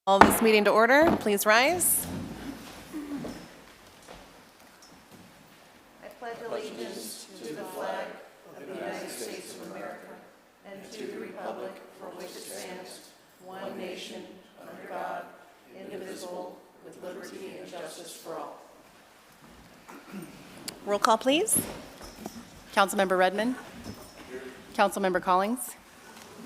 Call this meeting to order. Please rise. I pledge allegiance to the flag of the United States of America and to the republic for which it stands, one nation, under God, indivisible, with liberty and justice for all. Roll call, please. Councilmember Redmond. Here. Councilmember Collins.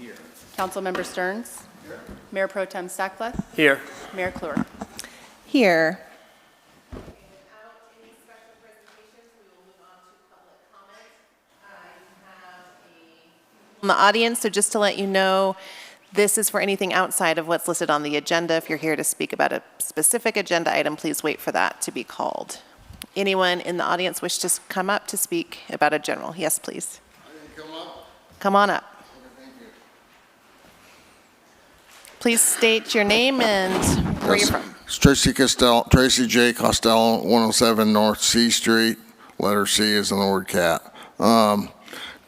Here. Councilmember Stearns. Here. Mayor Pro Tem Sackleth. Here. Mayor Klur. Here. Without any special presentations, we will move on to public comment. I have in the audience, so just to let you know, this is for anything outside of what's listed on the agenda. If you're here to speak about a specific agenda item, please wait for that to be called. Anyone in the audience wish to come up to speak about a general? Yes, please. I didn't come up. Come on up. Okay, thank you. Please state your name and where you're from. It's Tracy J. Costello, 107 North C Street. Letter C is in the word cat.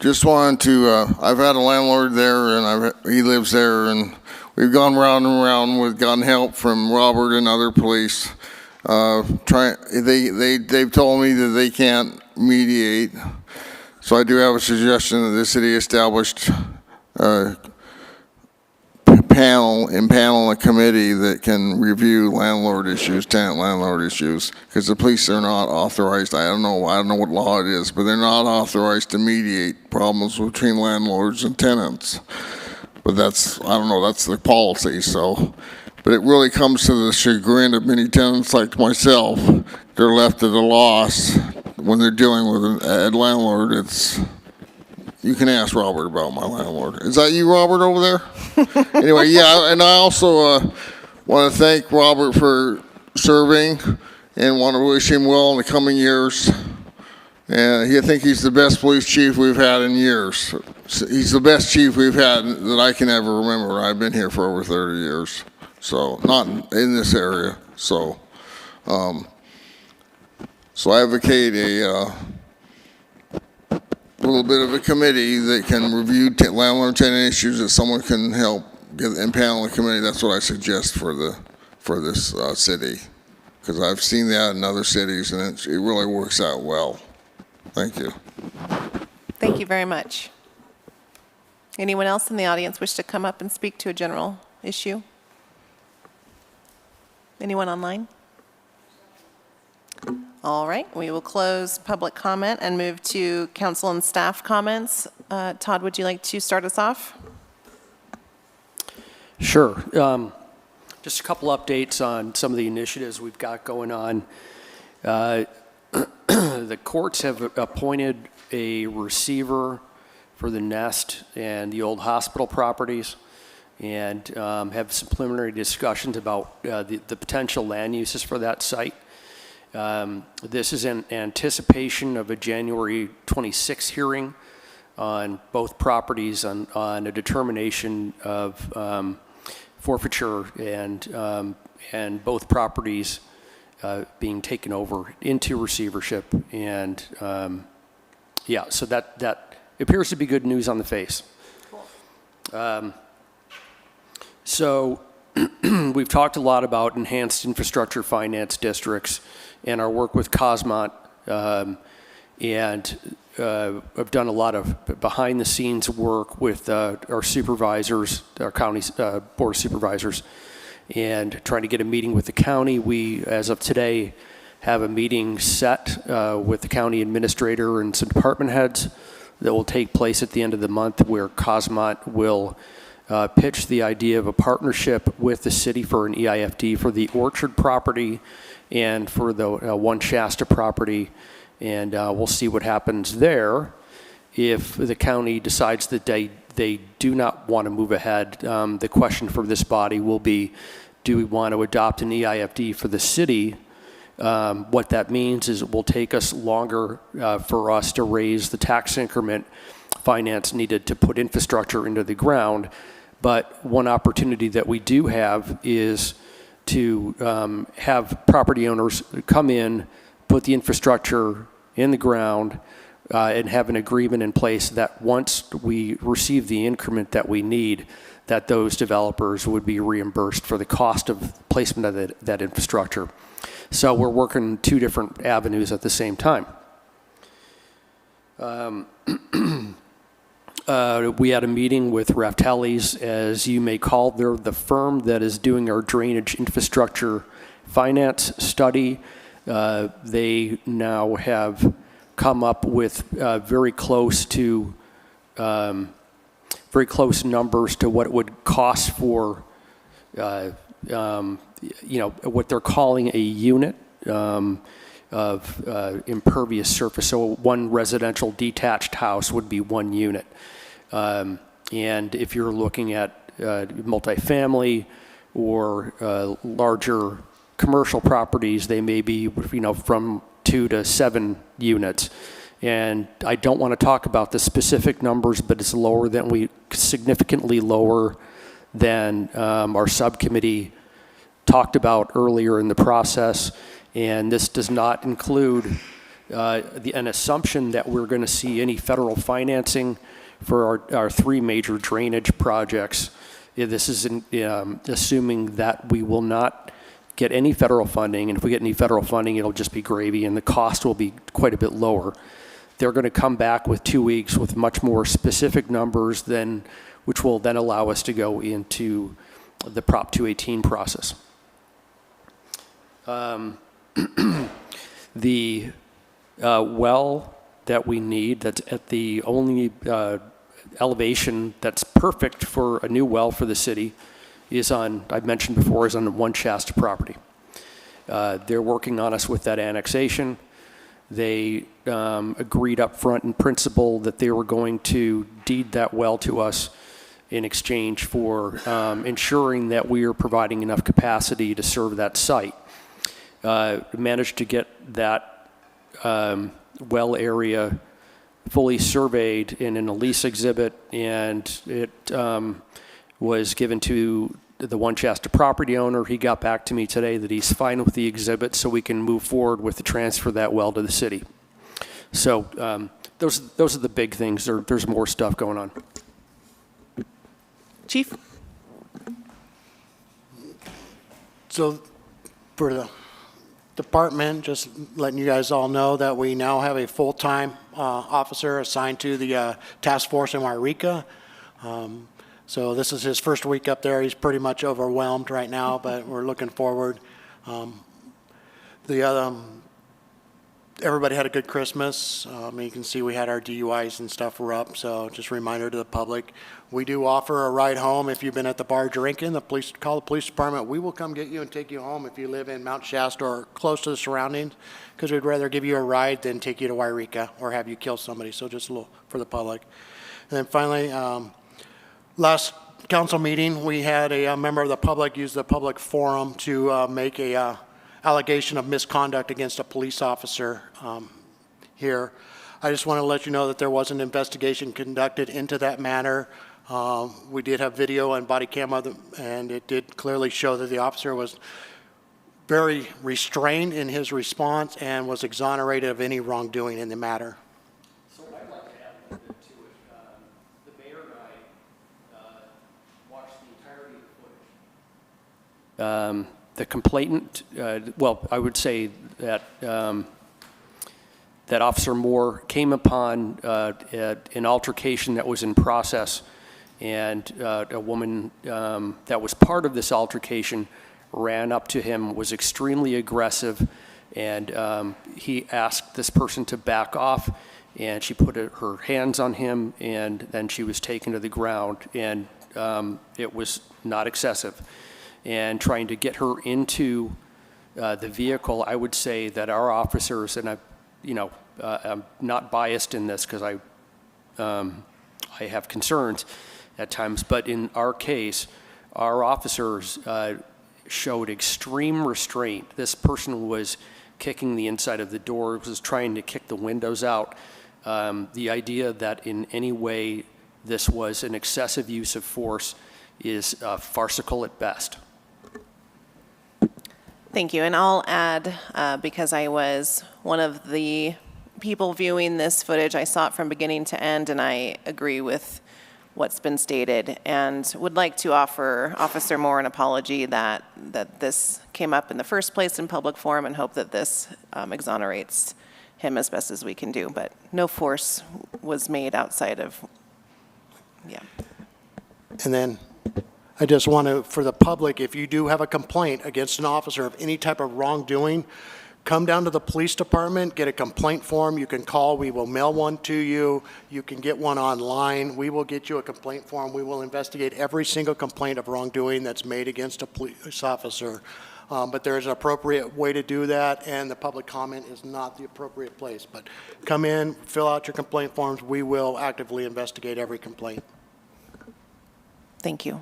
Just wanted to, I've had a landlord there and he lives there, and we've gone round and round with gotten help from Robert and other police. They've told me that they can't mediate. So I do have a suggestion that the city established panel a committee that can review landlord issues, tenant landlord issues, because the police are not authorized. I don't know what law it is, but they're not authorized to mediate problems between landlords and tenants. But that's the policy. So, but it really comes to the chagrin of many tenants like myself. They're left at a loss when they're dealing with a landlord. You can ask Robert about my landlord. Is that you, Robert, over there? Anyway, yeah, and I also want to thank Robert for serving and want to wish him well in the coming years. And I think he's the best police chief we've had in years. He's the best chief we've had that I can ever remember. I've been here for over 30 years, so not in this area. So, I advocate a little bit of a committee that can review landlord tenant issues, that someone can help and panel a committee. That's what I suggest for this city, because I've seen that in other cities and it really works out well. Thank you. Thank you very much. Anyone else in the audience wish to come up and speak to a general issue? Anyone online? All right, we will close public comment and move to council and staff comments. Todd, would you like to start us off? Sure. Just a couple updates on some of the initiatives we've got going on. The courts have appointed a receiver for the Nest and the old hospital properties, and have some preliminary discussions about the potential land uses for that site. This is in anticipation of a January 26th hearing on both properties on a determination of forfeiture and both properties being taken over into receivership. And yeah, so that appears to be good news on the face. Cool. So we've talked a lot about enhanced infrastructure finance districts and our work with Cosmont, and I've done a lot of behind-the-scenes work with our supervisors, our county board of supervisors, and trying to get a meeting with the county. We, as of today, have a meeting set with the county administrator and some department heads that will take place at the end of the month, where Cosmont will pitch the idea of a partnership with the city for an EIFD for the Orchard property and for the One Shasta property, and we'll see what happens there. If the county decides that they do not want to move ahead, the question for this body will be, do we want to adopt an EIFD for the city? What that means is it will take us longer for us to raise the tax increment finance needed to put infrastructure into the ground. But one opportunity that we do have is to have property owners come in, put the infrastructure in the ground, and have an agreement in place that once we receive the increment that we need, that those developers would be reimbursed for the cost of placement of that infrastructure. So we're working two different avenues at the same time. We had a meeting with Raftelli's, as you may call. They're the firm that is doing our drainage infrastructure finance study. They now have come up with very close numbers to what it would cost for, what they're calling a unit of impervious surface. So one residential detached house would be 1 unit. And if you're looking at multifamily or larger commercial properties, they may be, from 2 to 7 units. And I don't want to talk about the specific numbers, but it's significantly lower than our subcommittee talked about earlier in the process. And this does not include an assumption that we're going to see any federal financing for our 3 major drainage projects. This is assuming that we will not get any federal funding, and if we get any federal funding, it'll just be gravy, and the cost will be quite a bit lower. They're going to come back with 2 weeks with much more specific numbers which will then allow us to go into the Prop 218 process. The well that we need, that's at the only elevation that's perfect for a new well for the city, I've mentioned before, is on the 1 Shasta property. They're working on us with that annexation. They agreed up front in principle that they were going to deed that well to us in exchange for ensuring that we are providing enough capacity to serve that site. Managed to get that well area fully surveyed and in a lease exhibit, and it was given to the 1 Shasta property owner. He got back to me today that he's fine with the exhibit, so we can move forward with the transfer of that well to the city. So those are the big things. There's more stuff going on. Chief? So for the department, just letting you guys all know that we now have a full-time officer assigned to the task force in Wairika. So this is his first week up there. He's pretty much overwhelmed right now, but we're looking forward. Everybody had a good Christmas. You can see we had our DUIs and stuff were up, so just a reminder to the public. We do offer a ride home if you've been at the bar drinking. Call the police department. We will come get you and take you home if you live in Mount Shasta or close to the surroundings, because we'd rather give you a ride than take you to Wairika or have you kill somebody. So just a little for the public. And then finally, last council meeting, we had a member of the public use the public forum to make a allegation of misconduct against a police officer here. I just want to let you know that there was an investigation conducted into that matter. We did have video and body camera, and it did clearly show that the officer was very restrained in his response and was exonerated of any wrongdoing in the matter. So I'd like to add a little bit to it. The mayor and I watched the entirety of the footage. The complainant, I would say that that Officer Moore came upon an altercation that was in process, and a woman that was part of this altercation ran up to him, was extremely aggressive, and he asked this person to back off, and she put her hands on him, and then she was taken to the ground, and it was not excessive. And trying to get her into the vehicle, I would say that our officers, and I'm not biased in this because I have concerns at times, but in our case, our officers showed extreme restraint. This person was kicking the inside of the door, was trying to kick the windows out. The idea that in any way this was an excessive use of force is farcical at best. Thank you. And I'll add, because I was one of the people viewing this footage, I saw it from beginning to end, and I agree with what's been stated, and would like to offer Officer Moore an apology that this came up in the first place in public forum, and hope that this exonerates him as best as we can do. But no force was made outside of, yeah. And then I just want to, for the public, if you do have a complaint against an officer of any type of wrongdoing, come down to the police department, get a complaint form. You can call. We will mail one to you. You can get one online. We will get you a complaint form. We will investigate every single complaint of wrongdoing that's made against a police officer. But there is an appropriate way to do that, and the public comment is not the appropriate place. But come in, fill out your complaint forms. We will actively investigate every complaint. Thank you.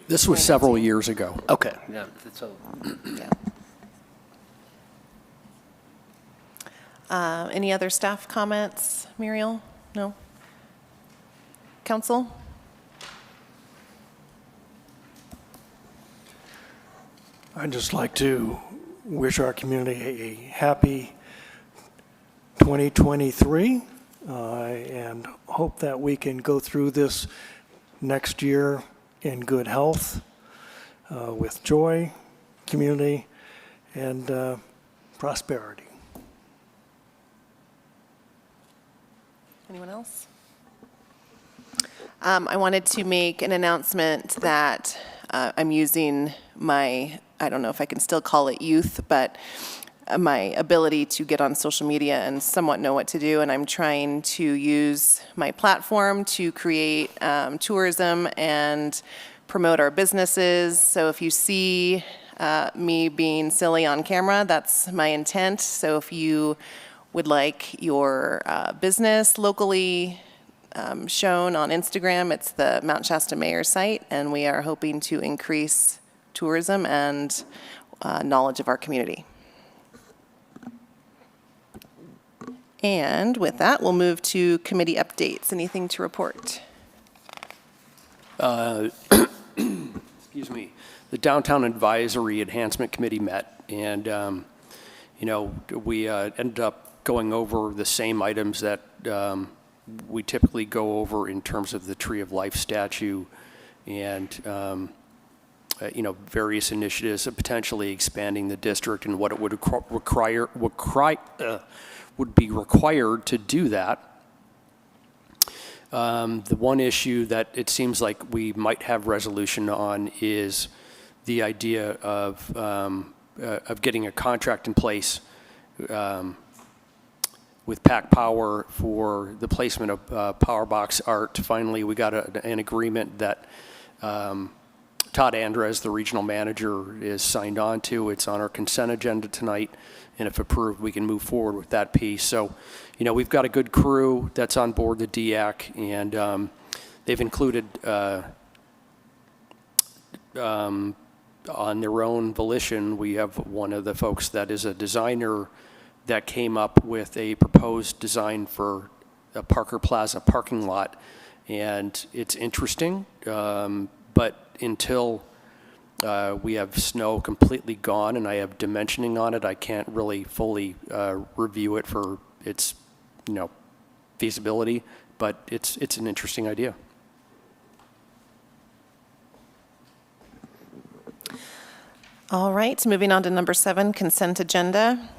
This was several years ago. Okay, yeah, so, Yeah. Any other staff comments, Muriel? No? Council? I'd just like to wish our community a happy 2023 and hope that we can go through this next year in good health, with joy, community, and prosperity. Anyone else? I wanted to make an announcement that I'm using my, I don't know if I can still call it youth, but my ability to get on social media and somewhat know what to do, and I'm trying to use my platform to create tourism and promote our businesses. So if you see me being silly on camera, that's my intent. So if you would like your business locally shown on Instagram, it's the Mount Shasta Mayor site, and we are hoping to increase tourism and knowledge of our community. And with that, we'll move to committee updates. Anything to report? Excuse me. The Downtown Advisory Enhancement Committee met, and we ended up going over the same items that we typically go over in terms of the Tree of Life statue and various initiatives of potentially expanding the district and what it would would be required to do that. The one issue that it seems like we might have resolution on is the idea of getting a contract in place with Pac Power for the placement of power box art. Finally, we got an agreement that Todd Andres, the regional manager, is signed on to. It's on our consent agenda tonight, and if approved, we can move forward with that piece. So, we've got a good crew that's on board the DIAC, and they've included on their own volition, we have one of the folks that is a designer that came up with a proposed design for a Parker Plaza parking lot, and it's interesting, but until we have snow completely gone and I have dimensioning on it, I can't really fully review it for its feasibility, but it's an interesting idea. All right, moving on to number 7, consent agenda.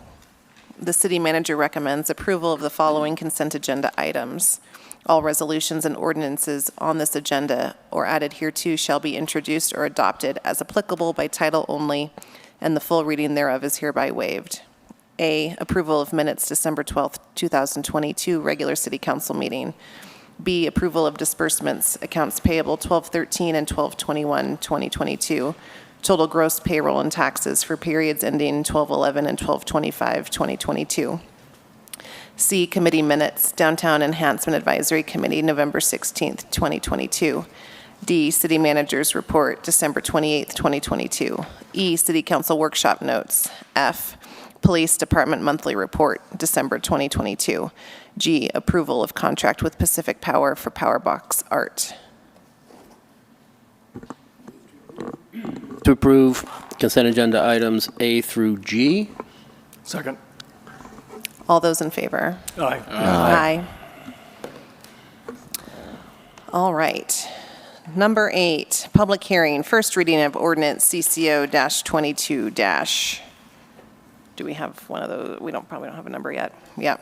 The city manager recommends approval of the following consent agenda items. All resolutions and ordinances on this agenda or added hereto shall be introduced or adopted as applicable by title only, and the full reading thereof is hereby waived. A, approval of minutes December 12th, 2022, regular city council meeting. B, approval of disbursements, accounts payable 12/13 and 12/21, 2022. Total gross payroll and taxes for periods ending 12/11 and 12/25, 2022. C, committee minutes, Downtown Enhancement Advisory Committee, November 16th, 2022. D, city manager's report, December 28th, 2022. E, city council workshop notes. F, police department monthly report, December 2022. G, approval of contract with Pacific Power for Power Box Art. to approve consent agenda items A through G. Second. All those in favor? Aye. Aye. All right. Number 8, public hearing, first reading of ordinance CCO-22- do we have one of those? We probably don't have a number yet. Yeah.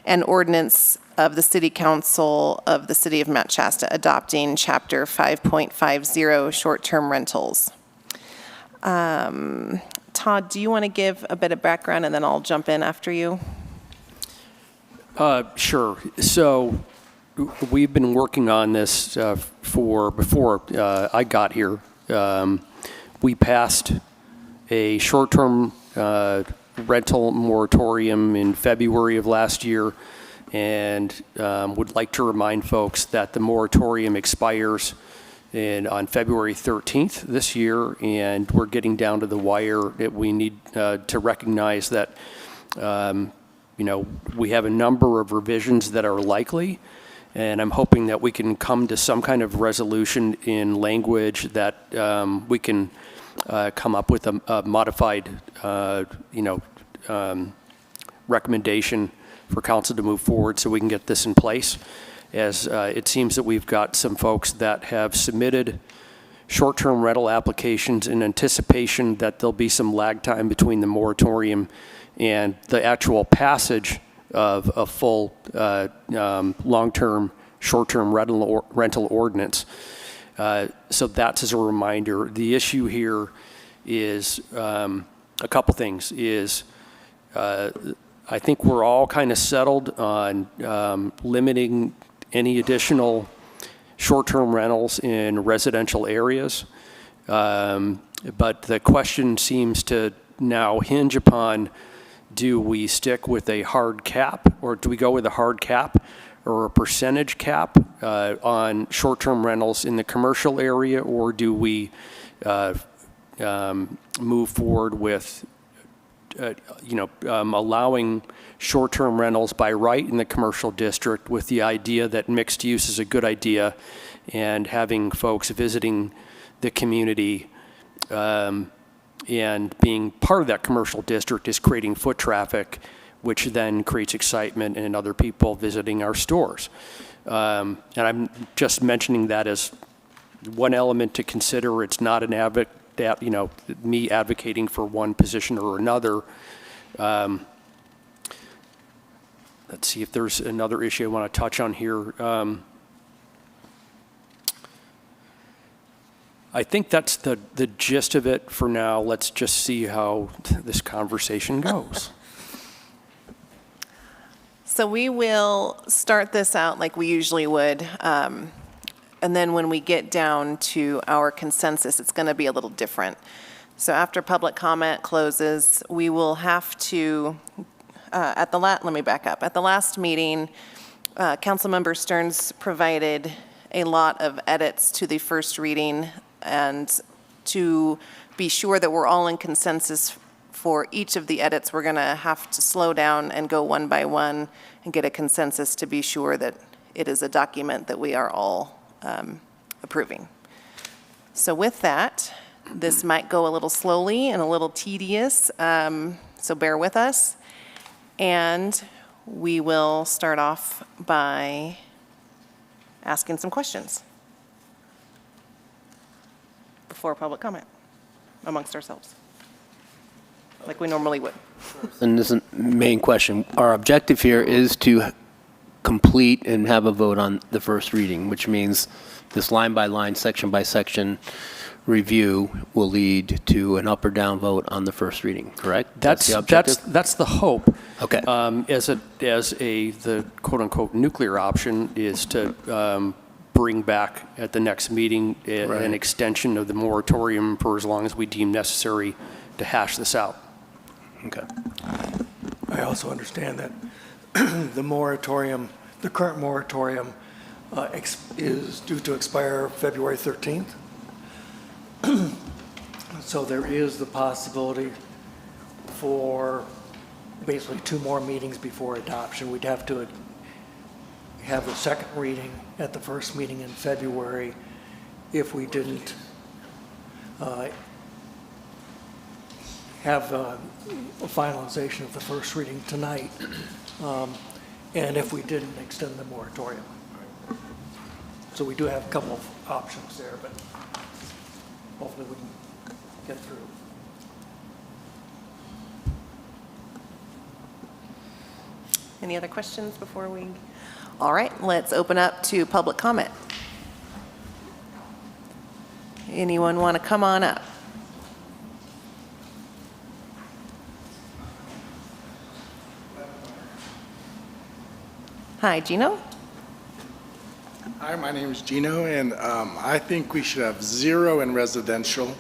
An ordinance of the City Council of the City of Mount Shasta adopting Chapter 5.50 short-term rentals. Todd, do you want to give a bit of background and then I'll jump in after you? Sure. So we've been working on this before I got here. We passed a short-term rental moratorium in February of last year, and would like to remind folks that the moratorium expires on February 13th this year, and we're getting down to the wire that we need to recognize that we have a number of revisions that are likely, and I'm hoping that we can come to some kind of resolution in language that we can come up with a modified, recommendation for council to move forward so we can get this in place. As it seems that we've got some folks that have submitted short-term rental applications in anticipation that there'll be some lag time between the moratorium and the actual passage of a full long-term, short-term rental ordinance. So that's as a reminder. The issue here is a couple things. I think we're all kind of settled on limiting any additional short-term rentals in residential areas. But the question seems to now hinge upon, do we stick with a hard cap, or do we go with a hard cap or a percentage cap on short-term rentals in the commercial area, or do we move forward with allowing short-term rentals by right in the commercial district with the idea that mixed use is a good idea, and having folks visiting the community and being part of that commercial district is creating foot traffic, which then creates excitement in other people visiting our stores. And I'm just mentioning that as one element to consider. It's not an me advocating for one position or another. Let's see if there's another issue I want to touch on here. I think that's the gist of it for now. Let's just see how this conversation goes. So we will start this out like we usually would. And then when we get down to our consensus, it's going to be a little different. So after public comment closes, we will have to, let me back up. At the last meeting, Councilmember Stearns provided a lot of edits to the first reading, and to be sure that we're all in consensus for each of the edits, we're going to have to slow down and go one by one and get a consensus to be sure that it is a document that we are all approving. So with that, this might go a little slowly and a little tedious, so bear with us. And we will start off by asking some questions before public comment amongst ourselves, like we normally would. And this is the main question. Our objective here is to complete and have a vote on the first reading, which means this line-by-line, section-by-section review will lead to an up or down vote on the first reading, correct? That's the hope. Okay. The quote-unquote nuclear option is to bring back at the next meeting an extension of the moratorium for as long as we deem necessary to hash this out. Okay. I also understand that the current moratorium is due to expire February 13th. So there is the possibility for basically 2 more meetings before adoption. We'd have to have a second reading at the first meeting in February if we didn't have a finalization of the first reading tonight, and if we didn't, extend the moratorium. So we do have a couple of options there, but hopefully we can get through. Any other questions before we? All right, let's open up to public comment. Anyone want to come on up? Hi, Gino. Hi, my name is Gino, and I think we should have 0 in residential.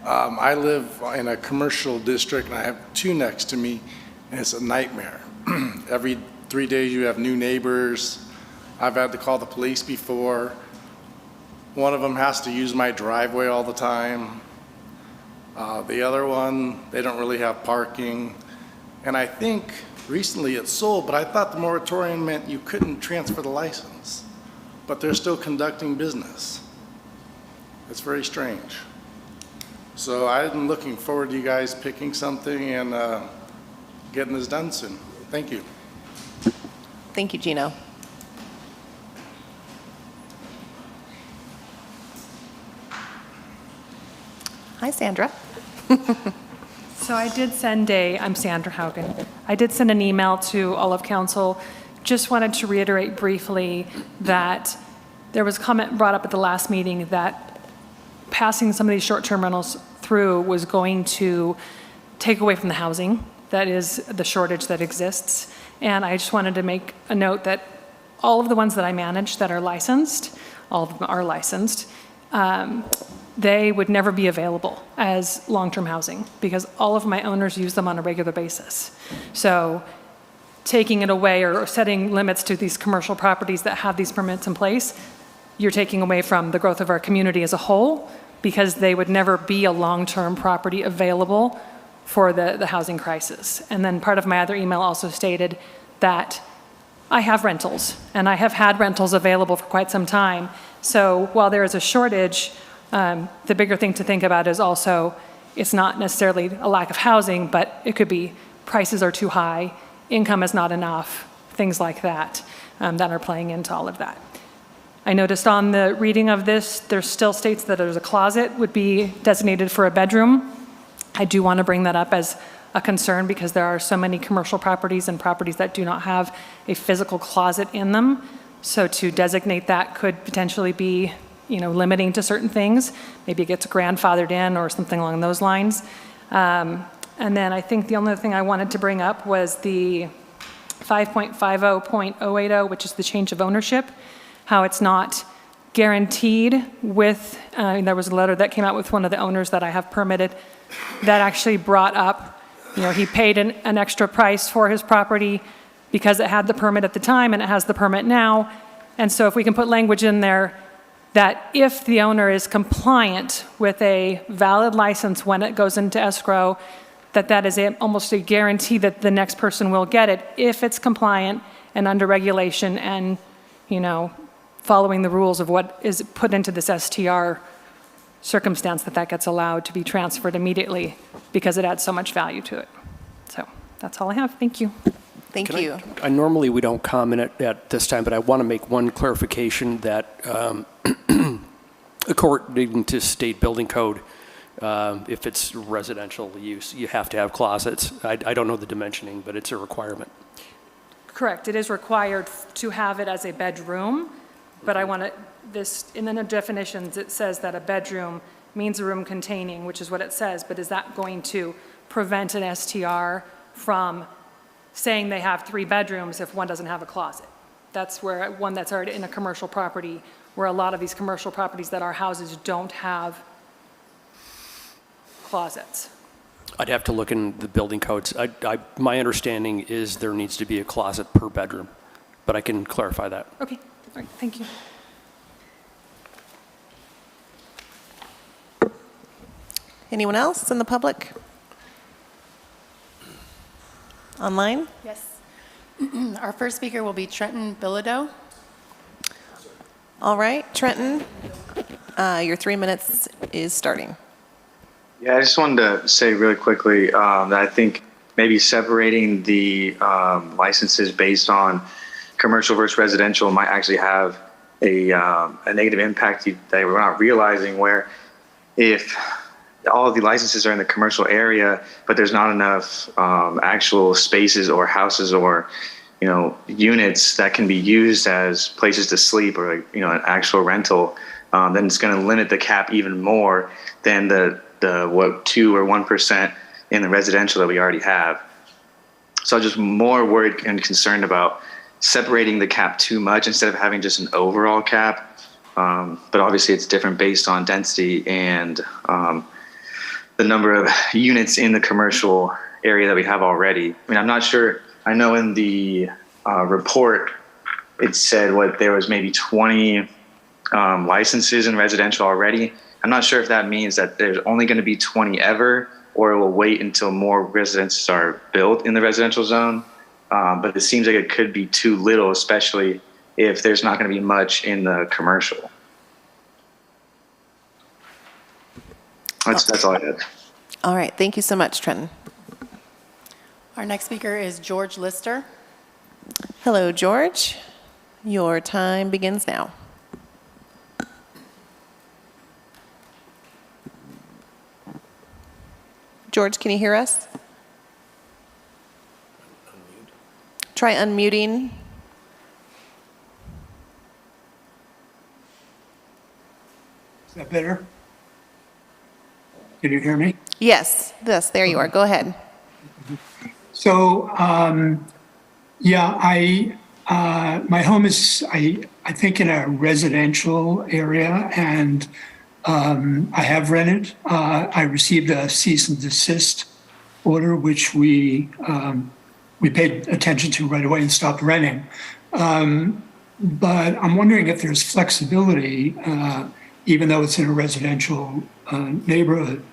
I live in a commercial district, and I have 2 next to me, and it's a nightmare. Every 3 days you have new neighbors. I've had to call the police before. One of them has to use my driveway all the time. The other one, they don't really have parking. And I think recently it sold, but I thought the moratorium meant you couldn't transfer the license, but they're still conducting business. It's very strange. So I'm looking forward to you guys picking something and getting this done soon. Thank you. Thank you, Gino. Hi, Sandra. So I did send I'm Sandra Haugen. I did send an email to all of council. Just wanted to reiterate briefly that there was a comment brought up at the last meeting that passing some of these short-term rentals through was going to take away from the housing. That is the shortage that exists. And I just wanted to make a note that all of the ones that I manage that are licensed, all of them are licensed, they would never be available as long-term housing because all of my owners use them on a regular basis. So taking it away or setting limits to these commercial properties that have these permits in place, you're taking away from the growth of our community as a whole because they would never be a long-term property available for the housing crisis. And then part of my other email also stated that I have rentals and I have had rentals available for quite some time. So while there is a shortage, the bigger thing to think about is also it's not necessarily a lack of housing, but it could be prices are too high, income is not enough, things like that that are playing into all of that. I noticed on the reading of this, there still states that there's a closet would be designated for a bedroom. I do want to bring that up as a concern because there are so many commercial properties and properties that do not have a physical closet in them. So to designate that could potentially be limiting to certain things. Maybe it gets grandfathered in or something along those lines. And then I think the only other thing I wanted to bring up was the 5.50.080, which is the change of ownership, how it's not guaranteed with, there was a letter that came out with one of the owners that I have permitted that actually brought up, he paid an extra price for his property because it had the permit at the time and it has the permit now. And so if we can put language in there that if the owner is compliant with a valid license when it goes into escrow, that is almost a guarantee that the next person will get it if it's compliant and under regulation and, following the rules of what is put into this STR circumstance that gets allowed to be transferred immediately because it adds so much value to it. So that's all I have. Thank you. Thank you. I normally we don't comment at this time, but I want to make one clarification that according to state building code, if it's residential use, you have to have closets. I don't know the dimensioning, but it's a requirement. Correct. It is required to have it as a bedroom, but I want to, in the definitions, it says that a bedroom means a room containing, which is what it says, but is that going to prevent an STR from saying they have 3 bedrooms if one doesn't have a closet? That's where one that's already in a commercial property, where a lot of these commercial properties that are houses don't have closets. I'd have to look in the building codes. My understanding is there needs to be a closet per bedroom, but I can clarify that. Okay. All right. Thank you. Anyone else in the public? Online? Yes. Our first speaker will be Trenton Bilodeau. All right, Trenton, your 3 minutes is starting. Yeah, I just wanted to say really quickly that I think maybe separating the licenses based on commercial versus residential might actually have a negative impact that we're not realizing, where if all of the licenses are in the commercial area, but there's not enough actual spaces or houses or units that can be used as places to sleep or an actual rental, then it's going to limit the cap even more than the 2 or 1% in the residential that we already have. So I'm just more worried and concerned about separating the cap too much instead of having just an overall cap. But obviously it's different based on density and the number of units in the commercial area that we have already. I mean, I'm not sure. I know in the report, it said there was maybe 20 licenses in residential already. I'm not sure if that means that there's only going to be 20 ever, or it will wait until more residences are built in the residential zone. But it seems like it could be too little, especially if there's not going to be much in the commercial. That's all I had. All right, thank you so much, Trenton. Our next speaker is George Lister. Hello, George. Your time begins now. George, can you hear us? Try unmuting. Is that better? Can you hear me? Yes, there you are. Go ahead. So, yeah, my home is, I think, in a residential area, and I have rented. I received a cease and desist order, which we paid attention to right away and stopped renting. But I'm wondering if there's flexibility, even though it's in a residential neighborhood.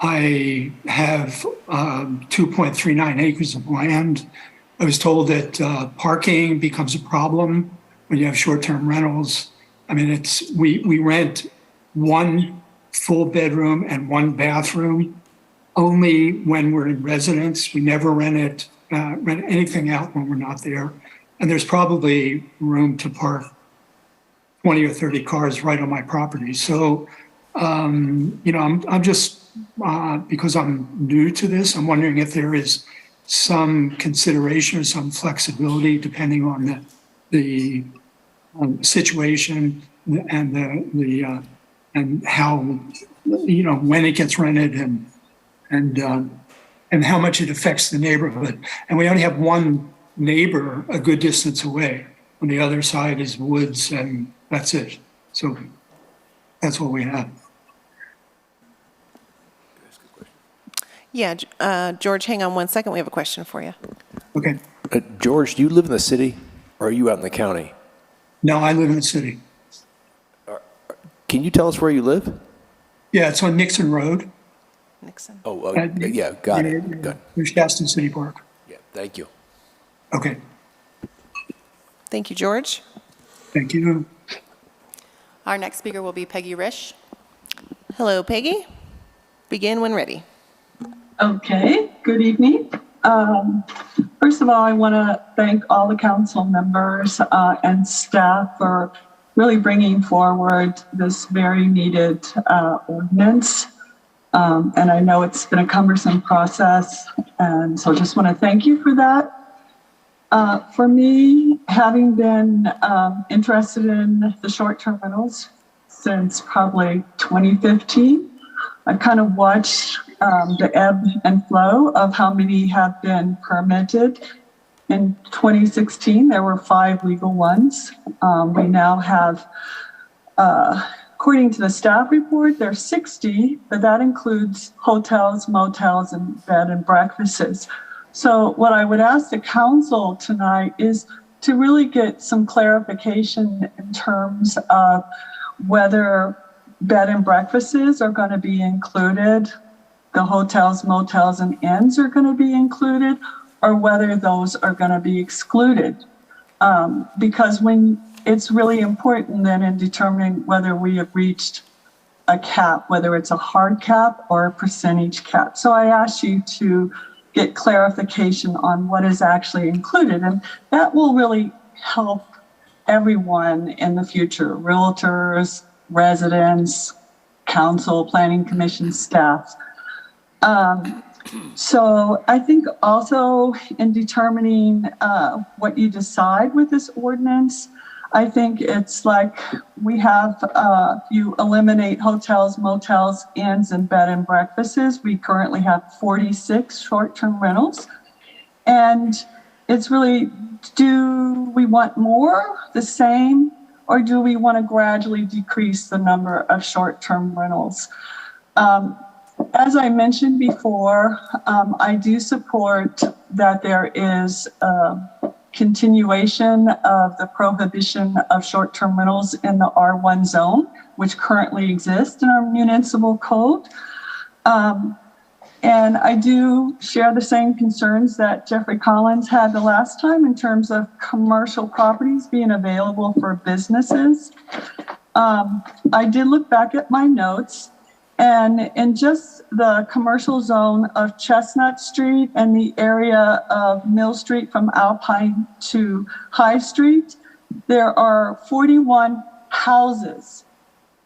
I have 2.39 acres of land. I was told that parking becomes a problem when you have short-term rentals. I mean, we rent one full bedroom and one bathroom only when we're in residence. We never rent anything out when we're not there. And there's probably room to park 20 or 30 cars right on my property. So, I'm just, because I'm new to this, I'm wondering if there is some consideration or some flexibility depending on the situation and and how, when it gets rented and how much it affects the neighborhood. And we only have one neighbor a good distance away. On the other side is woods, and that's it. So that's what we have. Yeah, George, hang on one second. We have a question for you. Okay. George, do you live in the city or are you out in the county? No, I live in the city. Can you tell us where you live? Yeah, it's on Nixon Road. Nixon. Oh, yeah, got it. Good. Shasta City Park. Yeah, thank you. Okay. Thank you, George. Thank you. Our next speaker will be Peggy Risch. Hello, Peggy. Begin when ready. Okay, good evening. First of all, I want to thank all the council members and staff for really bringing forward this very needed ordinance. And I know it's been a cumbersome process, and so just want to thank you for that. For me, having been interested in the short-term rentals since probably 2015, I've kind of watched the ebb and flow of how many have been permitted. In 2016, there were 5 legal ones. We now have, according to the staff report, there's 60, but that includes hotels, motels, and bed and breakfasts. So what I would ask the council tonight is to really get some clarification in terms of whether bed and breakfasts are going to be included, the hotels, motels, and inns are going to be included, or whether those are going to be excluded. Because when it's really important then in determining whether we have reached a cap, whether it's a hard cap or a percentage cap. So I asked you to get clarification on what is actually included, and that will really help everyone in the future, realtors, residents, council, planning commission staff. So I think also in determining what you decide with this ordinance, I think it's like we have, you eliminate hotels, motels, inns, and bed and breakfasts. We currently have 46 short-term rentals. And it's really, do we want more, the same, or do we want to gradually decrease the number of short-term rentals? As I mentioned before, I do support that there is continuation of the prohibition of short-term rentals in the R1 zone, which currently exists in our municipal code. And I do share the same concerns that Jeffrey Collins had the last time in terms of commercial properties being available for businesses. I did look back at my notes, and in just the commercial zone of Chestnut Street and the area of Mill Street from Alpine to High Street, there are 41 houses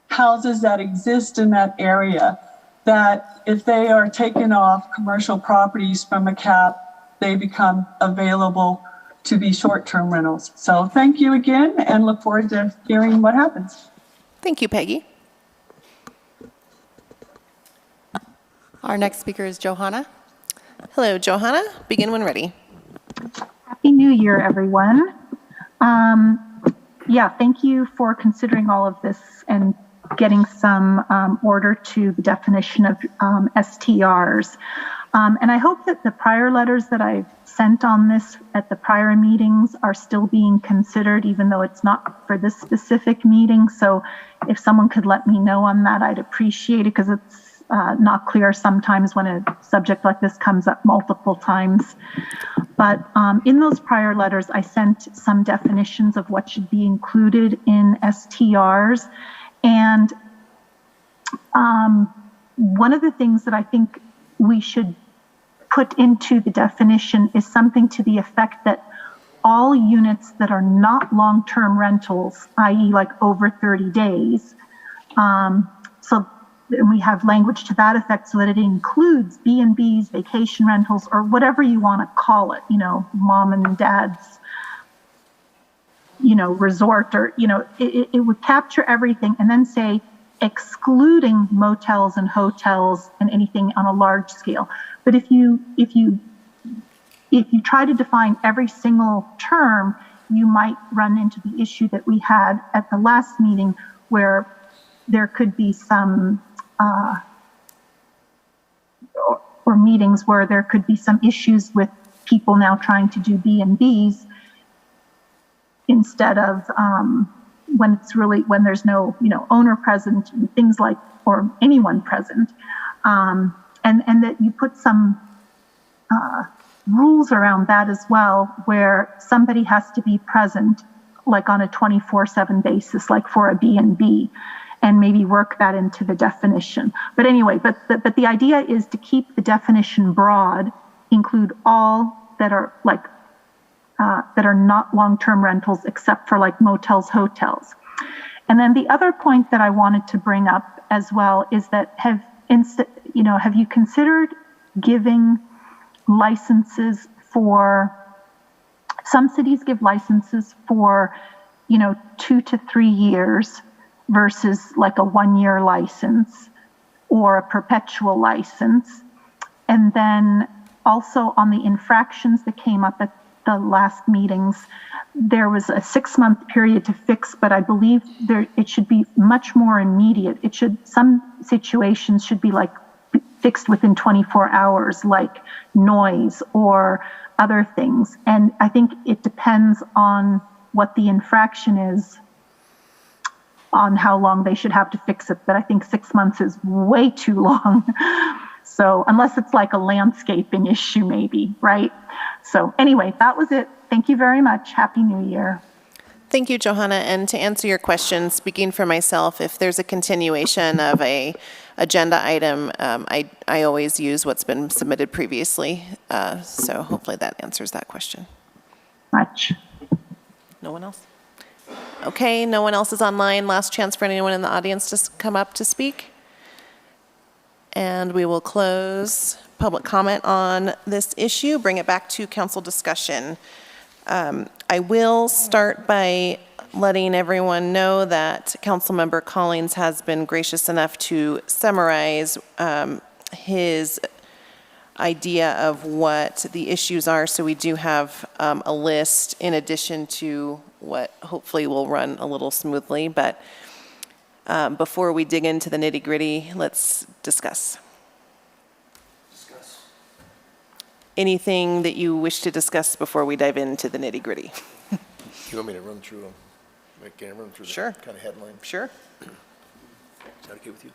that exist in that area that if they are taken off commercial properties from a cap, they become available to be short-term rentals. So thank you again, and look forward to hearing what happens. Thank you, Peggy. Our next speaker is Johanna. Hello, Johanna. Begin when ready. Happy New Year, everyone. Yeah, thank you for considering all of this and getting some order to the definition of STRs. And I hope that the prior letters that I've sent on this at the prior meetings are still being considered, even though it's not for this specific meeting. So if someone could let me know on that, I'd appreciate it, because it's not clear sometimes when a subject like this comes up multiple times. But in those prior letters, I sent some definitions of what should be included in STRs. And one of the things that I think we should put into the definition is something to the effect that all units that are not long-term rentals, i.e. like over 30 days, and we have language to that effect so that it includes B&Bs, vacation rentals, or whatever you want to call it, mom and dad's, resort, or, it would capture everything and then say, excluding motels and hotels and anything on a large scale. But if you try to define every single term, you might run into the issue that we had at the last meeting, where there could be some or meetings where there could be some issues with people now trying to do B&Bs instead of when there's no owner present and things like, or anyone present, and that you put some rules around that as well, where somebody has to be present like on a 24/7 basis, like for a B&B, and maybe work that into the definition. But anyway, but the idea is to keep the definition broad, include all that are like that are not long-term rentals, except for like motels, hotels. And then the other point that I wanted to bring up as well is that have you considered giving licenses for, some cities give licenses for 2 to 3 years versus like a 1-year license or a perpetual license. And then also on the infractions that came up at the last meetings, there was a 6-month period to fix, but I believe it should be much more immediate. Some situations should be like fixed within 24 hours, like noise or other things. And I think it depends on what the infraction is, on how long they should have to fix it. But I think 6 months is way too long. So unless it's like a landscaping issue, maybe, right? So anyway, that was it. Thank you very much. Happy New Year. Thank you, Johanna. And to answer your question, speaking for myself, if there's a continuation of a agenda item, I always use what's been submitted previously. So hopefully that answers that question. Much. No one else? Okay, no one else is online. Last chance for anyone in the audience to come up to speak. And we will close public comment on this issue, bring it back to council discussion. I will start by letting everyone know that Councilmember Collins has been gracious enough to summarize his idea of what the issues are. So we do have a list in addition to what hopefully will run a little smoothly. But before we dig into the nitty-gritty, let's discuss. Anything that you wish to discuss before we dive into the nitty-gritty? You want me to run through them? Can I run through Sure. the kind of headline? Sure. Is that okay with you?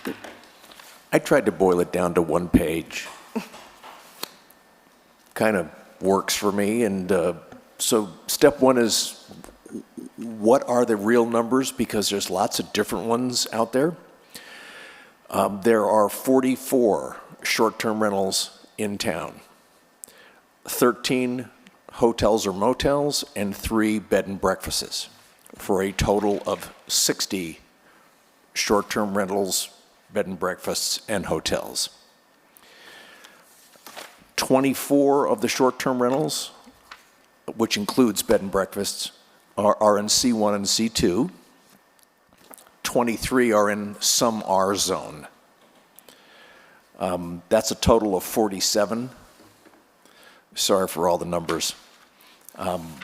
Yeah. I tried to boil it down to one page. Kind of works for me. And so step one is, what are the real numbers? Because there's lots of different ones out there. There are 44 short-term rentals in town, 13 hotels or motels, and 3 bed and breakfasts, for a total of 60 short-term rentals, bed and breakfasts, and hotels. 24 of the short-term rentals, which includes bed and breakfasts, are in C1 and C2. 23 are in some R zone. That's a total of 47. Sorry for all the numbers. And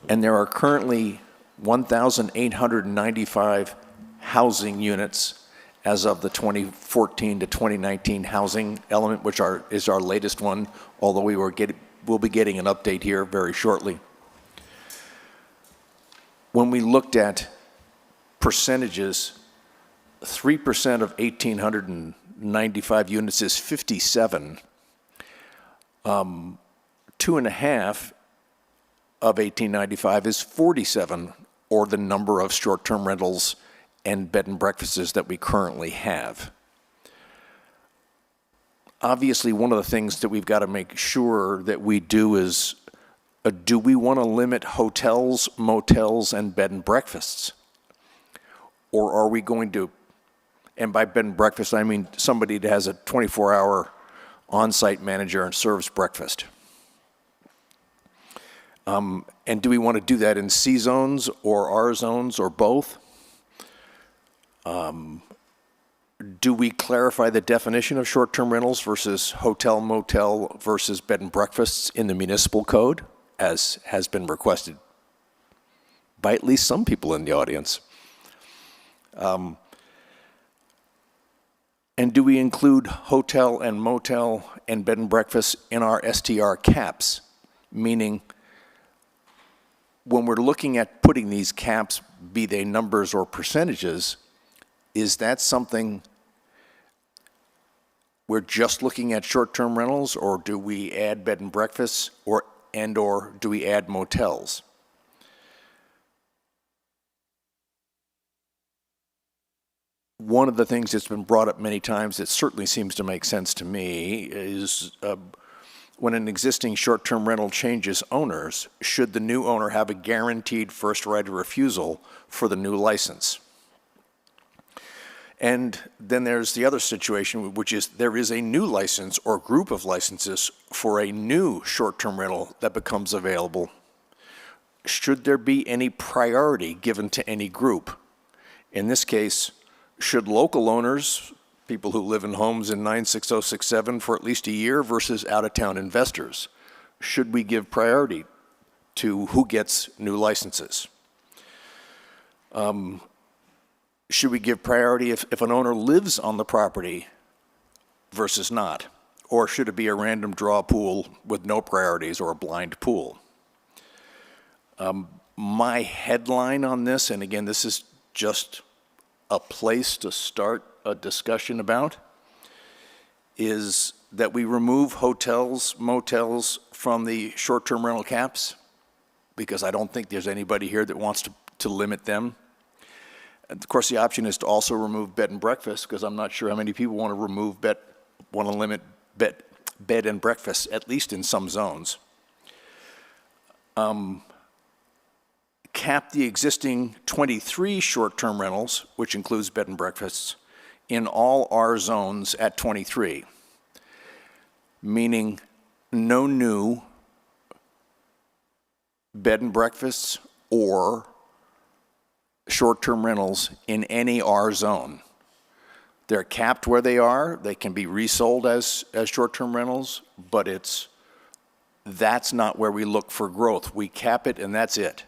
there are currently 1,895 housing units as of the 2014 to 2019 housing element, which is our latest one, although we'll be getting an update here very shortly. When we looked at percentages, 3% of 1,895 units is 57. 2.5 of 1,895 is 47, or the number of short-term rentals and bed and breakfasts that we currently have. Obviously, one of the things that we've got to make sure that we do is, do we want to limit hotels, motels, and bed and breakfasts? Or are we going to, and by bed and breakfast, I mean somebody that has a 24-hour on-site manager and serves breakfast. And do we want to do that in C zones or R zones or both? Do we clarify the definition of short-term rentals versus hotel, motel versus bed and breakfasts in the municipal code, as has been requested by at least some people in the audience? And do we include hotel and motel and bed and breakfast in our STR caps? Meaning, when we're looking at putting these caps, be they numbers or percentages, is that something we're just looking at short-term rentals, or do we add bed and breakfasts, or do we add motels? One of the things that's been brought up many times that certainly seems to make sense to me is when an existing short-term rental changes owners, should the new owner have a guaranteed first right of refusal for the new license? And then there's the other situation, which is there is a new license or group of licenses for a new short-term rental that becomes available. Should there be any priority given to any group? In this case, should local owners, people who live in homes in 96067 for at least a year versus out-of-town investors, should we give priority to who gets new licenses? Should we give priority if an owner lives on the property versus not? Or should it be a random draw pool with no priorities or a blind pool? My headline on this, and again, this is just a place to start a discussion about, is that we remove hotels, motels from the short-term rental caps, because I don't think there's anybody here that wants to limit them. And of course, the option is to also remove bed and breakfast, because I'm not sure how many people want to limit bed and breakfast, at least in some zones. Cap the existing 23 short-term rentals, which includes bed and breakfasts, in all R zones at 23, meaning no new bed and breakfasts or short-term rentals in any R zone. They're capped where they are. They can be resold as short-term rentals, but that's not where we look for growth. We cap it and that's it.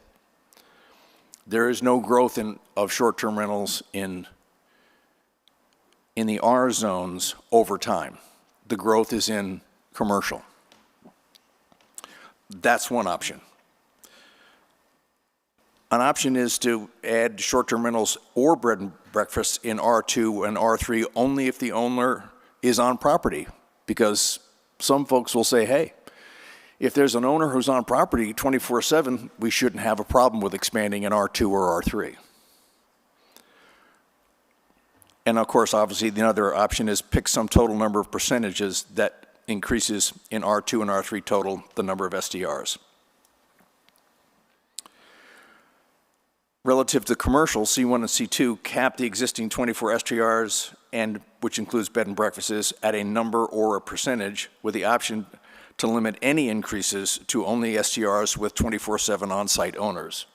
There is no growth of short-term rentals in the R zones over time. The growth is in commercial. That's one option. An option is to add short-term rentals or bed and breakfasts in R2 and R3 only if the owner is on property, because some folks will say, hey, if there's an owner who's on property 24/7, we shouldn't have a problem with expanding in R2 or R3. And of course, obviously, the other option is pick some total number of percentages that increases in R2 and R3 total the number of STRs. Relative to commercial, C1 and C2 cap the existing 24 STRs, and which includes bed and breakfasts, at a number or a percentage, with the option to limit any increases to only STRs with 24/7 on-site owners.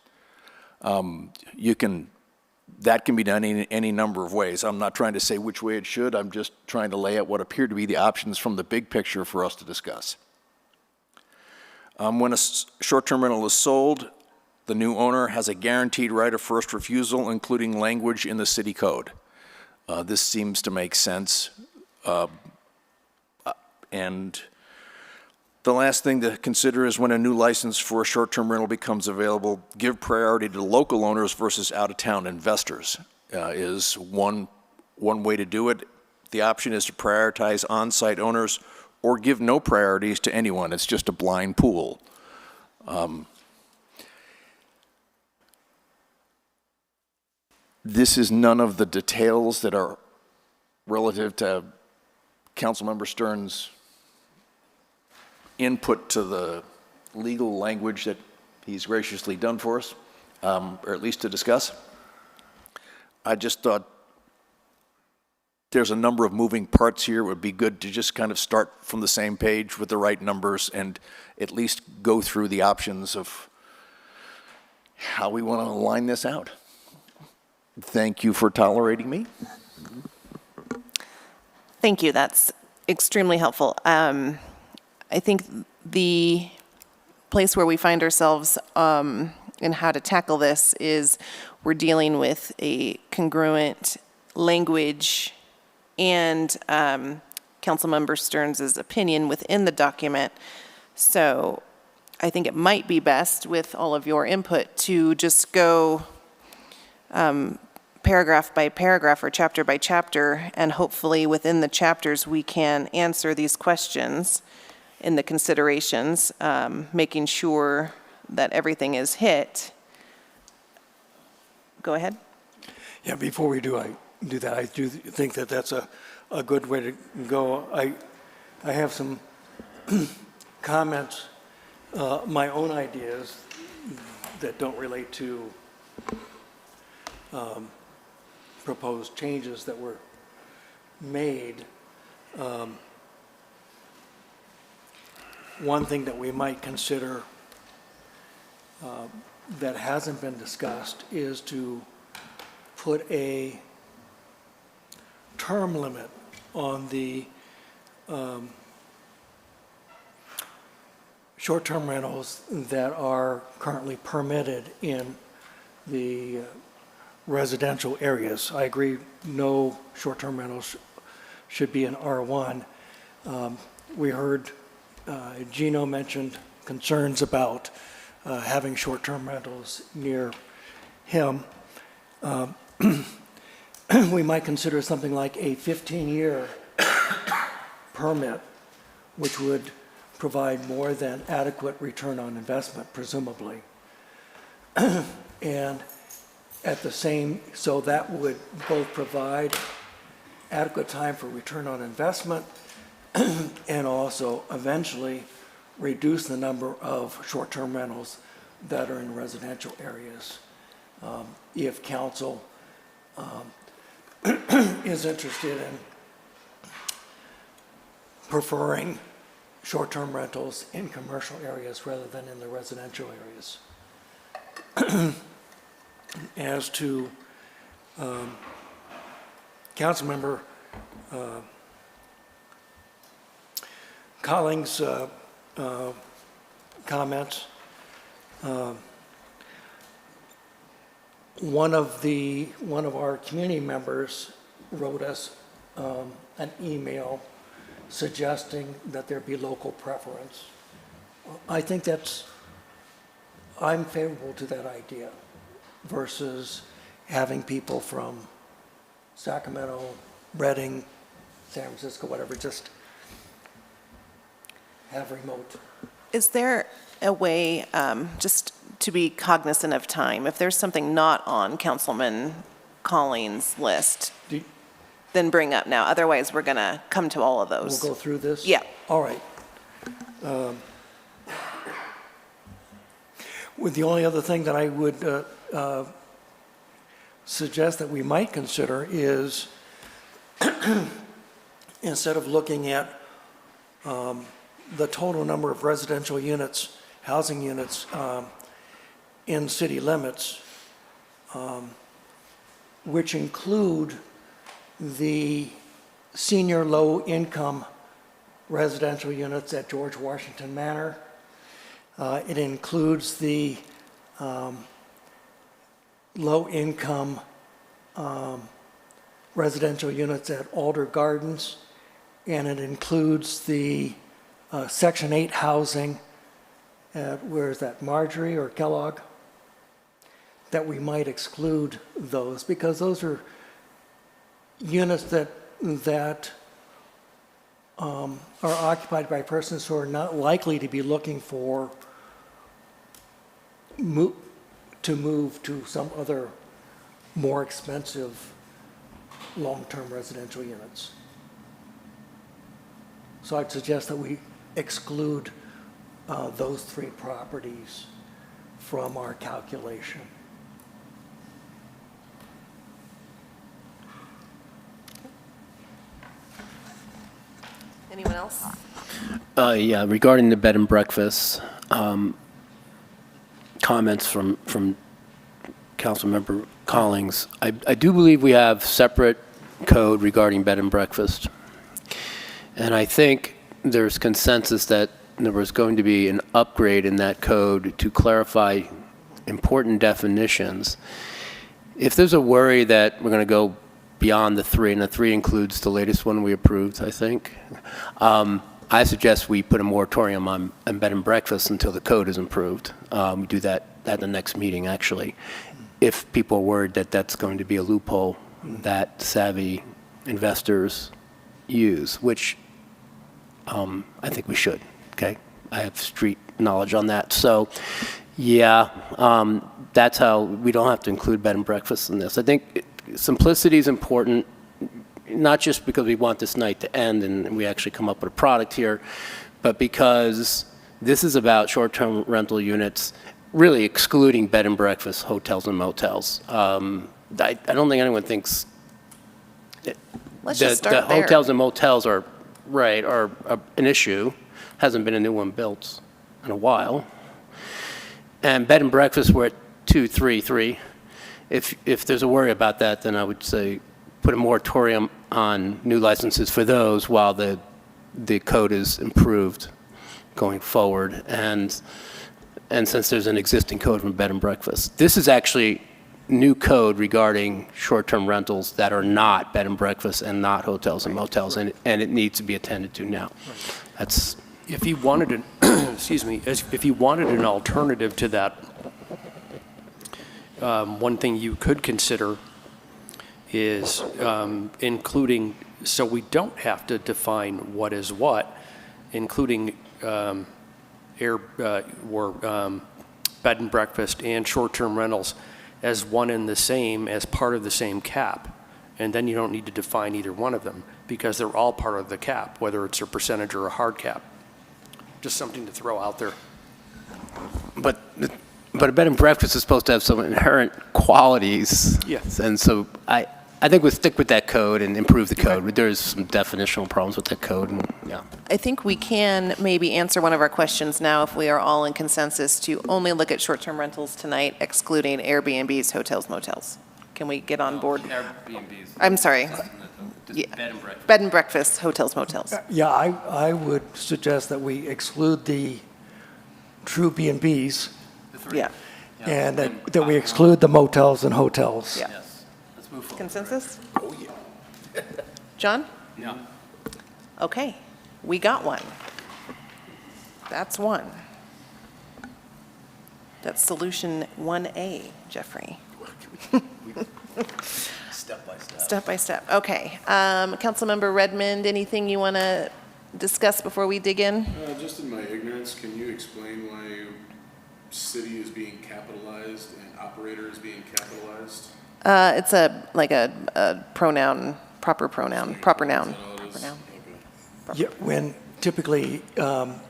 That can be done in any number of ways. I'm not trying to say which way it should. I'm just trying to lay out what appear to be the options from the big picture for us to discuss. When a short-term rental is sold, the new owner has a guaranteed right of first refusal, including language in the city code. This seems to make sense. And the last thing to consider is when a new license for a short-term rental becomes available, give priority to local owners versus out-of-town investors is one way to do it. The option is to prioritize on-site owners or give no priorities to anyone. It's just a blind pool. This is none of the details that are relative to Councilmember Stern's input to the legal language that he's graciously done for us, or at least to discuss. I just thought there's a number of moving parts here. It would be good to just kind of start from the same page with the right numbers and at least go through the options of how we want to line this out. Thank you for tolerating me. Thank you. That's extremely helpful. I think the place where we find ourselves in how to tackle this is we're dealing with a congruent language and Councilmember Stearns' opinion within the document. So I think it might be best, with all of your input, to just go paragraph by paragraph or chapter by chapter, and hopefully within the chapters we can answer these questions in the considerations, making sure that everything is hit. Go ahead. Yeah, before we do that, I do think that that's a good way to go. I have some comments, my own ideas that don't relate to proposed changes that were made. One thing that we might consider that hasn't been discussed is to put a term limit on the short-term rentals that are currently permitted in the residential areas. I agree, no short-term rentals should be in R1. We heard Gino mentioned concerns about having short-term rentals near him. We might consider something like a 15-year permit, which would provide more than adequate return on investment, presumably. And at the same, so that would both provide adequate time for return on investment and also eventually reduce the number of short-term rentals that are in residential areas. If council is interested in preferring short-term rentals in commercial areas rather than in the residential areas. As to Councilmember Collins' comments, one of our community members wrote us an email suggesting that there be local preference. I think I'm favorable to that idea versus having people from Sacramento, Redding, San Francisco, whatever, just have remote. Is there a way, just to be cognizant of time, if there's something not on Councilman Collins' list, then bring up now. Otherwise, we're going to come to all of those. We'll go through this? Yeah. All right. With the only other thing that I would suggest that we might consider is instead of looking at the total number of residential units, housing units in city limits, which include the senior low-income residential units at George Washington Manor. It includes the low-income residential units at Alder Gardens, and it includes the Section 8 housing at, where is that, Marjorie or Kellogg? That we might exclude those, because those are units that are occupied by persons who are not likely to be looking for to move to some other more expensive long-term residential units. So I'd suggest that we exclude those three properties from our calculation. Anyone else? Yeah, regarding the bed and breakfast, comments from Councilmember Collins, I do believe we have separate code regarding bed and breakfast. And I think there's consensus that there was going to be an upgrade in that code to clarify important definitions. If there's a worry that we're going to go beyond the three, and the three includes the latest one we approved, I think, I suggest we put a moratorium on bed and breakfast until the code is improved. We do that at the next meeting, actually. If people are worried that that's going to be a loophole that savvy investors use, which I think we should, okay? I have street knowledge on that. So, yeah, that's how we don't have to include bed and breakfast in this. I think simplicity is important, not just because we want this night to end and we actually come up with a product here, but because this is about short-term rental units, really excluding bed and breakfast, hotels and motels. I don't think anyone thinks Let's just start the there. hotels and motels are an issue. Hasn't been a new one built in a while. And bed and breakfast, we're at 233. If there's a worry about that, then I would say put a moratorium on new licenses for those while the code is improved going forward. And since there's an existing code for bed and breakfast, this is actually new code regarding short-term rentals that are not bed and breakfast and not hotels and motels, and it needs to be attended to now. That's If you wanted an, excuse me, if you wanted an alternative to that, one thing you could consider is including so we don't have to define what is what, including bed and breakfast and short-term rentals as one and the same, as part of the same cap. And then you don't need to define either one of them because they're all part of the cap, whether it's a percentage or a hard cap. Just something to throw out there. But a bed and breakfast is supposed to have some inherent qualities. Yes. And so I think we'll stick with that code and improve the code. But there's some definitional problems with that code. And, yeah. I think we can maybe answer one of our questions now if we are all in consensus to only look at short-term rentals tonight, excluding Airbnbs, hotels, motels. Can we get on board? Airbnbs. I'm sorry. Yeah. Bed and breakfast. Bed and breakfast, hotels, motels. Yeah, I would suggest that we exclude the true B&Bs Yeah. and that we exclude the motels and hotels. Yeah. Yes. Let's move forward. Consensus? Oh, yeah. John? Yeah. Okay, we got one. That's one. That's solution 1A, Jeffrey. Step by step. Step by step, okay. Councilmember Redmond, anything you want to discuss before we dig in? Just in my ignorance, can you explain why city is being capitalized and operator is being capitalized? It's a pronoun, proper noun. Proper noun. Yeah, when typically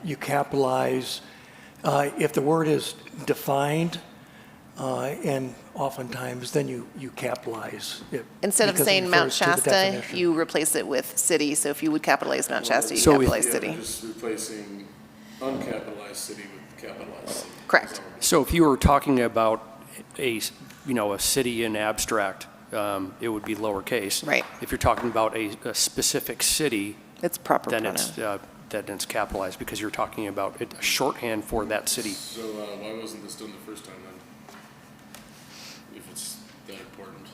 you capitalize, if the word is defined, and oftentimes then you capitalize it. Instead of because it saying Mount refers to the Shasta, definition. you replace it with city. So if you would capitalize Mount Shasta, you So if- capitalize Yeah, city. just replacing uncapitalized city with capitalized city. Correct. So if you were talking about a city in abstract, it would be lowercase. Right. If you're talking about a specific city, It's proper then pronoun. it's capitalized because you're talking about a shorthand for that city. So why wasn't this done the first time then? If it's that important.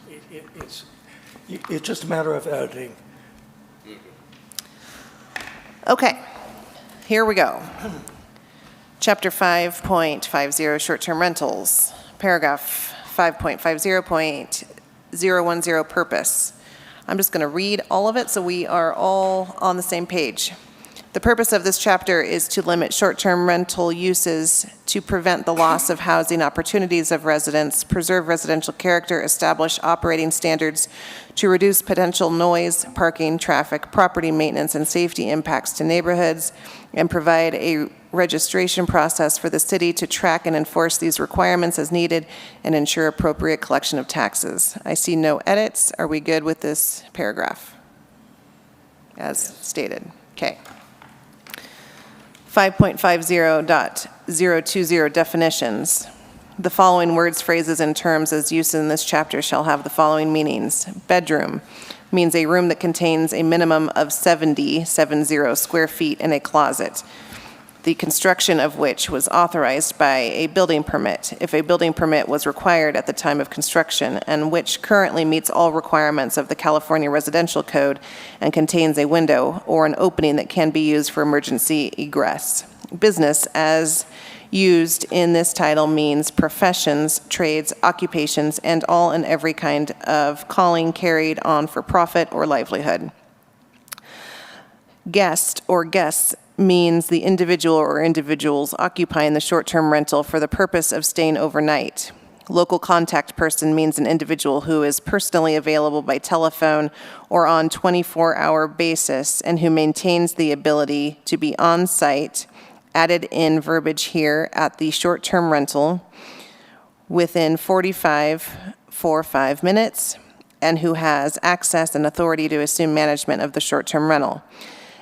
It's just a matter of editing. Okay, here we go. Chapter 5.50, short-term rentals. Paragraph 5.50.010, purpose. I'm just going to read all of it so we are all on the same page. The purpose of this chapter is to limit short-term rental uses to prevent the loss of housing opportunities of residents, preserve residential character, establish operating standards to reduce potential noise, parking, traffic, property maintenance, and safety impacts to neighborhoods, and provide a registration process for the city to track and enforce these requirements as needed and ensure appropriate collection of taxes. I see no edits. Are we good with this paragraph? As stated. Okay. 5.50.020 definitions. The following words, phrases, and terms as used in this chapter shall have the following meanings. Bedroom means a room that contains a minimum of 70 square feet and a closet, the construction of which was authorized by a building permit, if a building permit was required at the time of construction, and which currently meets all requirements of the California Residential Code and contains a window or an opening that can be used for emergency egress. Business, as used in this title, means professions, trades, occupations, and all and every kind of calling carried on for profit or livelihood. Guest or guests means the individual or individuals occupying the short-term rental for the purpose of staying overnight. Local contact person means an individual who is personally available by telephone or on 24-hour basis and who maintains the ability to be on site, added in verbiage here at the short-term rental within 45 minutes, and who has access and authority to assume management of the short-term rental.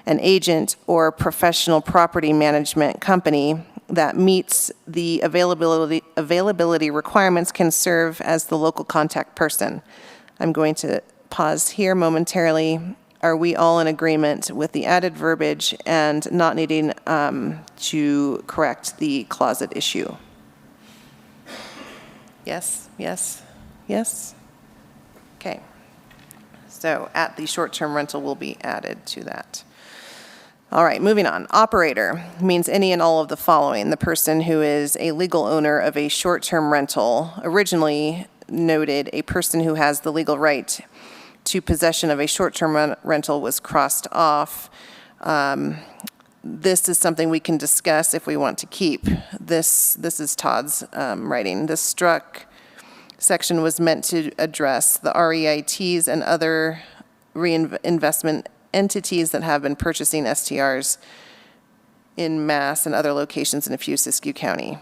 An agent or professional property management company that meets the availability requirements can serve as the local contact person. I'm going to pause here momentarily. Are we all in agreement with the added verbiage and not needing to correct the closet issue? Yes, yes, yes? Okay. So at the short-term rental will be added to that. All right, moving on. Operator means any and all of the following. The person who is a legal owner of a short-term rental, originally noted a person who has the legal right to possession of a short-term rental was crossed off. This is something we can discuss if we want to keep. This is Todd's writing. This struck section was meant to address the REITs and other reinvestment entities that have been purchasing STRs in Mass and other locations in a few Siskiyou County.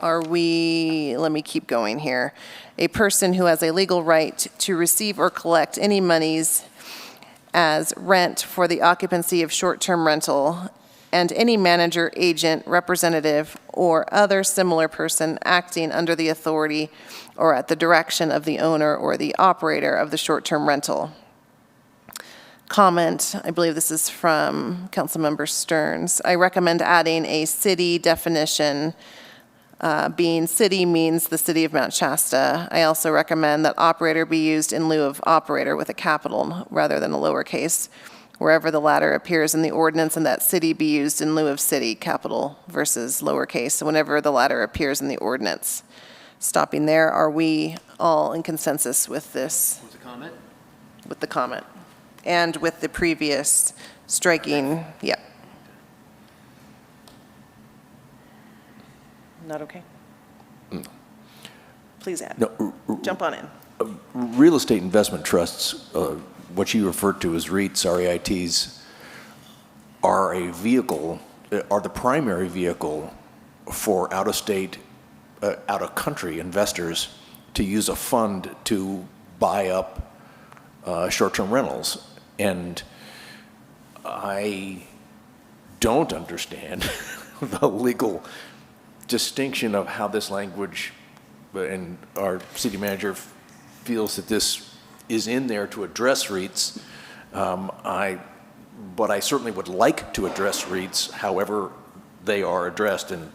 Let me keep going here. A person who has a legal right to receive or collect any monies as rent for the occupancy of short-term rental, and any manager, agent, representative, or other similar person acting under the authority or at the direction of the owner or the operator of the short-term rental. Comment, I believe this is from Councilmember Stearns. I recommend adding a city definition. Being city means the city of Mount Shasta. I also recommend that operator be used in lieu of operator with a capital rather than a lowercase, wherever the latter appears in the ordinance, and that city be used in lieu of city, capital versus lowercase, whenever the latter appears in the ordinance. Stopping there, are we all in consensus with this? With the comment? With the comment. And with the previous striking, yeah. Not okay? Please add. No, Jump on in. real estate investment trusts, what you referred to as REITs, REITs, are a vehicle, are the primary vehicle for out-of-state, out-of-country investors to use a fund to buy up short-term rentals. And I don't understand the legal distinction of how this language, and our city manager feels that this is in there to address REITs. But I certainly would like to address REITs however they are addressed, and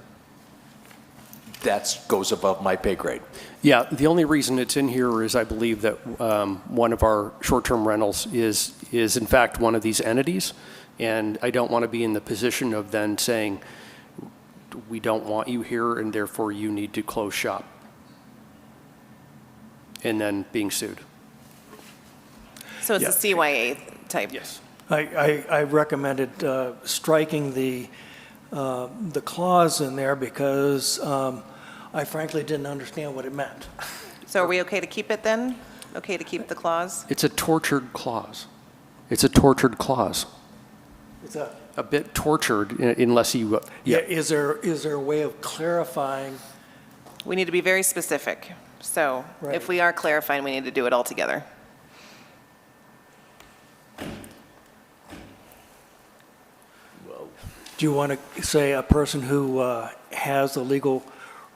that goes above my pay grade. Yeah, the only reason it's in here is I believe that one of our short-term rentals is in fact one of these entities, and I don't want to be in the position of then saying, we don't want you here and therefore you need to close shop, and then being sued. So it's a CYA type? Yes. I recommended striking the clause in there because I frankly didn't understand what it meant. So are we okay to keep it then? Okay to keep the clause? It's a tortured clause. It's a tortured clause. Is that? A bit tortured unless you, Yeah, is there a way of clarifying? We need to be very specific. So Right. if we are clarifying, we need to do it all together. Do you want to say a person who has the legal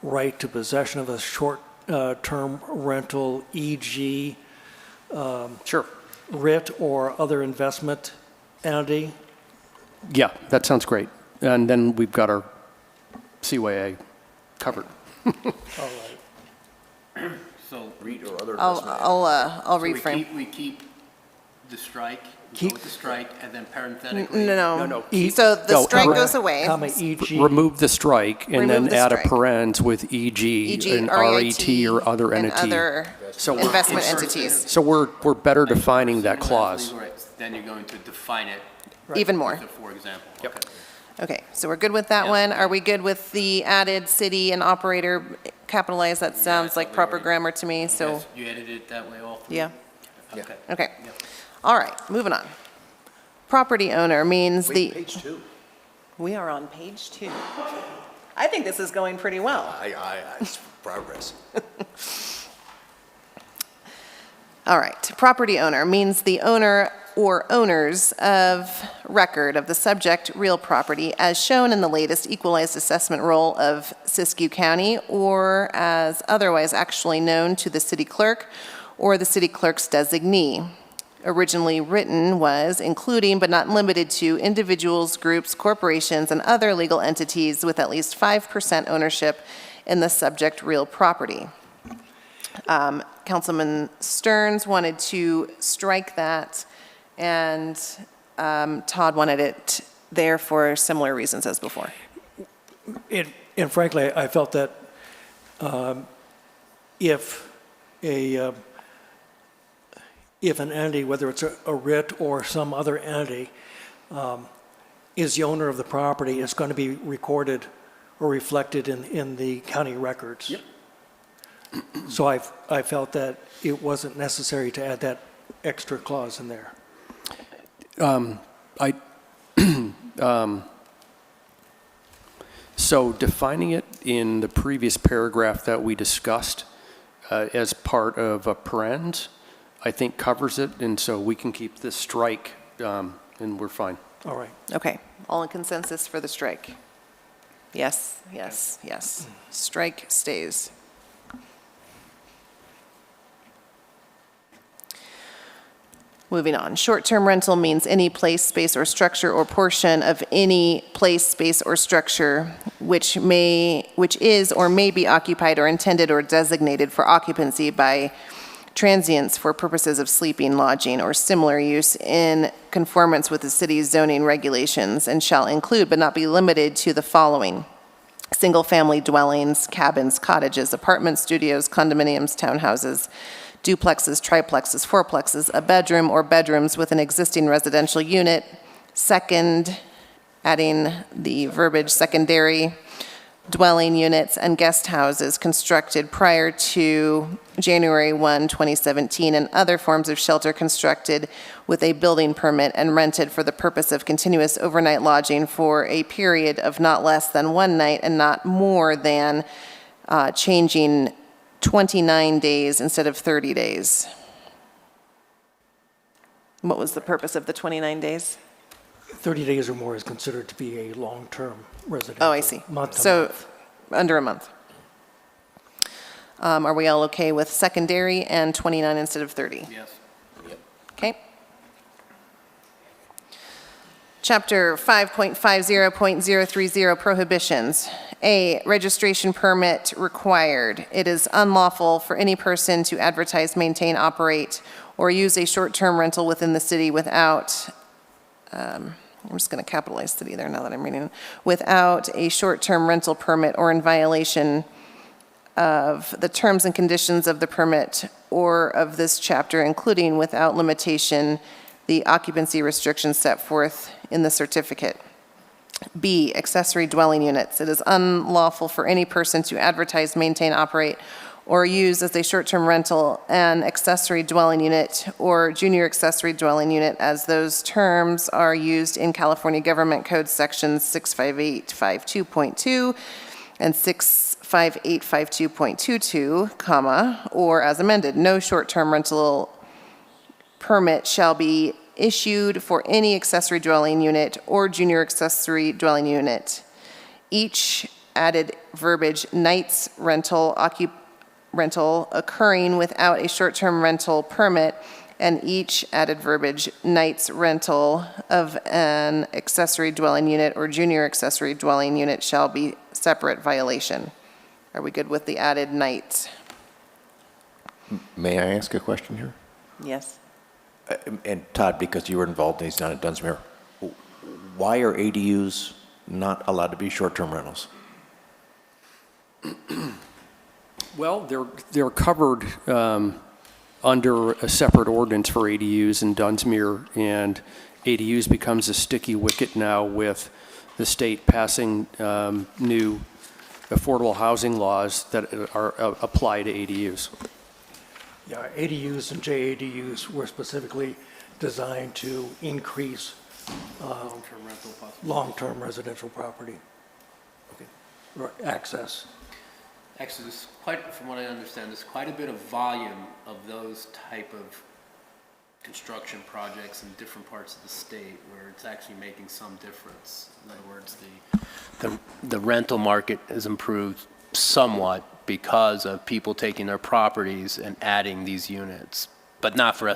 right to possession of a short-term rental, e.g. Sure. RIT or other investment entity? Yeah, that sounds great. And then we've got our CYA covered. All right. So REIT or other I'll so we reframe. keep the strike, we Keep- go with the strike, and then parenthetically. No. keep- So the no, strike correct. goes away. Comma, e.g. Remove the strike and Remove then the add a strike. parens with e.g. E.g. and REIT or other and entity. other So we're- investment Insert entities, So we're better defining that Someone has clause. legal rights, then you're going to define it even more. with a for example. Yep. Okay. Okay, so we're good with that Yeah. one. Are we good with the added city and operator capitalized? That sounds like proper grammar to me, so, Yes, you edited it that way all through? yeah. Okay. Okay. All right, moving on. Property owner means the. Page 2. We are on page 2. I think this is going pretty well. It's progress. All right, property owner means the owner or owners of record of the subject real property as shown in the latest equalized assessment roll of Siskiyou County or as otherwise actually known to the city clerk or the city clerk's designee. Originally written was including but not limited to individuals, groups, corporations, and other legal entities with at least 5% ownership in the subject real property. Councilman Stearns wanted to strike that, and Todd wanted it there for similar reasons as before. And frankly, I felt that if a if an entity, whether it's a RIT or some other entity, is the owner of the property, it's going to be recorded or reflected in the county records. Yep. So I felt that it wasn't necessary to add that extra clause in there. So defining it in the previous paragraph that we discussed as part of a parens, I think covers it, and so we can keep this strike, and we're fine. All right. Okay, all in consensus for the strike? Yes, yes, yes. Strike stays. Moving on, short-term rental means any place, space, or structure or portion of any place, space, or structure which is or may be occupied or intended or designated for occupancy by transients for purposes of sleeping, lodging, or similar use in conformance with the city's zoning regulations, and shall include but not be limited to the following: single-family dwellings, cabins, cottages, apartments, studios, condominiums, townhouses, duplexes, triplexes, fourplexes, a bedroom or bedrooms with an existing residential unit. Second, adding the verbiage secondary dwelling units and guest houses constructed prior to January 1, 2017, and other forms of shelter constructed with a building permit and rented for the purpose of continuous overnight lodging for a period of not less than 1 night and not more than changing 29 days instead of 30 days. What was the purpose of the 29 days? 30 days or more is considered to be a long-term residential. Oh, I see. Month to So, month. under a month. Are we all okay with secondary and 29 instead of 30? Yes. Okay. Chapter 5.50.030, prohibitions. A, registration permit required. It is unlawful for any person to advertise, maintain, operate, or use a short-term rental within the city without, I'm just going to capitalize city there now that I'm reading, without a short-term rental permit or in violation of the terms and conditions of the permit or of this chapter, including without limitation the occupancy restrictions set forth in the certificate. B, accessory dwelling units. It is unlawful for any person to advertise, maintain, operate, or use as a short-term rental an accessory dwelling unit or junior accessory dwelling unit, as those terms are used in California Government Code Sections 65852.2 and 65852.22, comma, or as amended. No short-term rental permit shall be issued for any accessory dwelling unit or junior accessory dwelling unit. Each added verbiage, nights rental occurring without a short-term rental permit, and each added verbiage, nights rental of an accessory dwelling unit or junior accessory dwelling unit shall be separate violation. Are we good with the added nights? May I ask a question here? Yes. And Todd, because you were involved and he's not at Dunsmuir, why are ADUs not allowed to be short-term rentals? Well, they're covered under a separate ordinance for ADUs in Dunsmuir, and ADUs becomes a sticky wicket now with the state passing new affordable housing laws that are apply to ADUs. Yeah, ADUs and JADUs were specifically designed to increase long-term residential property. Or access. Actually, from what I understand, there's quite a bit of volume of those type of construction projects in different parts of the state where it's actually making some difference. In other words, the rental market has improved somewhat because of people taking their properties and adding these units, but not for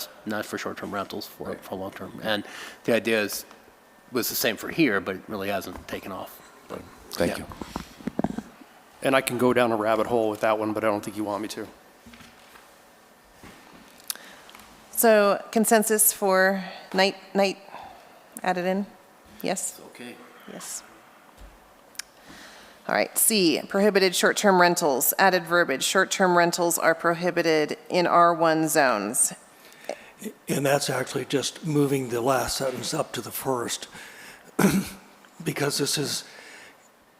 short-term rentals, for long-term. And the idea was the same for here, but it really hasn't taken off. Thank you. And I can go down a rabbit hole with that one, but I don't think you want me to. So consensus for night added in? Yes? Okay. Yes. All right, C, prohibited short-term rentals, added verbiage. Short-term rentals are prohibited in R1 zones. And that's actually just moving the last sentence up to the first, because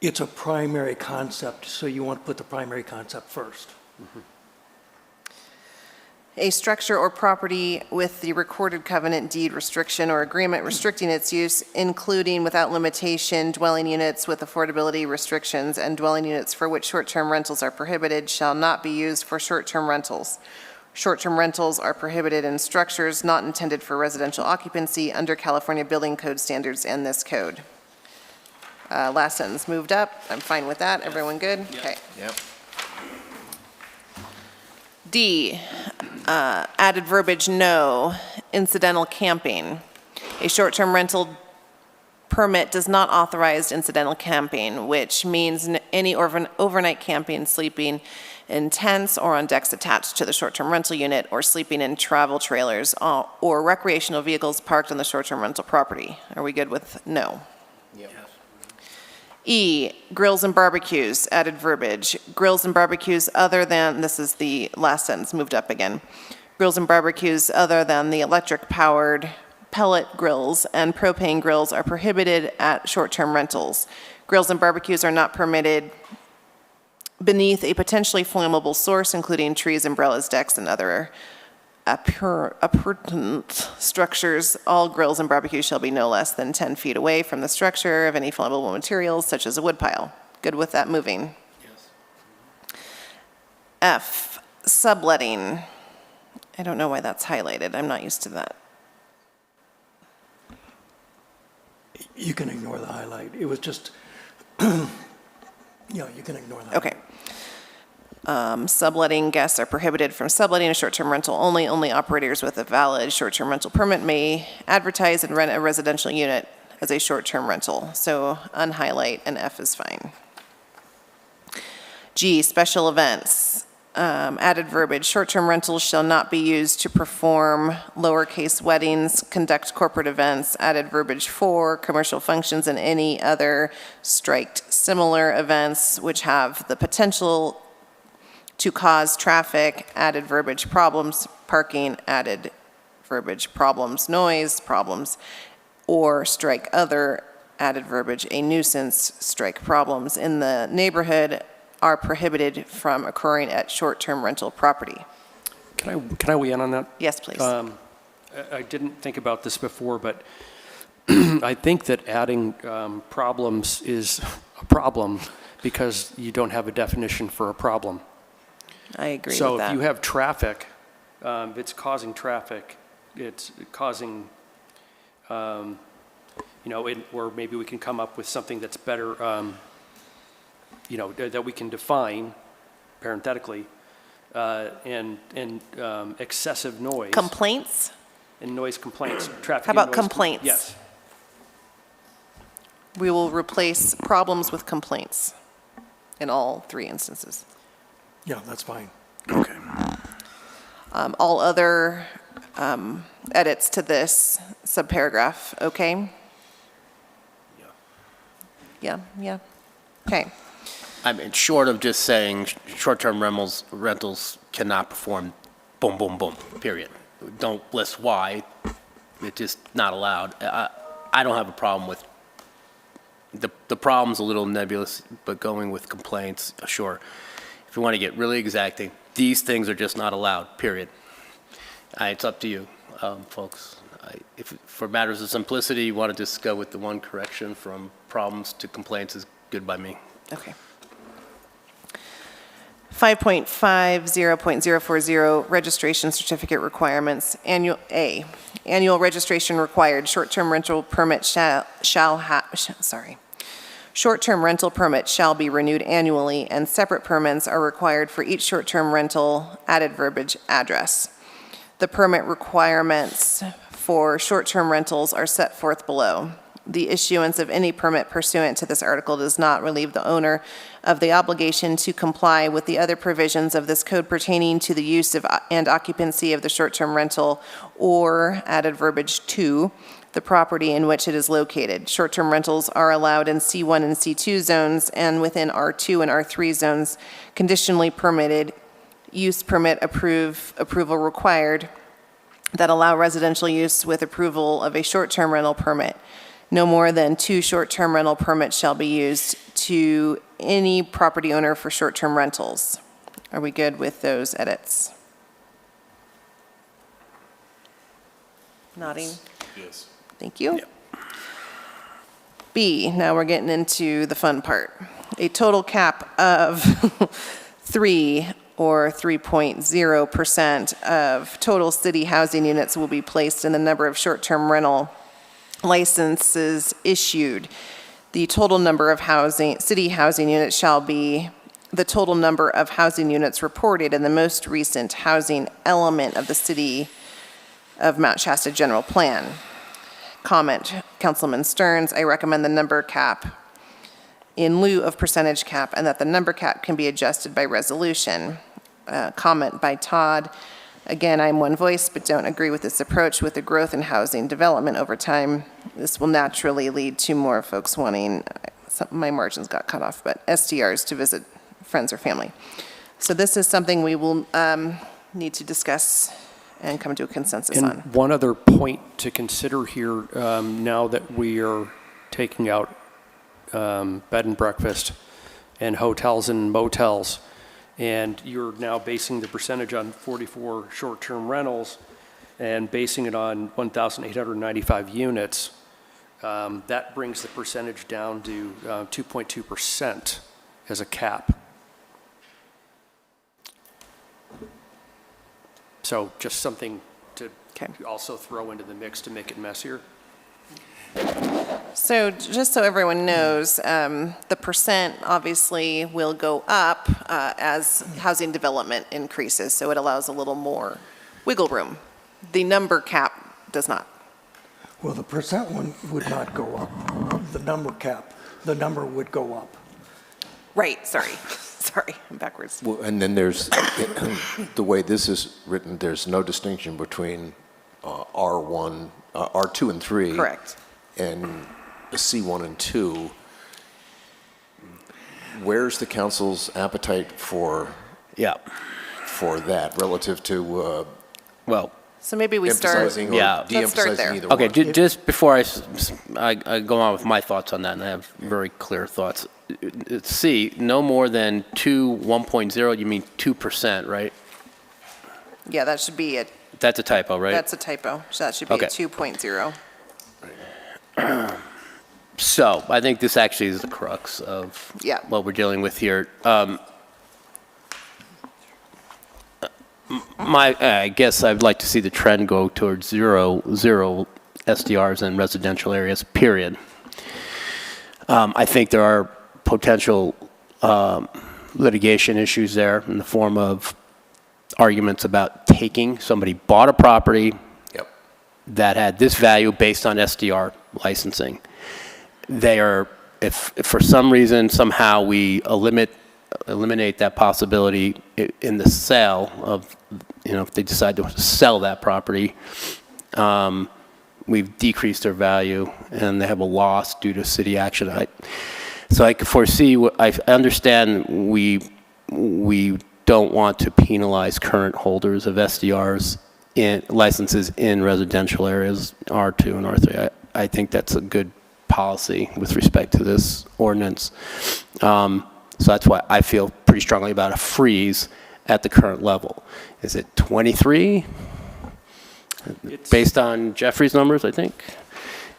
it's a primary concept, so you want to put the primary concept first. A structure or property with the recorded covenant deed restriction or agreement restricting its use, including without limitation dwelling units with affordability restrictions and dwelling units for which short-term rentals are prohibited, shall not be used for short-term rentals. Short-term rentals are prohibited in structures not intended for residential occupancy under California Building Code standards and this code. Last sentence moved up. I'm fine with that. Everyone good? Okay. Yep. D, added verbiage, no, incidental camping. A short-term rental permit does not authorize incidental camping, which means any overnight camping, sleeping in tents or on decks attached to the short-term rental unit, or sleeping in travel trailers or recreational vehicles parked on the short-term rental property. Are we good with no? Yep. E, grills and barbecues, added verbiage. Grills and barbecues other than, this is the last sentence moved up again. Grills and barbecues other than the electric-powered pellet grills and propane grills are prohibited at short-term rentals. Grills and barbecues are not permitted beneath a potentially flammable source, including trees, umbrellas, decks, and other appurtenant structures. All grills and barbecues shall be no less than 10 feet away from the structure of any flammable materials, such as a wood pile. Good with that moving? Yes. F, subletting. I don't know why that's highlighted. I'm not used to that. You can ignore the highlight. It was just, yeah, you can ignore that. Okay. Subletting guests are prohibited from subletting a short-term rental only. Only operators with a valid short-term rental permit may advertise and rent a residential unit as a short-term rental. So unhighlight and F is fine. G, special events. Added verbiage, short-term rentals shall not be used to perform lowercase weddings, conduct corporate events. Added verbiage 4, commercial functions and any other striked similar events which have the potential to cause traffic. Added verbiage problems, parking. Added verbiage problems, noise, problems, or strike other. Added verbiage, a nuisance, strike problems in the neighborhood are prohibited from occurring at short-term rental property. Can I weigh in on that? Yes, please. I didn't think about this before, but I think that adding problems is a problem because you don't have a definition for a problem. I agree with So that. if you have traffic, it's causing traffic, it's causing, or maybe we can come up with something that's better, that we can define parenthetically, and excessive noise. Complaints? And noise complaints, traffic. How and about noise complaints? Yes. We will replace problems with complaints in all 3 instances. Yeah, that's fine. Okay. All other edits to this subparagraph, okay? Yeah, yeah. Okay. I mean, short of just saying short-term rentals cannot perform, boom, boom, boom, period. Don't list why, it's just not allowed. I don't have a problem with, the problem's a little nebulous, but going with complaints, sure. If you want to get really exacting, these things are just not allowed, period. It's up to you, folks. If for matters of simplicity, you want to just go with the one correction from problems to complaints is good by me. Okay. 5.50.040, registration certificate requirements. Annual registration required. Short-term rental permit Short-term rental permit shall be renewed annually, and separate permits are required for each short-term rental. Added verbiage, address. The permit requirements for short-term rentals are set forth below. The issuance of any permit pursuant to this article does not relieve the owner of the obligation to comply with the other provisions of this code pertaining to the use of and occupancy of the short-term rental, or added verbiage 2, the property in which it is located. Short-term rentals are allowed in C1 and C2 zones and within R2 and R3 zones, conditionally permitted, use permit approval required, that allow residential use with approval of a short-term rental permit. No more than 2 short-term rental permits shall be used to any property owner for short-term rentals. Are we good with those edits? Nodding. Yes. Thank you. B, now we're getting into the fun part. A total cap of 3 or 3.0% of total city housing units will be placed in the number of short-term rental licenses issued. The total number of city housing units shall be the total number of housing units reported in the most recent housing element of the City of Mount Shasta General Plan. Comment, Councilman Stearns, I recommend the number cap in lieu of percentage cap, and that the number cap can be adjusted by resolution. Comment by Todd, again, I'm one voice, but don't agree with this approach. With the growth in housing development over time, this will naturally lead to more folks wanting, my margins got cut off, but STRs to visit friends or family. So this is something we will need to discuss and come to a consensus on. And one other point to consider here, now that we are taking out bed and breakfast and hotels and motels, and you're now basing the percentage on 44 short-term rentals and basing it on 1,895 units, that brings the percentage down to 2.2% as a cap. So just something to also throw into the mix to make it messier. So just so everyone knows, the percent obviously will go up as housing development increases, so it allows a little more wiggle room. The number cap does not. Well, the percent one would not go up. The number cap, the number would go up. Right, sorry. Sorry, I'm backwards. Well, and then there's, the way this is written, there's no distinction between R1, R2 and 3. Correct. And C1 and 2. Where's the council's appetite for that relative to so maybe we start. emphasizing or Let's start there. de-emphasizing either Okay, one? just before I go on with my thoughts on that, and I have very clear thoughts. C, no more than 1.0, you mean 2%, right? Yeah, that should be it. That's a typo, right? That's a typo. So that should be Okay. a 2.0. So I think this actually is the crux of what we're dealing with here. I guess I'd like to see the trend go towards zero SDRs in residential areas, period. I think there are potential litigation issues there in the form of arguments about taking. Somebody bought a property that had this value based on SDR licensing. They are, if for some reason somehow we eliminate that possibility in the sale of, if they decide to sell that property, we've decreased their value and they have a loss due to city action. So I can foresee, I understand we don't want to penalize current holders of SDRs in licenses in residential areas, R2 and R3. I think that's a good policy with respect to this ordinance. So that's why I feel pretty strongly about a freeze at the current level. Is it 23? Based on Jeffrey's numbers, I think.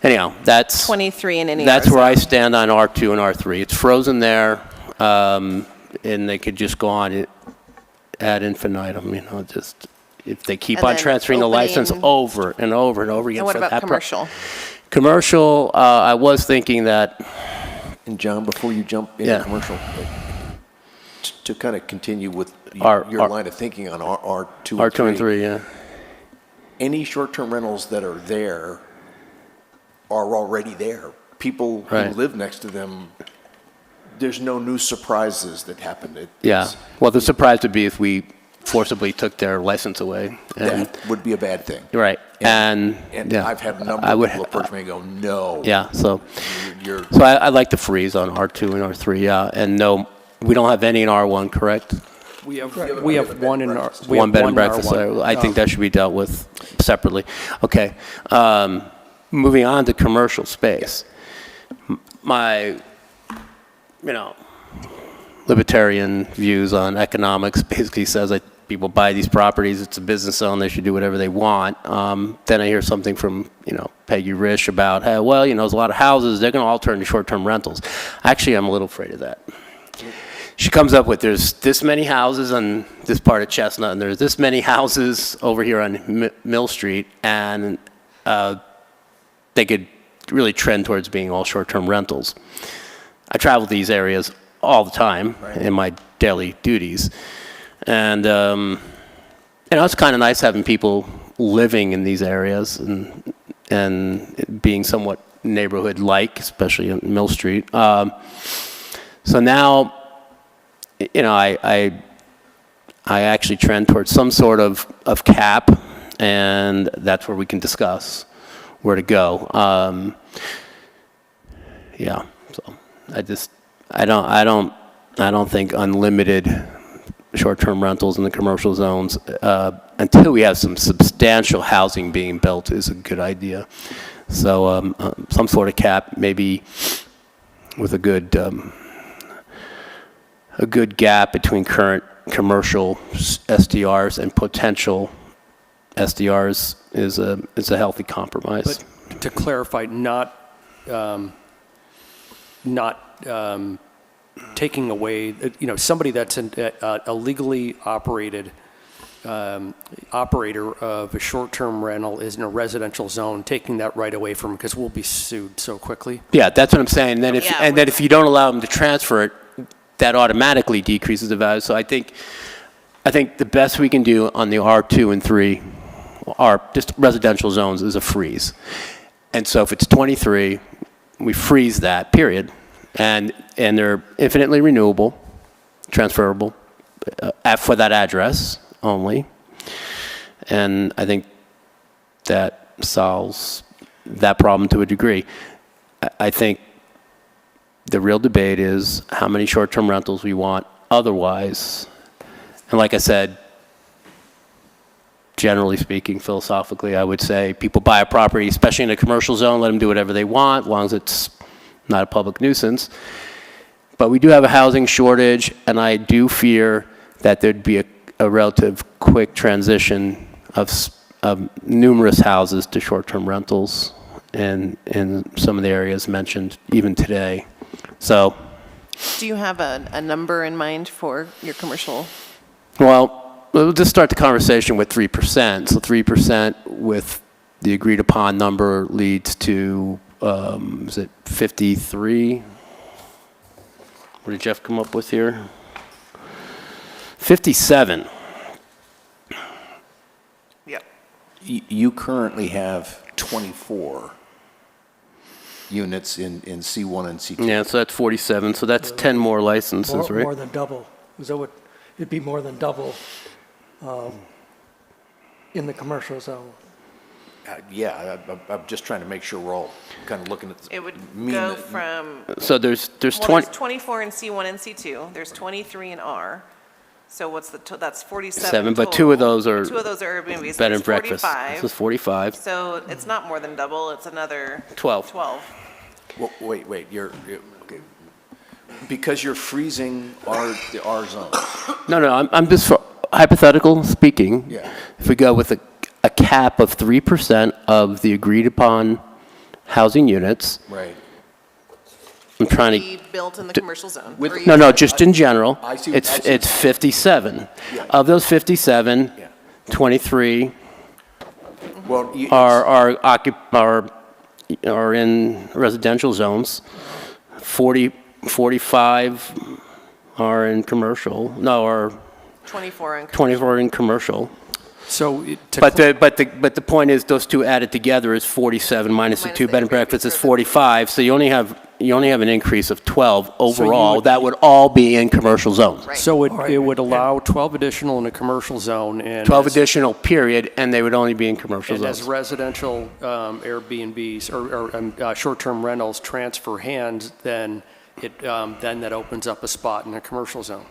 Anyhow, that's 23 in any. That's where I stand on R2 and R3. It's frozen there, and they could just go on ad infinitum. Just if they keep And on then transferring the license opening- over and over and over again. And what for about that commercial? Commercial, I was thinking that. And John, before you jump into commercial, to kind of continue with Our line of thinking on R2 R2 and 3, yeah. Any short-term rentals that are there are already there. People who Right. live next to them, there's no new surprises that happen. Yeah. Well, the surprise would be if we forcibly took their license away. And, That would be a bad thing. right. And yeah, I've had a number I of would- people approach me and go, no. Yeah, so You're I like the freeze on R2 and R3, yeah. And no, we don't have any in R1, correct? We have one in our. we One have bed and in our breakfast. one. I think that should be dealt with separately. Okay. Moving on to commercial space. My, libertarian views on economics basically says that people buy these properties, it's a business zone, they should do whatever they want. Then I hear something from, Peggy Risch about, hey, well, there's a lot of houses, they're going to all turn to short-term rentals. Actually, I'm a little afraid of that. She comes up with, there's this many houses on this part of Chestnut, and there's this many houses over here on Mill Street, and they could really trend towards being all short-term rentals. I travel these areas all the time in my daily duties. And, it's kind of nice having people living in these areas and being somewhat neighborhood-like, especially in Mill Street. So now, I actually trend towards some sort of cap, and that's where we can discuss where to go. Yeah, so I don't think unlimited short-term rentals in the commercial zones until we have some substantial housing being built is a good idea. So some sort of cap, maybe with a good gap between current commercial SDRs and potential SDRs is a healthy compromise. But to clarify, not taking away, somebody that's a legally operated operator of a short-term rental is in a residential zone, taking that right away from them because we'll be sued so quickly. Yeah, that's what I'm saying. Then if you don't allow them to transfer it, that automatically decreases the value. So I think the best we can do on the R2 and 3 are just residential zones is a freeze. And so if it's 23, we freeze that, period. And they're infinitely renewable, transferable for that address only. And I think that solves that problem to a degree. I think the real debate is how many short-term rentals we want otherwise. And like I said, generally speaking, philosophically, I would say people buy a property, especially in a commercial zone, let them do whatever they want, as long as it's not a public nuisance. But we do have a housing shortage, and I do fear that there'd be a relative quick transition of numerous houses to short-term rentals in some of the areas mentioned even today. So, Do you have a number in mind for your commercial? well, we'll just start the conversation with 3%. So 3% with the agreed upon number leads to, is it 53? What did Jeff come up with here? 57. Yep. You currently have 24 units in C1 and C2. Yeah, so that's 47. So that's 10 more licenses, right? More than double. Is that what, it'd be more than double in the commercial zone. Yeah, I'm just trying to make sure we're all kind of looking at the It would go from, So there's well, 20. there's 24 in C1 and C2. There's 23 in R. So what's that's 47 7, but total. two of those are Two of those are Airbnbs. So bed and there's breakfast. 45. This is 45. So it's not more than double, it's another 12. 12. Well, wait, you're okay. Because you're freezing the R zone. No, I'm just hypothetical speaking. Yeah. If we go with a cap of 3% of the agreed upon housing units, Right. I'm trying Be built in the commercial zone. with- Or you- No, just in general. I see- It's I see. it's 57. Yeah. Of those 57, Yeah. 23 Well, are in residential zones. 45 are in commercial. No, are 24 in 24 in commercial. So, But the point is, those two added together is 47 minus the Minus two the bed and breakfasts is 45. So you only have an increase of 12 you overall. would- That would all be in commercial zones. Right. so it would allow 12 additional in a commercial zone and 12 additional period, and they would only be in commercial and as zones. residential Airbnbs or short-term rentals transfer hands, then that opens up a spot in a commercial zone.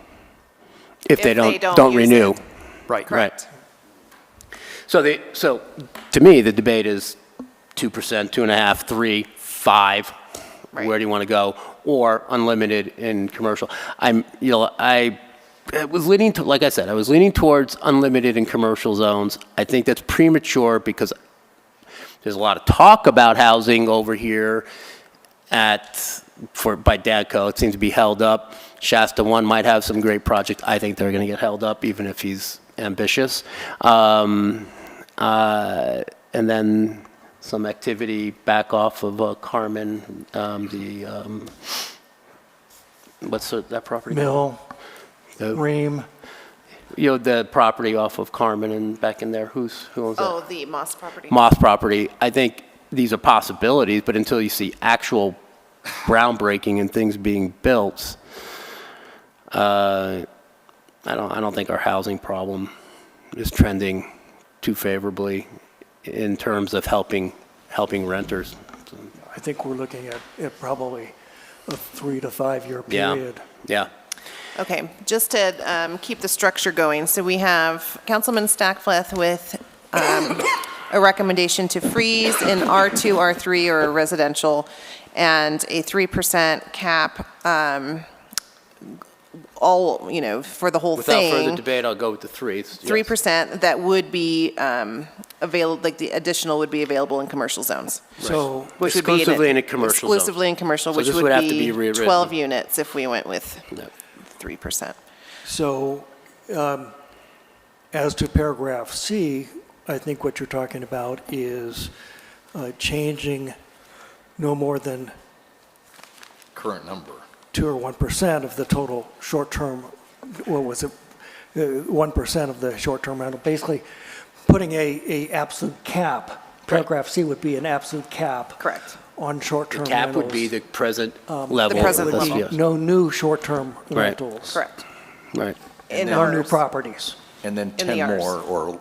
If they don't use renew. it. Right. Correct. So to me, the debate is 2%, 2.5%, 3%, 5%. Right. Where do you want to go? Or unlimited in commercial. I was leaning to, like I said, I was leaning towards unlimited in commercial zones. I think that's premature because there's a lot of talk about housing over here by DADCO. It seems to be held up. Shasta 1 might have some great project. I think they're going to get held up even if he's ambitious. And then some activity back off of Carmen, what's that property? Mill, The- Ream, the property off of Carmen and back in there, who owns that? Oh, the Moss property. Moss property. I think these are possibilities, but until you see actual groundbreaking and things being built, I don't think our housing problem is trending too favorably in terms of helping renters. I think we're looking at probably a 3 to 5 year Yeah. period. Yeah. Okay, just to keep the structure going, so we have Councilman Stackfleth with a recommendation to freeze in R2, R3, or residential, and a 3% cap, for the whole Without thing. further debate, I'll go with the 3. 3% that would be available, like the additional would be available in commercial zones. So Which would be Exclusively in a commercial zone. Exclusively in commercial, So which this would would have to be be rewritten. 12 units if we went with 3%. So, as to paragraph C, I think what you're talking about is changing no more than Current number. 2 or 1% of the total short-term, what was it, 1% of the short-term rental, basically putting a absolute cap. Paragraph C would be an absolute cap. Correct. On short-term The rentals. cap would be the present level. The present That's- level. yes. No new short-term Right. rentals. Correct. Right. In Or new ours. properties. And then In the 10 Rs. more, or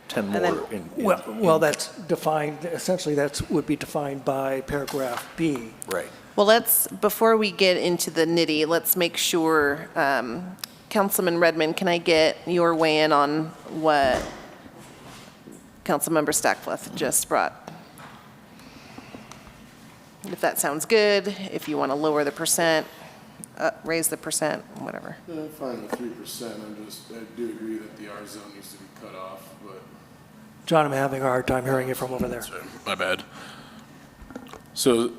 10 And then- more in. Well, that's defined, essentially would be defined by paragraph B. Right. Well, before we get into the nitty, let's make sure, Councilman Redmond, can I get your weigh-in on what Councilmember Stackfleth just brought? If that sounds good, if you want to lower the percent, raise the percent, whatever. I'm fine with 3%. I do agree that the R zone needs to be cut off, but. John, I'm having a hard time hearing you from over there. Sorry, my bad. So,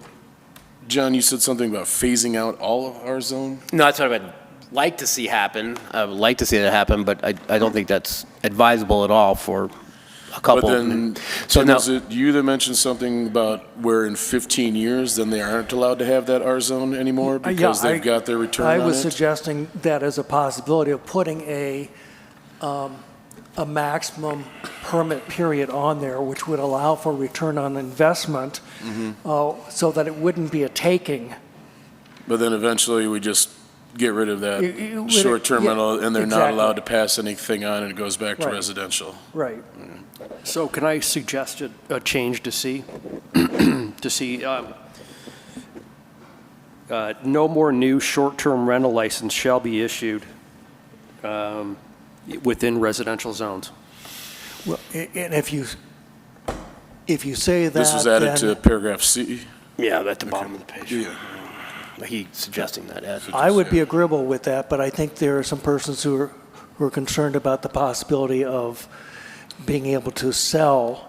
John, you said something about phasing out all of R zone? No, that's what I would like to see happen. I would like to see that happen, but I don't think that's advisable at all for a couple. But then, So no, was it you that mentioned something about where in 15 years, then they aren't allowed to have that R zone anymore because they've got their return on it? I was suggesting that as a possibility of putting a maximum permit period on there, which would allow for return on investment, so that it wouldn't be a taking. But then eventually we just get rid of that You would- short-term yeah, rental, and they're not exactly. allowed to pass anything on, and it goes back to Right. residential. Right. So can I suggest a change to C? To C, no more new short-term rental license shall be issued within residential zones. Well, and if you say that, This was added then to paragraph C. yeah, at the bottom of the page. Yeah. He's suggesting that as. I would be agreeable with that, but I think there are some persons who are concerned about the possibility of being able to sell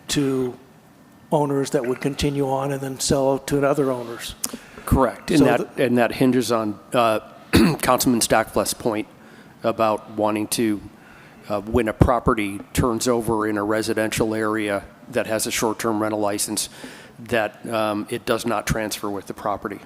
to owners that would continue on and then sell to other owners. Correct. So And that hinges on Councilman Stackfleth's point about wanting to, when a property turns over in a residential area that has a short-term rental license, that it does not transfer with the property.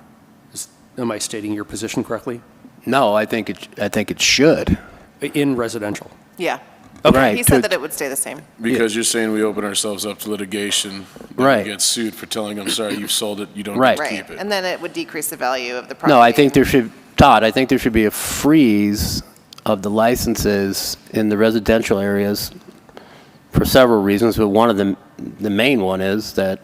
Am I stating your position correctly? No, I think it should. In residential. Yeah. Okay. He said that it would stay the same. Because you're saying we open ourselves up to litigation. then Right. We get sued for telling them, sorry, you've sold it, you don't Right. get to Right, keep it. and then it would decrease the value of the property. No, I think there should, Todd, I think there should be a freeze of the licenses in the residential areas for several reasons, but one of them, the main one is that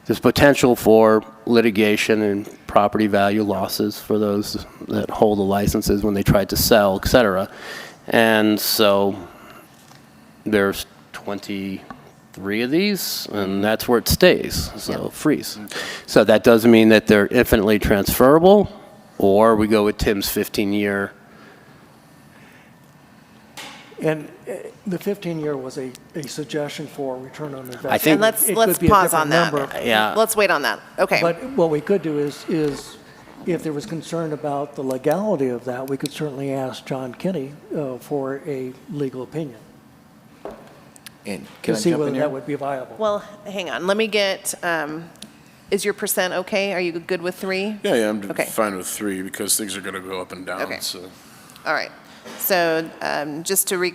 there's potential for litigation and property value losses for those that hold the licenses when they tried to sell, et cetera. And so there's 23 of these, and that's where it stays, so freeze. So that doesn't mean that they're infinitely transferable, or we go with Tim's 15-year. And the 15-year was a suggestion for return on investment. I think- And let's It could be a pause on different that. number. Yeah. Let's wait on that. Okay. But what we could do is if there was concern about the legality of that, we could certainly ask John Kinney for a legal opinion And to can I see jump whether in that here? would be viable. Well, hang on. Let me get, is your percent okay? Are you good with 3? Yeah, I'm Okay. fine with 3 because things are going to go up and down, Okay. so. All right. So just to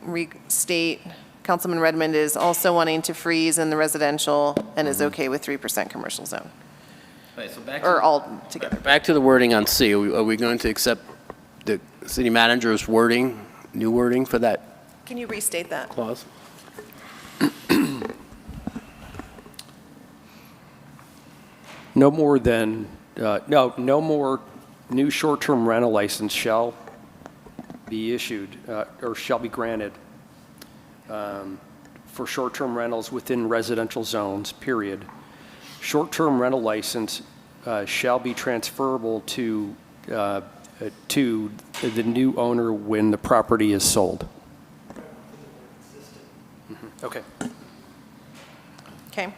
restate, Councilman Redmond is also wanting to freeze in the residential and is okay with 3% commercial zone, or all together. Back to the wording on C. Are we going to accept the city manager's wording, new wording for that Can you restate that? clause? No more than, no more new short-term rental license shall be issued or shall be granted for short-term rentals within residential zones, period. Short-term rental license shall be transferable to the new owner when the property is sold. Okay. Okay.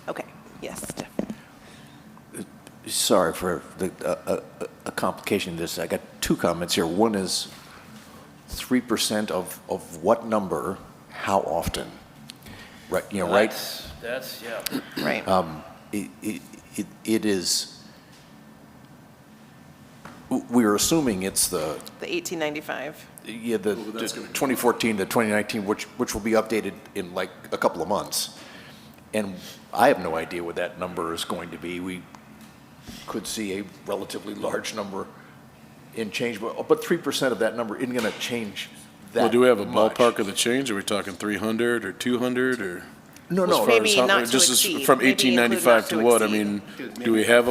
Okay. Yes. Jeff. Sorry for a complication of this. I got 2 comments here. One is 3% of what number, how often? Right, you know, right? That's, yeah. Right. It is, we're assuming it's the, The 1895. yeah, the 2014 to 2019, which will be updated in like a couple of months. And I have no idea what that number is going to be. We could see a relatively large number in change, but 3% of that number isn't going to change that Well, do we have a much. ballpark of the change? Are we talking 300 or 200 or? No, As no. far Maybe as how- not to just as exceed. From Maybe include 1895 not to to what? I exceed. mean, do we have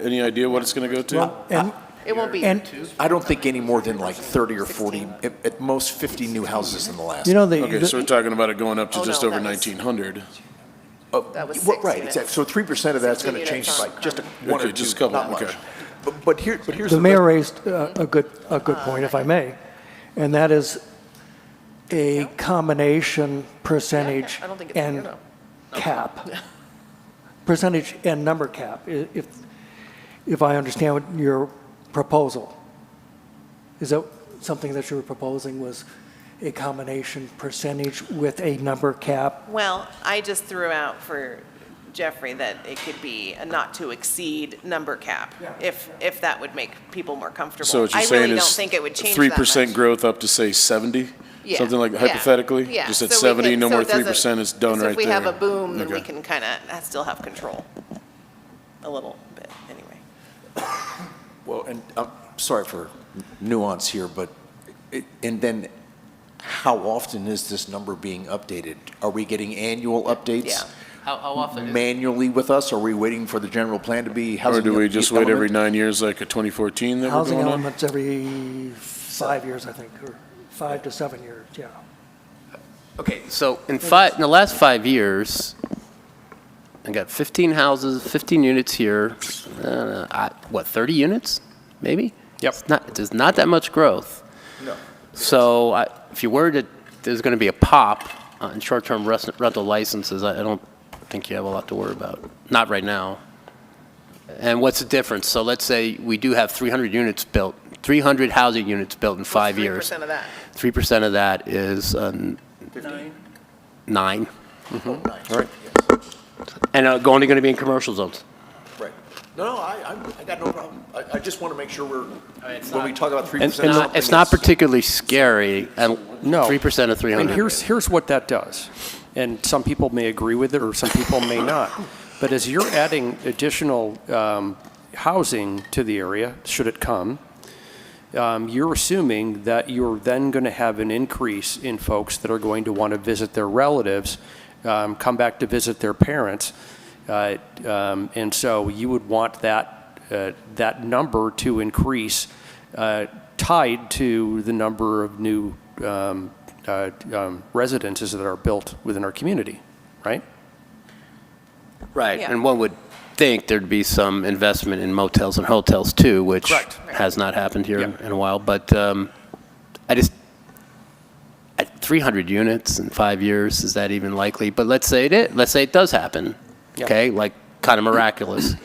any idea what it's going to go to? And It won't be. And, I don't think any more than like 30 or 40, at most 50 new houses in the last. you know, Okay, so we're talking about it going up to Oh, just no, over that was- 1900. That was Well, 6 right, units. exactly. So 3% of that's going to 16 change units by on just one Okay, or just a two, couple, not much. okay. But here's the the mayor raised a good point, if I may, and that is a combination percentage I don't think it's in here, and though. cap. Percentage and number cap, if I understand what your proposal. Is that something that you were proposing, was a combination percentage with a number cap? Well, I just threw out for Jeffrey that it could be a not to exceed number cap, if that would make people more comfortable. So what you're I saying really don't is think it would change that much. 3% growth up to say 70? Yeah, Something like yeah, hypothetically? yeah. Just at So we 70, can- no so more it doesn't- 3% is done so right if we there. have a boom, then we Okay. can kind of still have control, a little bit, anyway. Well, and I'm sorry for nuance here, but, and then how often is this number being updated? Are we getting annual updates? Yeah. How often? Manually with us? Are we waiting for the general plan to be Or housing? do we just wait every element? 9 years like a 2014 that we're Housing going on? elements every 5 years, I think, or 5 to 7 years, yeah. Okay, so in the last 5 years, I got 15 houses, 15 units here, 30 units, maybe? Yep. There's not that much growth. No. So if you're worried that there's going to be a pop in short-term rental licenses, I don't think you have a lot to worry about. Not right now. And what's the difference? So let's say we do have 300 units built, 300 housing units built in 5 years. 3% of that. 3% of that is 9. All right. And only going to be in commercial zones. Right. No, I got no problem. I just want to make sure when we talk about 3%. And something It's not is- particularly scary, and No. 3% of 300. And here's what that does. And some people may agree with it, or some people may not. But as you're adding additional housing to the area, should it come, you're assuming that you're then going to have an increase in folks that are going to want to visit their relatives, come back to visit their parents. And so you would want that number to increase tied to the number of new residences that are built within our community, right? Right, Yeah. and one would think there'd be some investment in motels and hotels too, which Correct. has not happened here Yeah. in a while, but at 300 units in 5 years, is that even likely? But let's say it does happen, Yeah. okay, like kind of miraculous.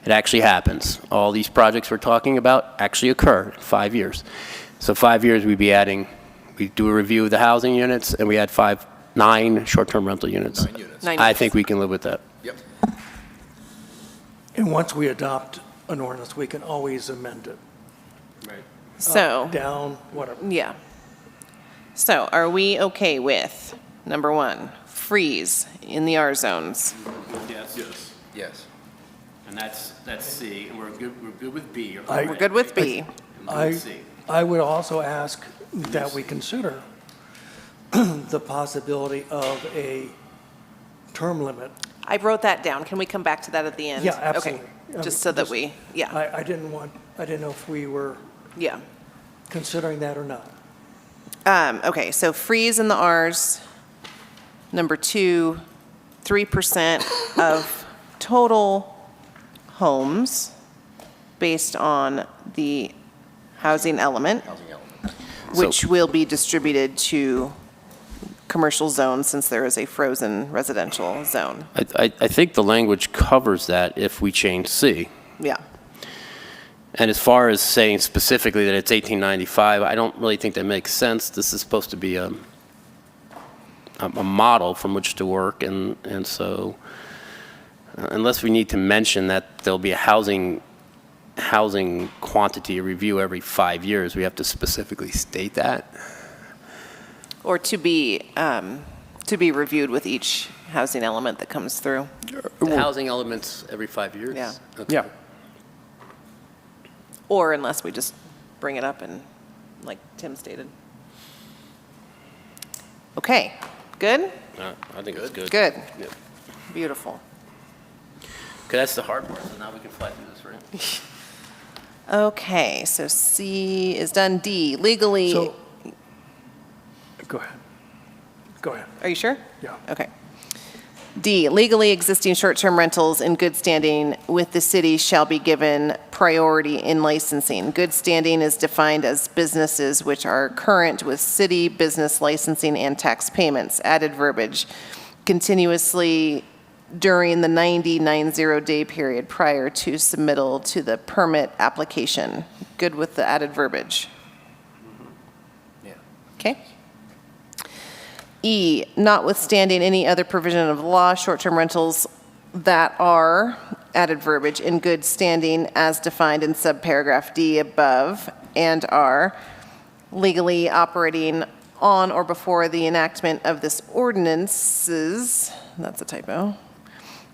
It actually happens. All these projects we're talking about actually occur in 5 years. So 5 years, we do a review of the housing units, and we add 9 short-term rental units. 9 units. 9 I units. think we can live with that. Yep. And once we adopt an ordinance, we can always amend it. So, Down, whatever. yeah. So are we okay with, number 1, freeze in the R zones? Yes. Yes. And that's C, and we're good with B. We're good with B. I would also ask that we consider the possibility of a term limit. I wrote that down. Can we come back to that at the end? Yeah, absolutely. Okay, just so that we, yeah, I didn't know if we were yeah. considering that or not. Okay, so freeze in the Rs. Number 2, 3% of total homes based on the housing element, which will be distributed to commercial zones since there is a frozen residential zone. I think the language covers that if we change C. Yeah. And as far as saying specifically that it's 1895, I don't really think that makes sense. This is supposed to be a model from which to work, and so unless we need to mention that there'll be a housing quantity review every 5 years, we have to specifically state that. Or to be reviewed with each housing element that comes through. The housing elements every 5 years? Yeah. Okay. Yeah. Or unless we just bring it up and, like Tim stated. Okay, good? I think it's good. Good. Yep. Beautiful. Okay, that's the hard part, so now we can fly through this, right? Okay, so C is done. D, legally, So, go ahead. are you sure? Yeah. Okay. D, legally existing short-term rentals in good standing with the city shall be given priority in licensing. Good standing is defined as businesses which are current with city business licensing and tax payments. Added verbiage, continuously during the 90-day period prior to submittal to the permit application. Good with the added verbiage. Yeah. Okay. E, notwithstanding any other provision of law, short-term rentals that are, added verbiage, in good standing as defined in subparagraph D above and are legally operating on or before the enactment of this ordinances, that's a typo,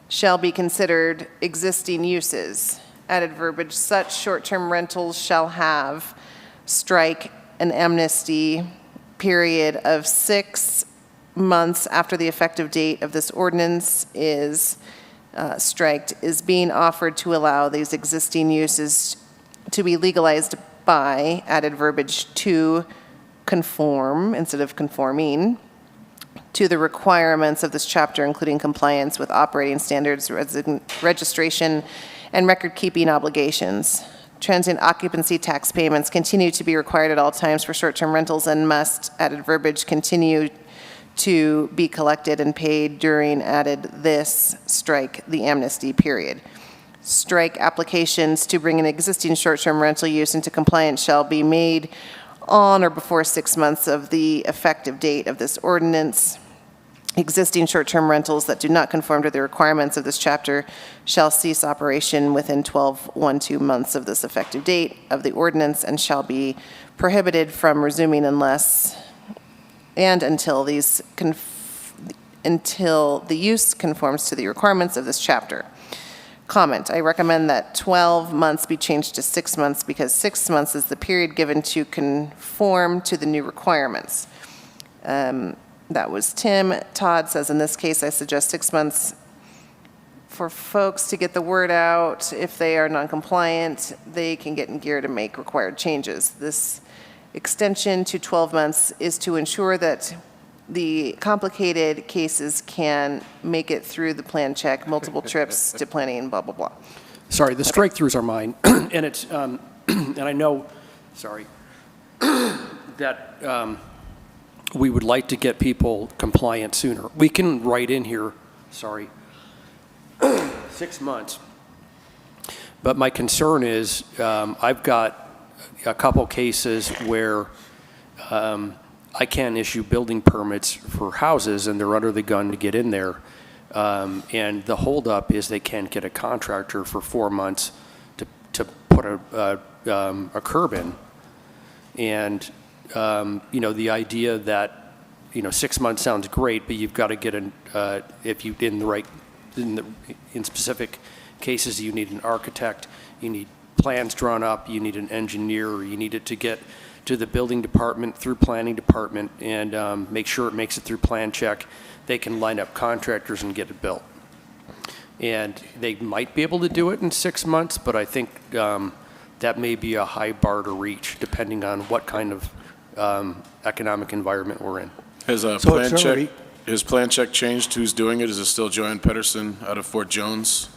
shall be considered existing uses. Added verbiage, such short-term rentals shall have, strike, an amnesty period of 6 months after the effective date of this ordinance is striked, is being offered to allow these existing uses to be legalized by, added verbiage, to conform instead of conforming to the requirements of this chapter, including compliance with operating standards, registration, and record-keeping obligations. Transient occupancy tax payments continue to be required at all times for short-term rentals and must, added verbiage, continue to be collected and paid during, added this, strike, the amnesty period. Strike, applications to bring an existing short-term rental use into compliance shall be made on or before 6 months of the effective date of this ordinance. Existing short-term rentals that do not conform to the requirements of this chapter shall cease operation within 12 months of this effective date of the ordinance and shall be prohibited from resuming unless and until the use conforms to the requirements of this chapter. Comment, I recommend that 12 months be changed to 6 months because 6 months is the period given to conform to the new requirements. That was Tim. Todd says, in this case, I suggest 6 months for folks to get the word out. If they are non-compliant, they can get in gear to make required changes. This extension to 12 months is to ensure that the complicated cases can make it through the plan check, multiple trips to planning, and blah, blah, blah. Sorry, the strike-throughs are mine, and it's, and I know, sorry, that we would like to get people compliant sooner. We can write in here, sorry, 6 months. But my concern is, I've got a couple cases where I can't issue building permits for houses, and they're under the gun to get in there. And the holdup is they can't get a contractor for 4 months to put a curb in. And, the idea that, 6 months sounds great, but you've got to get if you in specific cases, you need an architect, you need plans drawn up, you need an engineer, you need it to get to the building department through planning department and make sure it makes it through plan check. They can line up contractors and get it built. And they might be able to do it in 6 months, but I think that may be a high bar to reach depending on what kind of economic environment we're in. Has plan check changed? Who's doing it? Is it still Joanne Pedersen out of Fort Jones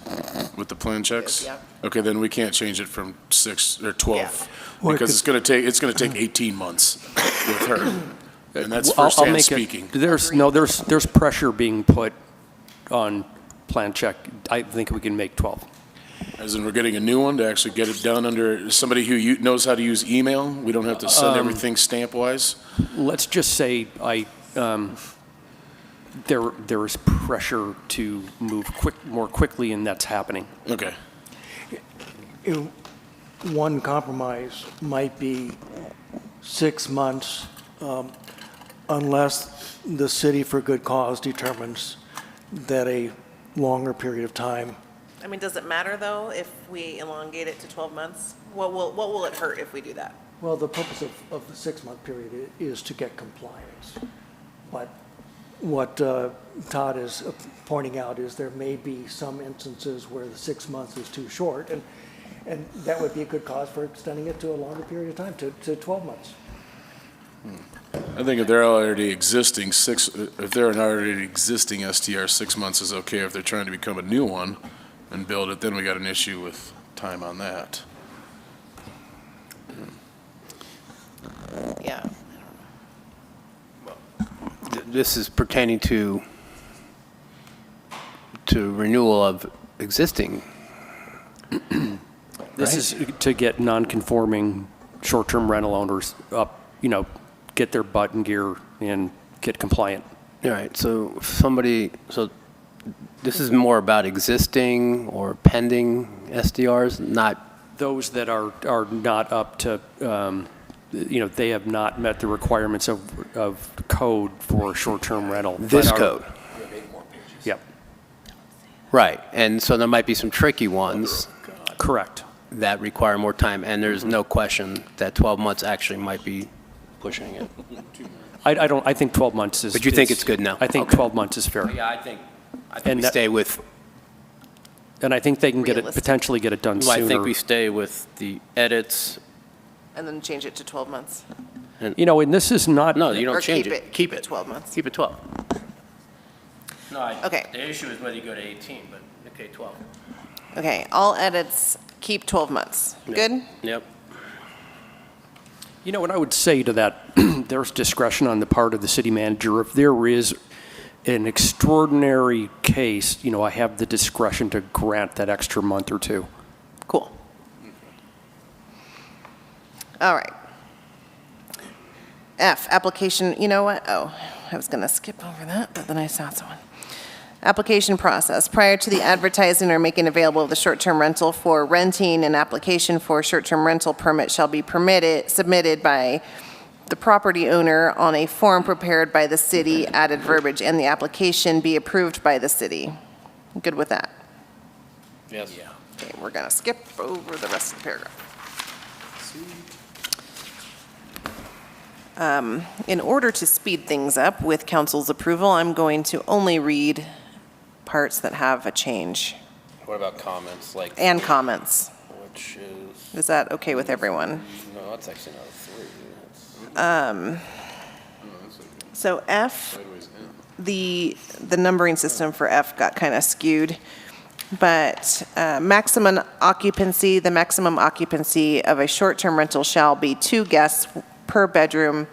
with the plan checks? Yeah. Okay, then we can't change it from 6 or 12 Yeah. because it's going to take 18 months with her, and that's I'll firsthand make speaking. There's pressure being put on plan check. I think we can make 12. As in, we're getting a new one to actually get it done under somebody who knows how to use email. We don't have to send everything stamp-wise. Let's just say there is pressure to move more quickly, and that's happening. Okay. One compromise might be 6 months, unless the city for good cause determines that a longer period of time. I mean, does it matter, though, if we elongate it to 12 months? What will it hurt if we do that? Well, the purpose of the 6-month period is to get compliance. But what Todd is pointing out is there may be some instances where the 6 months is too short, and that would be a good cause for extending it to a longer period of time, to 12 months. I think if they're already existing if they're an already existing STR, 6 months is okay. If they're trying to become a new one and build it, then we got an issue with time on that. Yeah. This is pertaining to renewal of existing. This is to get non-conforming short-term rental owners up, get their butt in gear and get compliant. All right, so this is more about existing or pending SDRs, not Those that are not up to, they have not met the requirements of code for short-term rental. this code. Yep, Right, and so there might be some tricky ones correct. that require more time, and there's no question that 12 months actually might be pushing it. I think 12 months is. But you think it's good now? I think Okay. 12 months is fair. Yeah, I think And we that- stay with, And I think they can Realistic. potentially get it done well, sooner. I think we stay with the edits. And then change it to 12 months? And this is not. No, you Or don't change keep it. Keep it. 12 months? Keep it 12. No, Okay. the issue is whether you go to 18, but okay, 12. Okay, all edits, keep 12 months. Good? Yep. What I would say to that, there's discretion on the part of the city manager. If there is an extraordinary case, I have the discretion to grant that extra month or two. Cool. All right. F, application, you know what? Oh, I was going to skip over that, but then I saw someone. Application process. Prior to the advertising or making available of the short-term rental for renting, an application for a short-term rental permit shall be submitted by the property owner on a form prepared by the city, added verbiage, and the application be approved by the city. Good with that? Yes. Yeah. Okay, we're going to skip over the rest of the paragraph. In order to speed things up, with council's approval, I'm going to only read parts that have a change. What about comments, like, and comments. which is, Is that okay with everyone? no, that's actually not a 3. So F, the numbering system for F got kind of skewed, but maximum occupancy, the maximum occupancy of a short-term rental shall be 2 guests per bedroom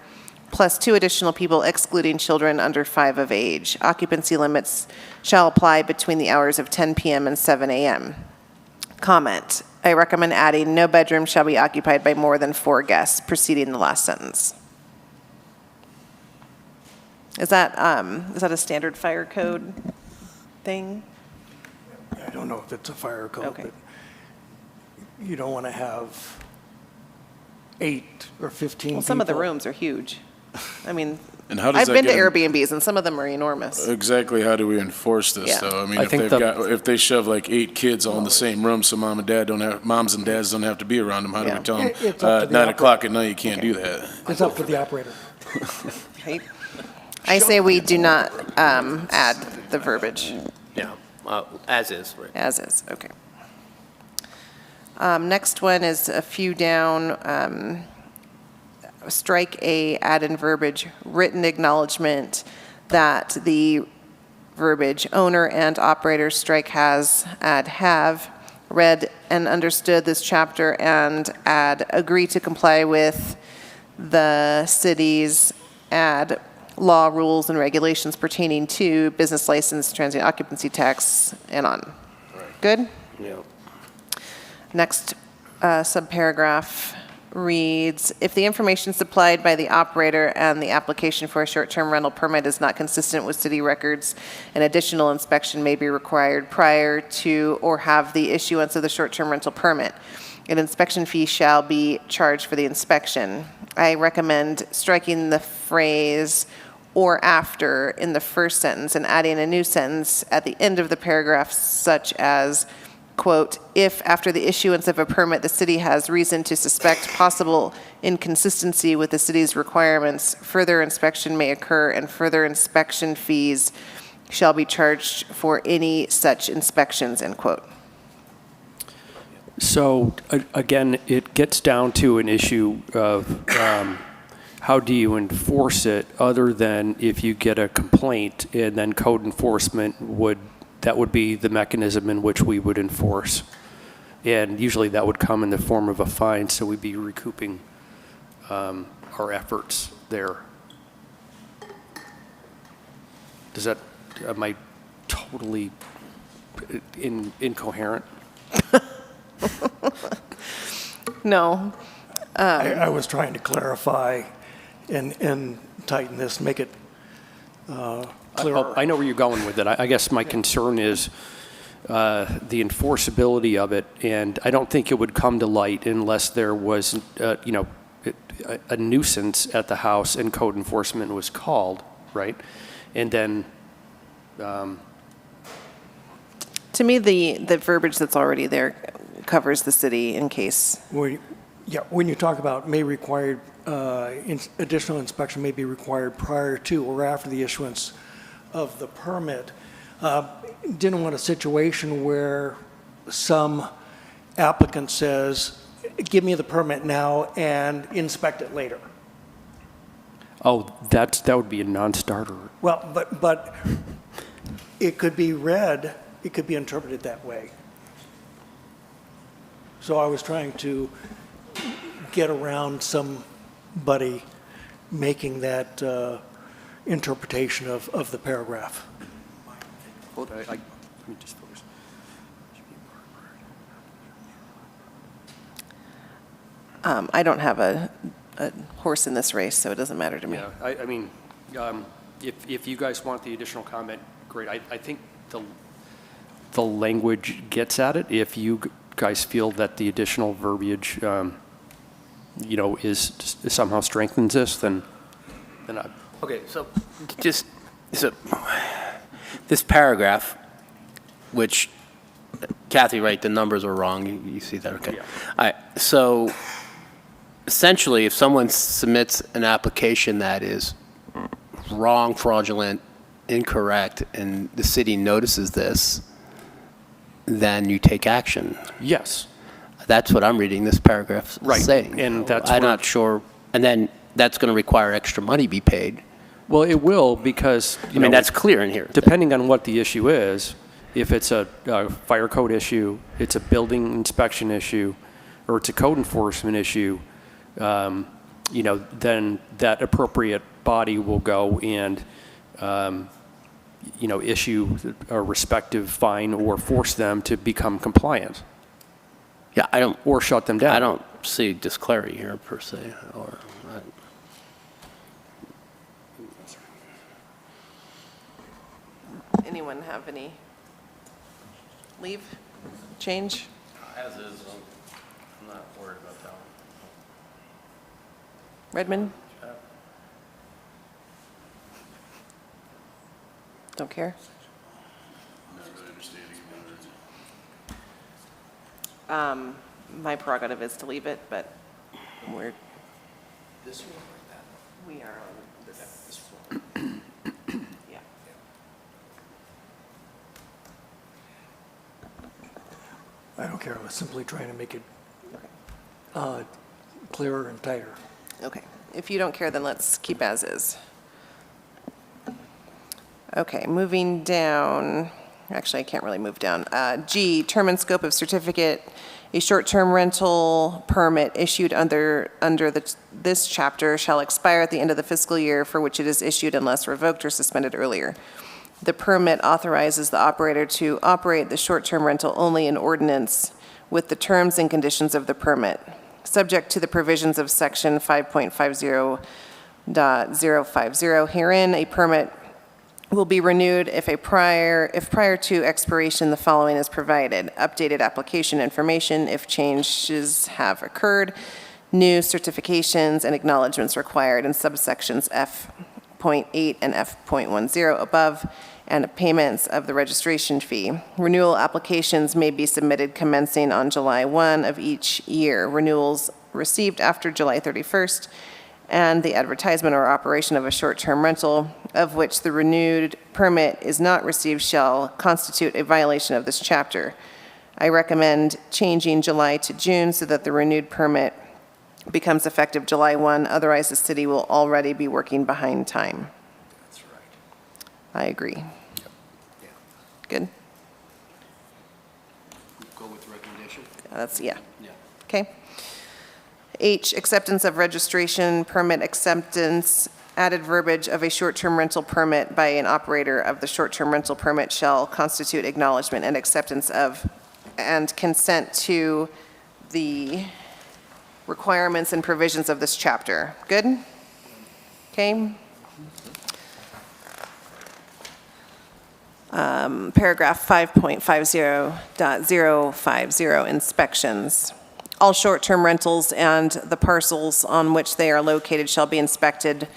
plus 2 additional people excluding children under 5 of age. Occupancy limits shall apply between the hours of 10 p.m. and 7 a.m. Comment, I recommend adding no bedroom shall be occupied by more than 4 guests, preceding the last sentence. Is that a standard fire code thing? I don't know if it's a fire code, Okay. but you don't want to have 8 or 15 Well, some of the people. rooms are huge. I mean, And how does I've that been to get- Airbnbs and some of them are enormous. Exactly, how do we enforce this, Yeah. though? I mean, I if think if they shove like 8 kids all in the same room, so moms and dads don't have to be around them, how do Yeah. we tell them, It's up to the 9 o'clock at night, you can't do that? It's up to the operator. Right? I say we do not add the verbiage Yeah, as is, right. as is, okay. Next one is a few down, strike A, add in verbiage, written acknowledgement that the verbiage owner and operator, strike has, add have, read and understood this chapter, and add agree to comply with the city's, add law, rules, and regulations pertaining to business license, transient occupancy tax, and on. Good? Yeah. Next subparagraph reads, if the information supplied by the operator and the application for a short-term rental permit is not consistent with city records, an additional inspection may be required prior to or have the issuance of the short-term rental permit. An inspection fee shall be charged for the inspection. I recommend striking the phrase or after in the first sentence and adding a new sentence at the end of the paragraph such as, quote, if after the issuance of a permit, the city has reason to suspect possible inconsistency with the city's requirements, further inspection may occur and further inspection fees shall be charged for any such inspections, end quote. So again, it gets down to an issue of how do you enforce it other than if you get a complaint and then code enforcement that would be the mechanism in which we would enforce. And usually that would come in the form of a fine, so we'd be recouping our efforts there. Am I totally incoherent? No. I was trying to clarify and tighten this, make it clearer. I know where you're going with it. I guess my concern is the enforceability of it, and I don't think it would come to light unless there was, a nuisance at the house and code enforcement was called, right? And then, To me, the verbiage that's already there covers the city in case. When you talk about may require, additional inspection may be required prior to or after the issuance of the permit, didn't want a situation where some applicant says, give me the permit now and inspect it later. oh, that would be a non-starter. Well, but it could be read, it could be interpreted that way. So I was trying to get around somebody making that interpretation of the paragraph. Hold on, let me just focus. I don't have a horse in this race, so it doesn't matter to me. Yeah, I mean, if you guys want the additional comment, great. I think the language gets at it. If you guys feel that the additional verbiage, is somehow strengthens this, then I. Okay, so this paragraph, which Kathy, right, the numbers are wrong. You see that? Okay. Yeah. All right. So essentially, if someone submits an application that is wrong, fraudulent, incorrect, and the city notices this, then you take action. Yes. That's what I'm reading this paragraph Right, saying. and that's I'm where- not sure, and then that's going to require extra money be paid. Well, it will because, I mean, that's clear in here. depending on what the issue is, if it's a fire code issue, it's a building inspection issue, or it's a code enforcement issue, then that appropriate body will go and, issue a respective fine or force them to become compliant. Yeah, Or shut them down. I don't see disclarity here per se, or. Anyone have any leave, change? As is, I'm not worried about that one. Redmond? Don't care? My prerogative is to leave it, but we're. This one or that? We are on this. Yeah. I don't care, I was simply trying to make it clearer and tighter. Okay. If you don't care, then let's keep as is. Okay, moving down. Actually, I can't really move down. G, term and scope of certificate. A short-term rental permit issued under this chapter shall expire at the end of the fiscal year for which it is issued unless revoked or suspended earlier. The permit authorizes the operator to operate the short-term rental only in ordinance with the terms and conditions of the permit, subject to the provisions of Section 5.50.050. Herein, a permit will be renewed if prior to expiration the following is provided: updated application information if changes have occurred, new certifications and acknowledgments required in subsections F.8 and F.10 above, and payments of the registration fee. Renewal applications may be submitted commencing on July 1 of each year. Renewals received after July 31st and the advertisement or operation of a short-term rental of which the renewed permit is not received shall constitute a violation of this chapter. I recommend changing July to June so that the renewed permit becomes effective July 1. Otherwise, the city will already be working behind time. That's right. I agree. Yeah. Good? Go with the recommendation? Yeah. Yeah. Okay. H, acceptance of registration permit acceptance. Added verbiage of a short-term rental permit by an operator of the short-term rental permit shall constitute acknowledgement and acceptance of and consent to the requirements and provisions of this chapter. Good? Okay. Paragraph 5.50.050, inspections. All short-term rentals and the parcels on which they are located shall be inspected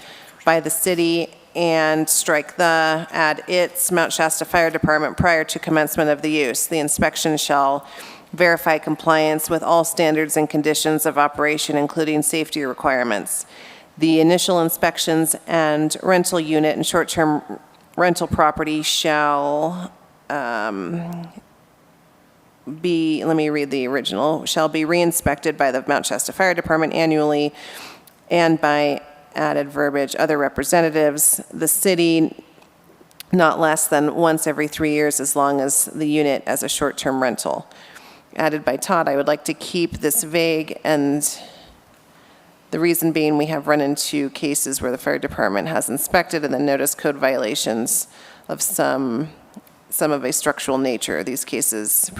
by the city, and strike the, add its, Mount Shasta Fire Department prior to commencement of the use. The inspection shall verify compliance with all standards and conditions of operation, including safety requirements. The initial inspections and rental unit and short-term rental property shall be, let me read the original, shall be re-inspected by the Mount Shasta Fire Department annually and by added verbiage, other representatives, the city, not less than once every 3 years as long as the unit as a short-term rental. Added by Todd, I would like to keep this vague, and the reason being we have run into cases where the fire department has inspected and then noticed code violations of some of a structural nature. These cases,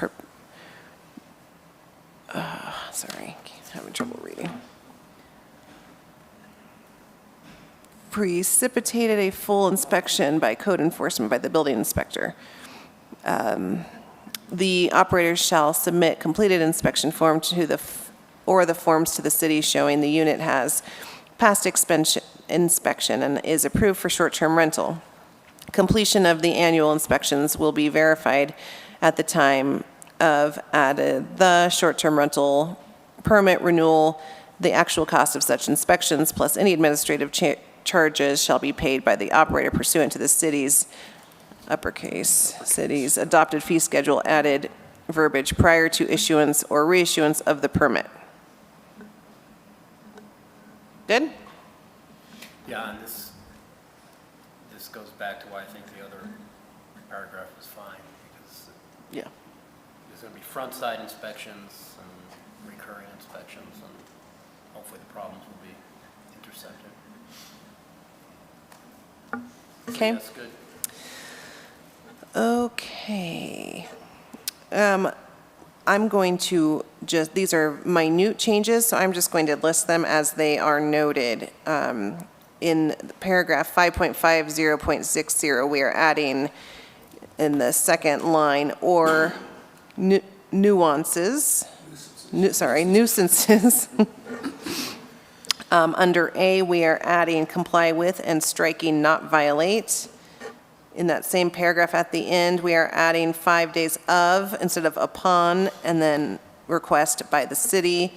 sorry, having trouble reading. Precipitated a full inspection by code enforcement by the building inspector. The operator shall submit completed inspection form to the forms to the city showing the unit has passed inspection and is approved for short-term rental. Completion of the annual inspections will be verified at the time of the short-term rental permit renewal. The actual cost of such inspections plus any administrative charges shall be paid by the operator pursuant to the city's, uppercase, city's adopted fee schedule, added verbiage prior to issuance or reissuance of the permit. Good? Yeah, and this goes back to why I think the other paragraph was fine, because Yeah. there's going to be front side inspections and recurring inspections, and hopefully the problems will be intercepted. Okay. That's good. Okay. I'm going to these are minute changes, so I'm just going to list them as they are noted. In paragraph 5.50.60, we are adding in the second line, or nuisances. Under A, we are adding comply with and striking not violate. In that same paragraph at the end, we are adding 5 days of instead of upon, and then request by the city.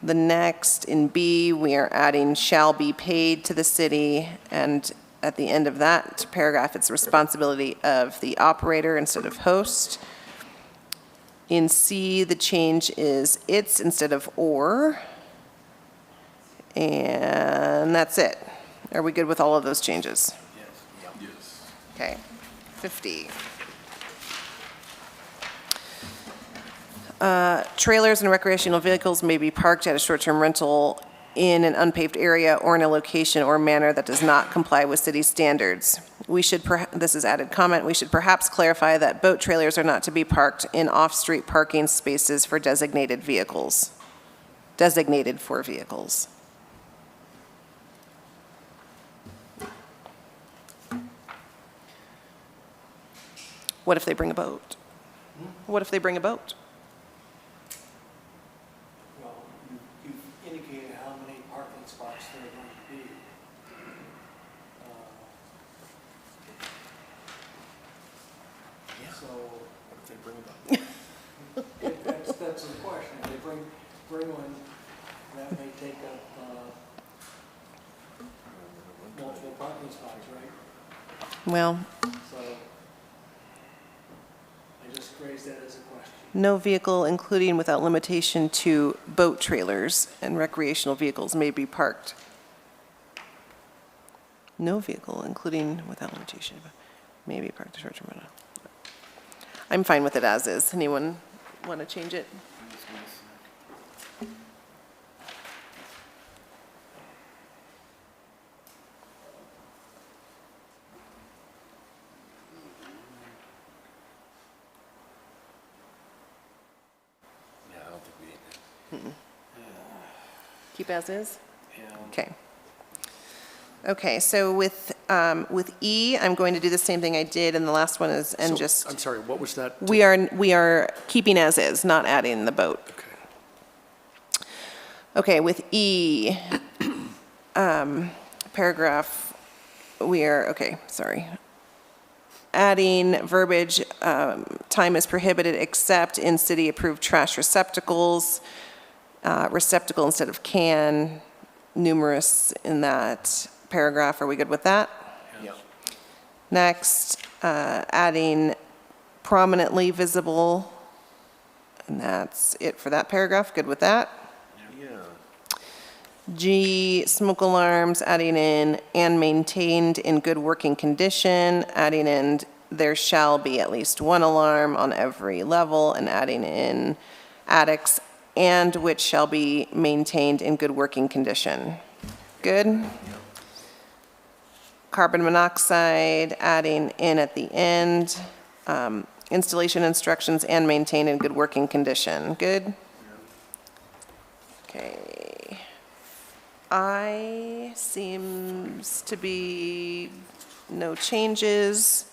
The next, in B, we are adding shall be paid to the city, and at the end of that paragraph, it's responsibility of the operator instead of host. In C, the change is it's instead of or. And that's it. Are we good with all of those changes? Yes. Okay, 50. Trailers and recreational vehicles may be parked at a short-term rental in an unpaved area or in a location or manner that does not comply with city standards. We should, this is added comment, we should perhaps clarify that boat trailers are not to be parked in off-street parking spaces for designated vehicles. Designated for vehicles. What if they bring a boat? What if they bring a boat? Well, you've indicated how many parking spots there are going to be. So. What if they bring it up? That's the question. If they bring one, that may take up multiple parking spots, right? Well, So I just raised that as a question. no vehicle, including without limitation to boat trailers and recreational vehicles, may be parked. No vehicle, including without limitation, may be parked in short-term rental. I'm fine with it as is. Anyone want to change it? Yeah, I don't think we need that. Keep as is? Yeah. Okay. Okay, so with E, I'm going to do the same thing I did, and the last one is, and So, just, I'm sorry, what was that? we are keeping as is, not adding the boat. Okay. Okay, with E, paragraph, adding verbiage, time is prohibited except in city-approved trash receptacles, receptacle instead of can, numerous in that paragraph. Are we good with that? Yeah. Next, adding prominently visible, and that's it for that paragraph. Good with that? Yeah. G, smoke alarms, adding in and maintained in good working condition, adding in there shall be at least one alarm on every level, and adding in attics and which shall be maintained in good working condition. Good? Carbon monoxide, adding in at the end, installation instructions and maintained in good working condition. Good? Okay. I seems to be no changes.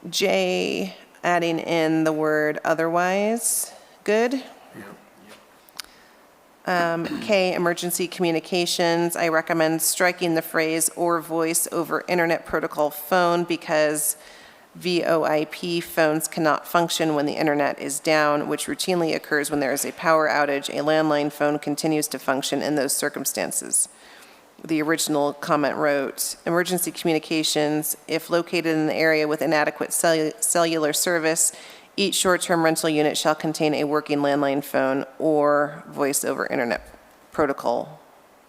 J, adding in the word otherwise. Good? K, emergency communications. I recommend striking the phrase or voice over internet protocol phone because VoIP phones cannot function when the internet is down, which routinely occurs when there is a power outage. A landline phone continues to function in those circumstances. The original comment wrote, emergency communications, if located in an area with inadequate cellular service, Each short-term rental unit shall contain a working landline phone or voice over internet protocol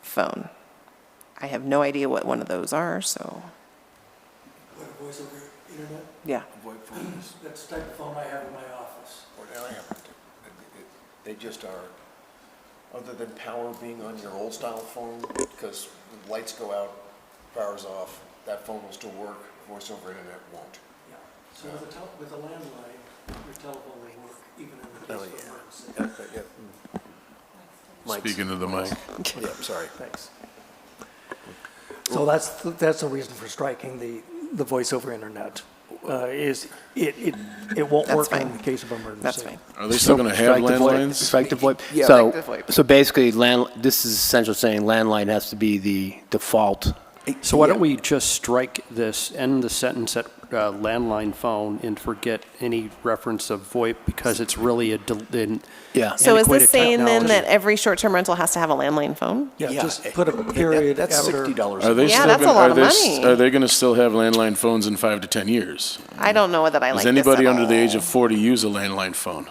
phone. I have no idea what one of those are, so, Voice over internet? yeah. That's the type of phone I have in my office. They just are, other than power being on your old style phone, because lights go out, power's off, that phone will still work, voice over internet won't. Yeah. So with a landline, your telephone will work even in the case of emergency. Speaking to the mic. Yeah, sorry. Thanks. So that's the reason for striking the voice over internet, is it won't That's work fine. in the case of emergency. That's fine. Are they still going to have Strike the VoIP, landlines? Strike the VoIP. Strike the So, VoIP. so basically, this is essentially saying landline has to be the default. So why don't we just strike this, end the sentence at landline phone and forget any reference of VoIP because it's really Yeah. So is antiquated this saying then technology. that every short-term rental has to have a landline phone? Yeah, just put a period That's after. $60. Are they Yeah, still that's a gonna- lot are of they money. Are they going to still have landline phones in 5 to 10 years? I don't know that I like Does this anybody at under the age all. of 40 use a landline phone?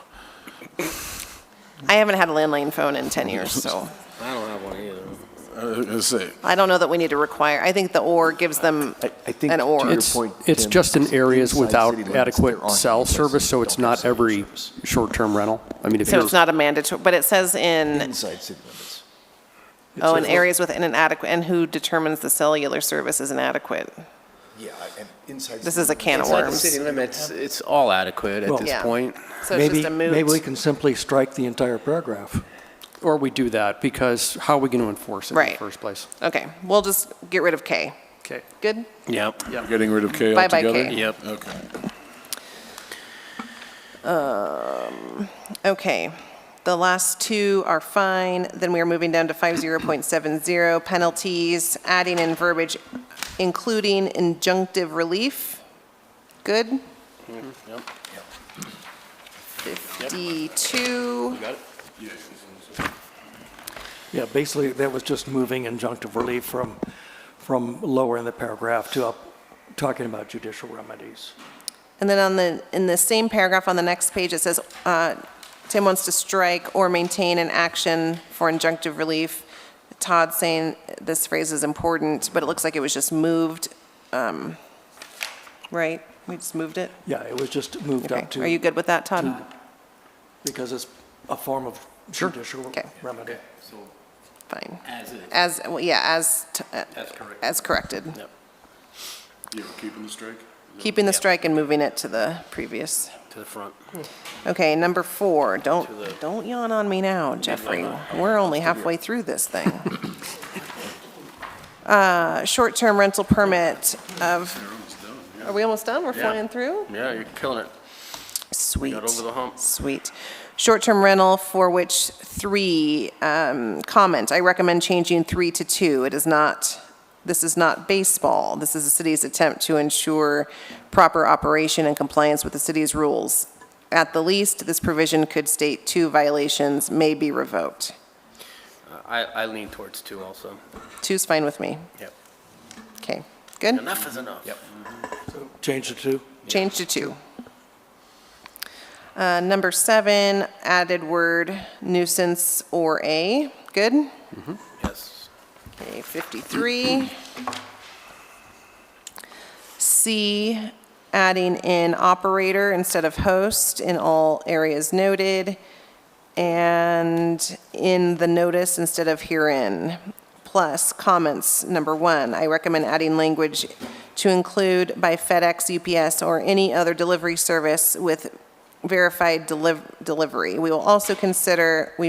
I haven't had a landline phone in 10 years, so I don't have one either. Let's say. I don't know that we need to require, I think the or gives them I think, an to or. your It's, point, it's Tim, just in areas inside without city limits, there adequate aren't cell any places service, so that it's don't have not cell every service. short-term rental. I mean, if So you're, it's not a mandatory, but it says in, Inside city limits. oh, in areas with an inadequate, and who determines the cellular service is inadequate? Yeah, and inside. This is a can of Inside the worms. city limits, it's all adequate Well, at this Yeah. point. So it's just a Maybe we moot. can simply strike the entire paragraph. or we do that, because how are we going to enforce it in the Right. first place? Okay, we'll just get rid of K. Okay. Good? Yep. Getting rid of K Bye-bye, altogether? K. Yep. Okay. Okay, the last two are fine. Then we are moving down to 50.70, penalties, adding in verbiage, including injunctive relief. Good? Yep. 52. Got it? Yeah, basically, that was just moving injunctive relief from lower in the paragraph to up, talking about judicial remedies. And then in the same paragraph on the next page, it says, Tim wants to strike or maintain an action for injunctive relief. Todd's saying this phrase is important, but it looks like it was just moved, right? We just moved it? Yeah, it was just moved Okay. up to. Are you good with that, Todd? Because it's a form of judicial Okay. remedy. Fine. As is. As, well, yeah, correct. as corrected. Yep. You keeping the strike? Keeping the strike and moving it to the previous. To the front. Okay, number 4, To the- don't yawn on me now, Jeffrey. We're only halfway through this thing. Short-term rental permit of, are we almost done? We're Yeah. flying through? Yeah, you're killing it. Sweet. Got over the hump. Sweet. Short-term rental for which 3, comment, I recommend changing 3 to 2. This is not baseball. This is the city's attempt to ensure proper operation and compliance with the city's rules. At the least, this provision could state 2 violations may be revoked. I lean towards 2 also. 2's fine with me. Yep. Okay, good? Enough is enough. Yep. So change it to. Change to 2. Number 7, added word nuisance or A. Good? Yes. Okay, 53. C, adding in operator instead of host in all areas noted, and in the notice instead of herein. Plus, comments, number 1, I recommend adding language to include by FedEx, UPS, or any other delivery service with verified delivery. We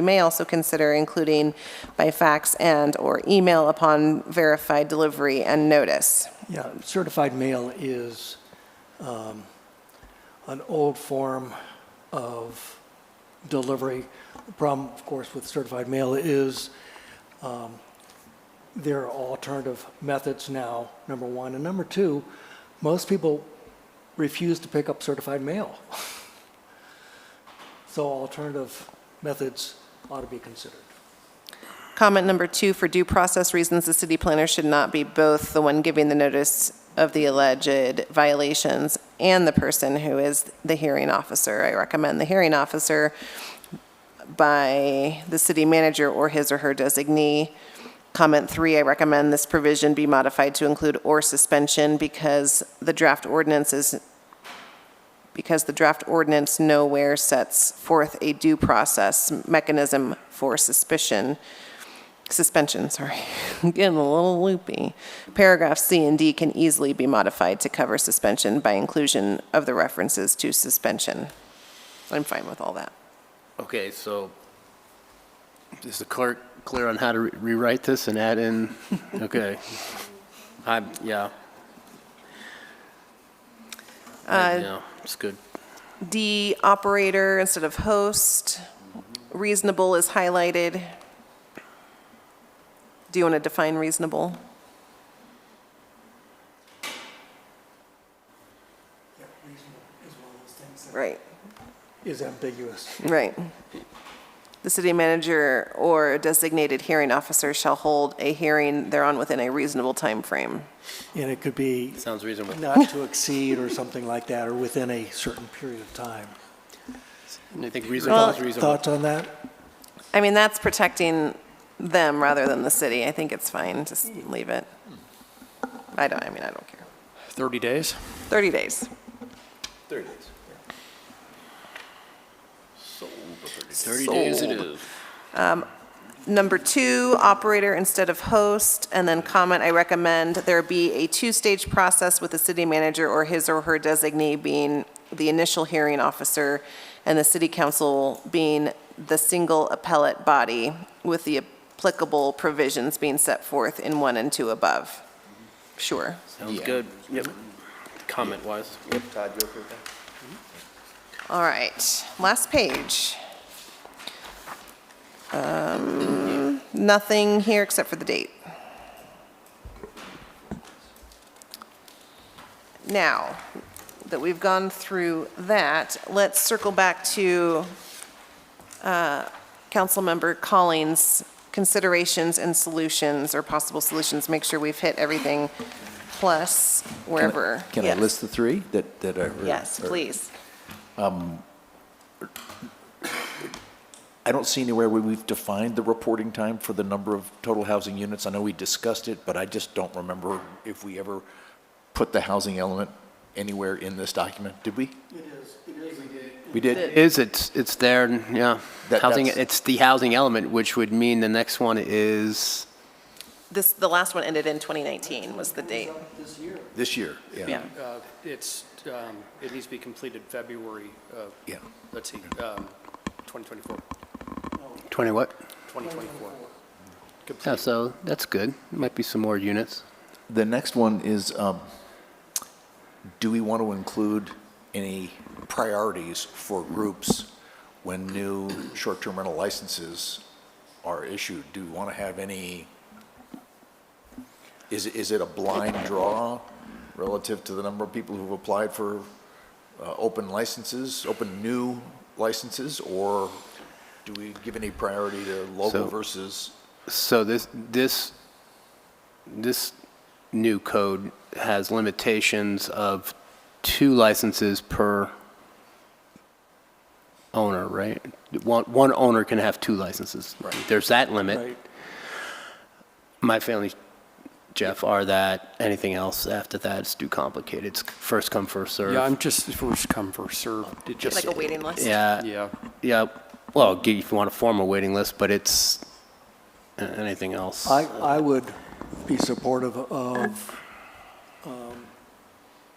may also consider including by fax and/or email upon verified delivery and notice. Yeah, certified mail is an old form of delivery. The problem, of course, with certified mail is there are alternative methods now, number 1. And number 2, most people refuse to pick up certified mail. So alternative methods ought to be considered. Comment number 2, for due process reasons, the city planner should not be both the one giving the notice of the alleged violations and the person who is the hearing officer. I recommend the hearing officer by the city manager or his or her designee. Comment 3, I recommend this provision be modified to include or suspension because the draft ordinance nowhere sets forth a due process mechanism for suspension, sorry, I'm getting a little loopy. Paragraphs C and D can easily be modified to cover suspension by inclusion of the references to suspension. I'm fine with all that. Okay, so is the clerk clear on how to rewrite this and add in? Okay. Yeah. Yeah, it's good. D, operator instead of host. Reasonable is highlighted. Do you want to define reasonable? Yeah, reasonable is one of those things that Right, is ambiguous. right. The city manager or designated hearing officer shall hold a hearing thereon within a reasonable time frame. And it could be Sounds reasonable. not to exceed or something like that, or within a certain period of time. I think reasonable is reasonable. Thoughts on that? I mean, that's protecting them rather than the city. I think it's fine, just leave it. I don't care. 30 days? 30 days. 30 days. 30 days it is. Number 2, operator instead of host, and then comment, I recommend there be a 2-stage process with the city manager or his or her designee being the initial hearing officer and the city council being the single appellate body with the applicable provisions being set forth in 1 and 2 above. Sure. Sounds good. Yep. Comment-wise. Yep. Todd, you okay with that? All right, last page. Nothing here except for the date. Now that we've gone through that, let's circle back to Councilmember Collins' considerations and solutions or possible solutions. Make sure we've hit everything plus wherever. Can I list the 3 that I heard? Yes, please. I don't see anywhere where we've defined the reporting time for the number of total housing units. I know we discussed it, but I just don't remember if we ever put the housing element anywhere in this document. Did we? It is. We did? It's there, yeah. Housing, that's- it's the housing element, which would mean the next one is, The last one ended in 2019 was the date. This year, yeah. Yeah. It needs to be completed February of, Yeah. let's see, 2024. 20 what? 2024. Yeah, so that's good. Might be some more units. The next one is, do we want to include any priorities for groups when new short-term rental licenses are issued? Do we want to have any, is it a blind draw relative to the number of people who've applied for open new licenses, or do we give any priority to local versus? So this new code has limitations of 2 licenses per owner, right? One owner can have 2 licenses. Right. There's that limit. Right. My feelings, Jeff, are that anything else after that is too complicated. It's first come, first serve. Yeah, I'm just first come, first served. It just, Like a waiting list? Yeah. yeah. Well, if you want to form a waiting list, but it's anything else. I would be supportive of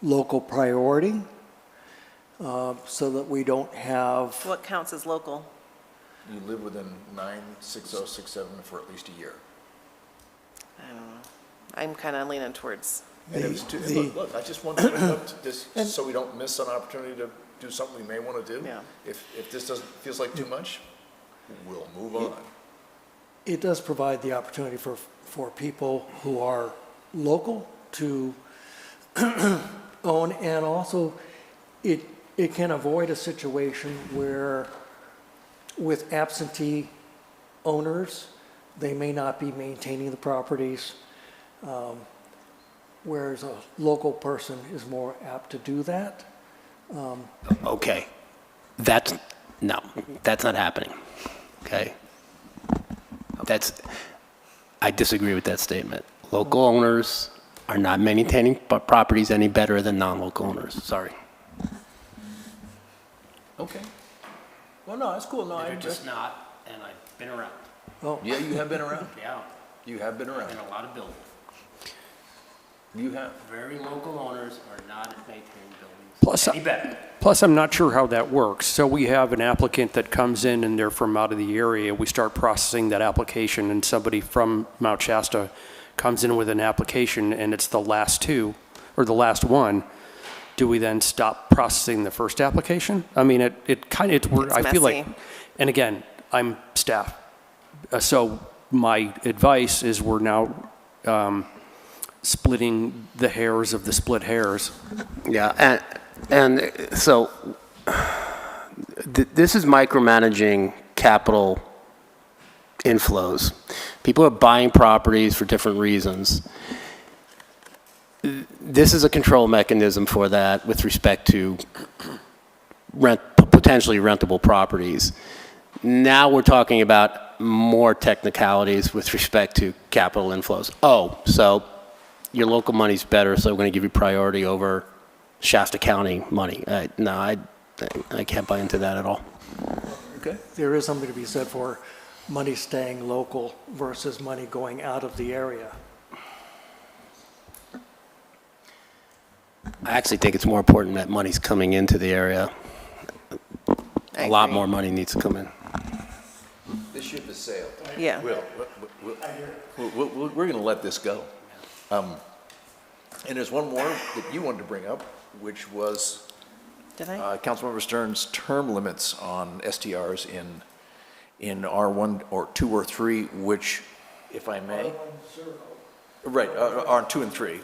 local priority so that we don't have, What counts as local? You live within 96067 for at least a year. I don't know. I'm kind of leaning towards, And it was look, I just want to put this, so we don't miss an opportunity to do something we may want to do. Yeah. If this feels like too much, we'll move on. it does provide the opportunity for people who are local to own, and also it can avoid a situation where with absentee owners, they may not be maintaining the properties, whereas a local person is more apt to do that. Okay. No, that's not happening. Okay? I disagree with that statement. Local owners are not maintaining properties any better than non-local owners. Sorry. Okay. Well, no, that's cool. No, They're just not, and I've been around. Oh. Yeah, you have been around. Yeah. You have been around. And a lot of buildings. You have. Very local owners are not maintaining buildings Plus, any better. Plus, I'm not sure how that works. So we have an applicant that comes in and they're from out of the area. We start processing that application and somebody from Mount Shasta comes in with an application and it's the last two or the last one. Do we then stop processing the first application? I mean, it kind of, I feel like, messy. and again, I'm staff. So my advice is we're now splitting the hairs of the split hairs. Yeah, and so this is micromanaging capital inflows. People are buying properties for different reasons. This is a control mechanism for that with respect to potentially rentable properties. Now we're talking about more technicalities with respect to capital inflows. Oh, so your local money's better, so we're going to give you priority over Shasta County money. No, I can't buy into that at all. Okay. There is something to be said for money staying local versus money going out of the area. I actually think it's more important that money's coming into the area. A lot more money needs to come in. This ship has sailed. Yeah. We're going to let this go. And there's one more that you wanted to bring up, which was Did I? Councilmember Stern's term limits on STRs in R1 or 2 or 3, which, if I may. Right, R2 and 3.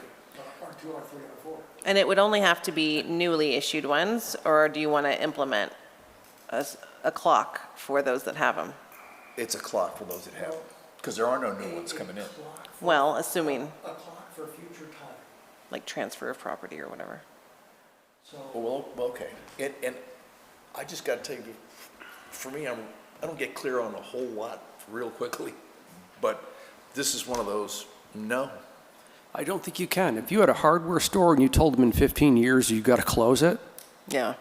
And it would only have to be newly issued ones, or do you want to implement a clock for those that have them? It's a clock for those that have them, because there are no new ones coming in. Well, assuming, A clock for future time. like transfer of property or whatever. Well, okay. And I just got to tell you, for me, I don't get clear on a whole lot real quickly, but this is one of those, no. I don't think you can. If you had a hardware store and you told them in 15 years you got to close it, Yeah.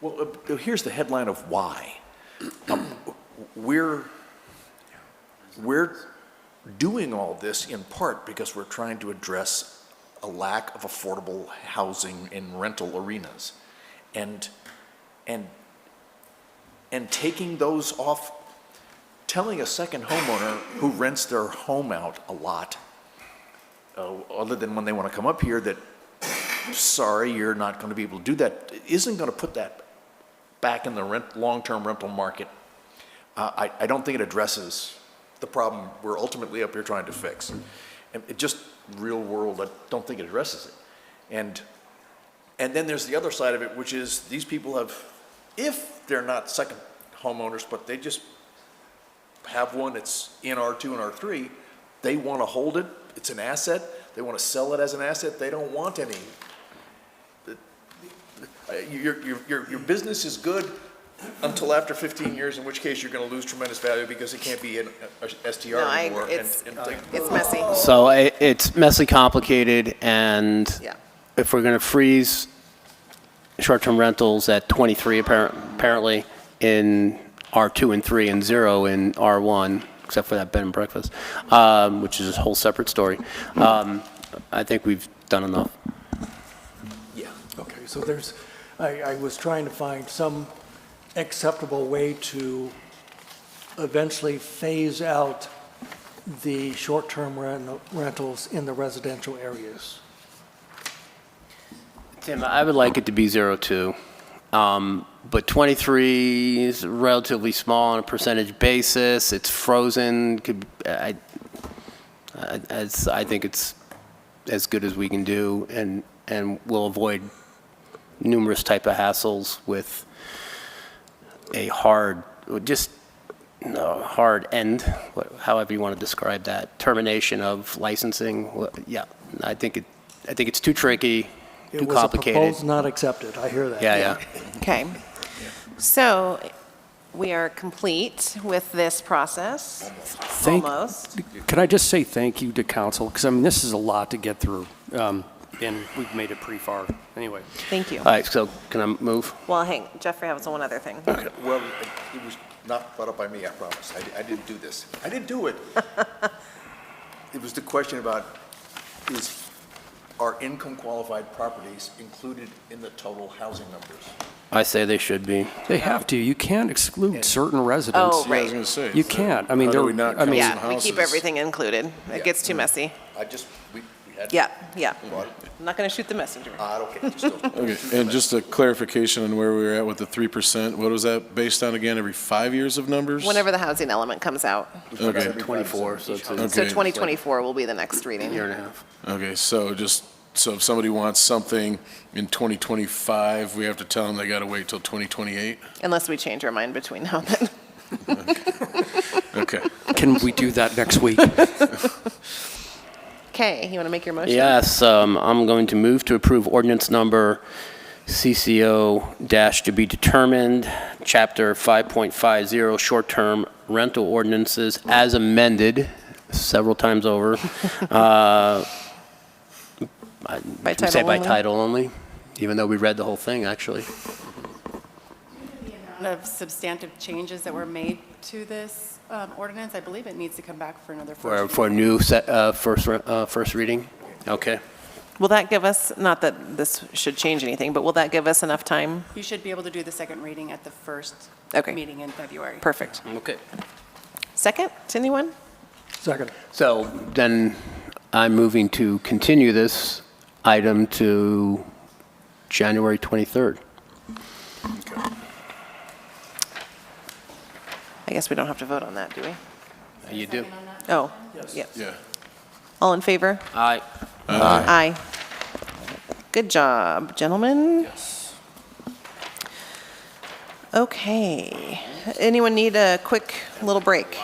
Well, here's the headline of why. We're doing all this in part because we're trying to address a lack of affordable housing in rental arenas. And taking those off, telling a second homeowner who rents their home out a lot, other than when they want to come up here, that, sorry, you're not going to be able to do that, isn't going to put that back in the long-term rental market. I don't think it addresses the problem we're ultimately up here trying to fix. And it just, real world, I don't think it addresses it. And then there's the other side of it, which is these people have, if they're not second homeowners, but they just have one that's in R2 and R3, they want to hold it, it's an asset, they want to sell it as an asset, they don't want any. Your business is good until after 15 years, in which case you're going to lose tremendous value because it can't be an STR No, anymore. it's messy. So it's messy, complicated, and Yeah. if we're going to freeze short-term rentals at 23 apparently in R2 and 3 and 0 in R1, except for that bed and breakfast, which is a whole separate story, I think we've done enough. Yeah. Okay, so I was trying to find some acceptable way to eventually phase out the short-term rentals in the residential areas. Tim, I would like it to be 0.2, but 23 is relatively small on a percentage basis. It's frozen. I think it's as good as we can do, and we'll avoid numerous type of hassles with a hard end, however you want to describe that, termination of licensing. Yeah, I think it's too tricky. It too was a complicated. proposed, not accepted. I hear that. Yeah. Okay. So we are complete with this process, almost. Can I just say thank you to council? Because, I mean, this is a lot to get through, and we've made it pretty far. Anyway. Thank you. All right, so can I move? Well, hang, Jeffrey has one other thing. Well, it was not brought up by me, I promise. I didn't do this. I didn't do it. It was the question about, are income qualified properties included in the total housing numbers? I say they should be. They have to. You can't exclude certain residents. Oh, Yeah, I was right. going to say. You can't. I mean, How do they're- we not I count mean- some Yeah, we keep houses? everything included. It gets too messy. We had. Yeah, yeah. What? I'm not going to shoot the messenger. Okay, just don't. Okay, and just a clarification on where we were at with the 3%, what was that based on again, every 5 years of numbers? Whenever the housing element comes out. Okay, 24, so it's a So Okay. 2024 will be the next reading. year and a half. okay, so if somebody wants something in 2025, we have to tell them they got to wait till 2028? Unless we change our mind between now and then. Okay. Can we do that next week? Okay, you want to make your motion? Yes, I'm going to move to approve ordinance number CCO- to be determined, Chapter 5.50, short-term rental ordinances as amended several times over. By Should we say title by only? title only, even though we read the whole thing, actually. Of substantive changes that were made to this ordinance, I believe it needs to come back for another first For a new first reading? Okay. Will that give us, not that this should change anything, but will that give us enough time? You should be able to do the second reading at the first Okay. meeting in February. Perfect. Okay. Second, anyone? Second. So then I'm moving to continue this item to January 23rd. I guess we don't have to vote on that, do we? You do? Oh, Yes. yeah. Yeah. All in favor? Aye. Aye. Good job, gentlemen. Yes. Okay. Anyone need a quick little break?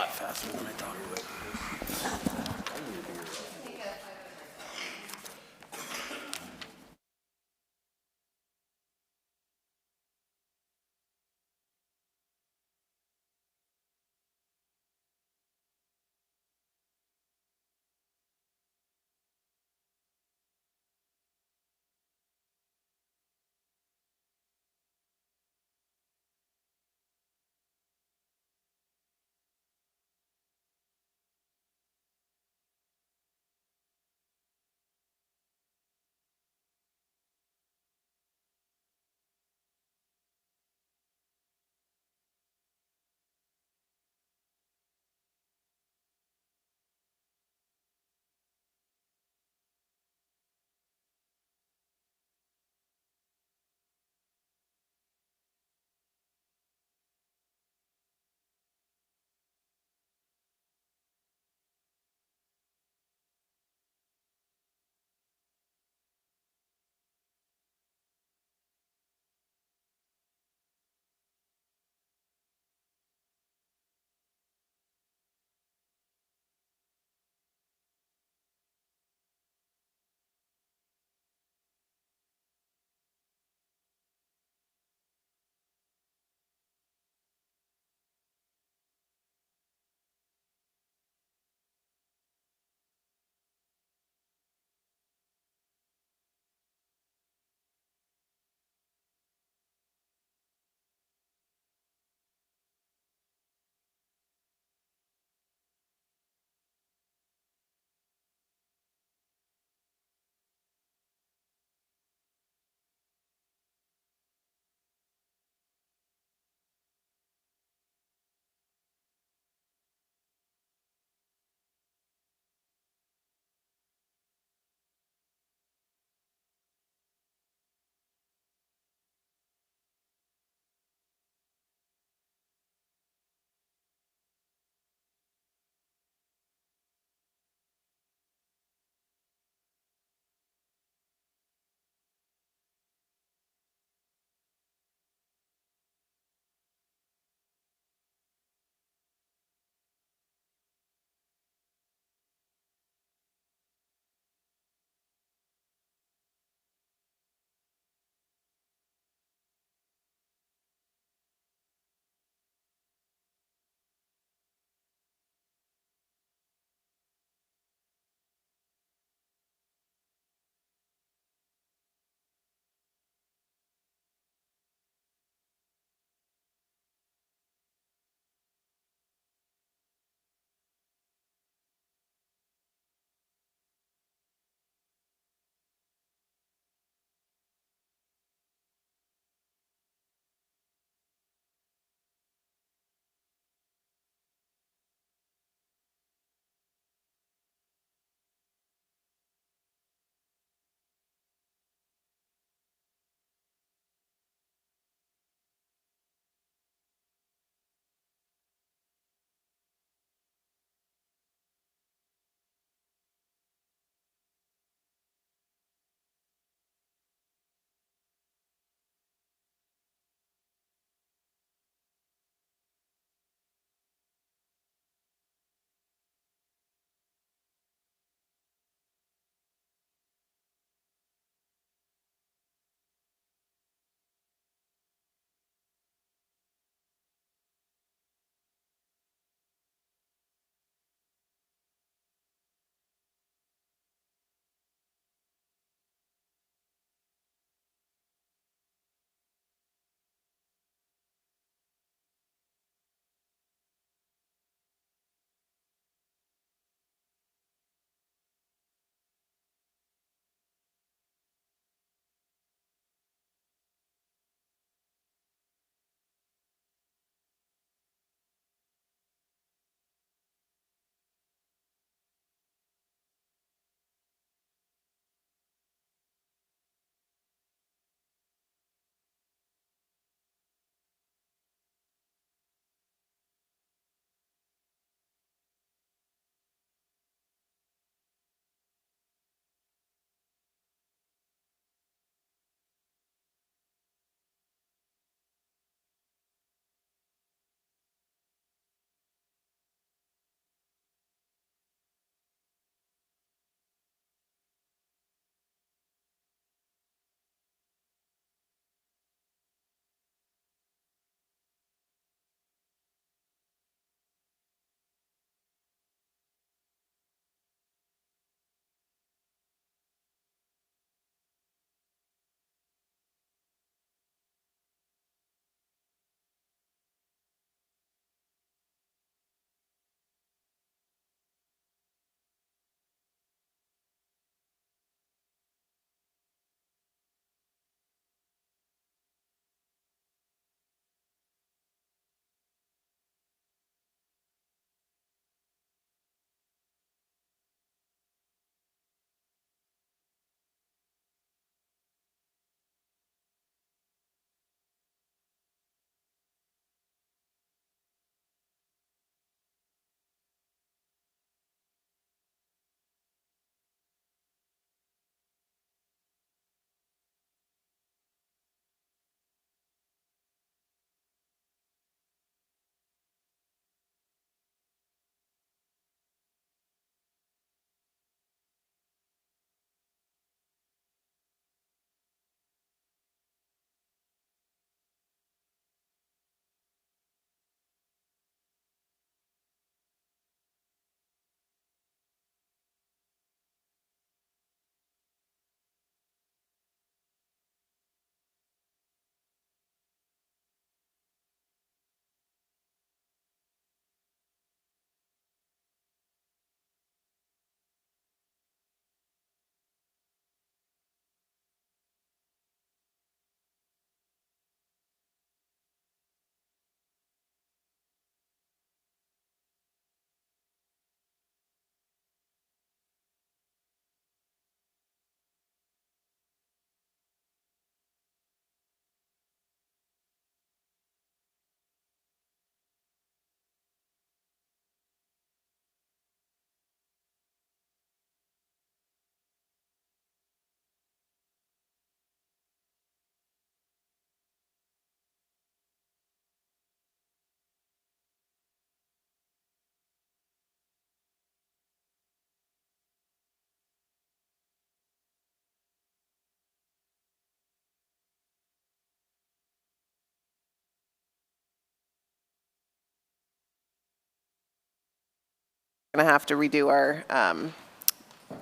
going to have to redo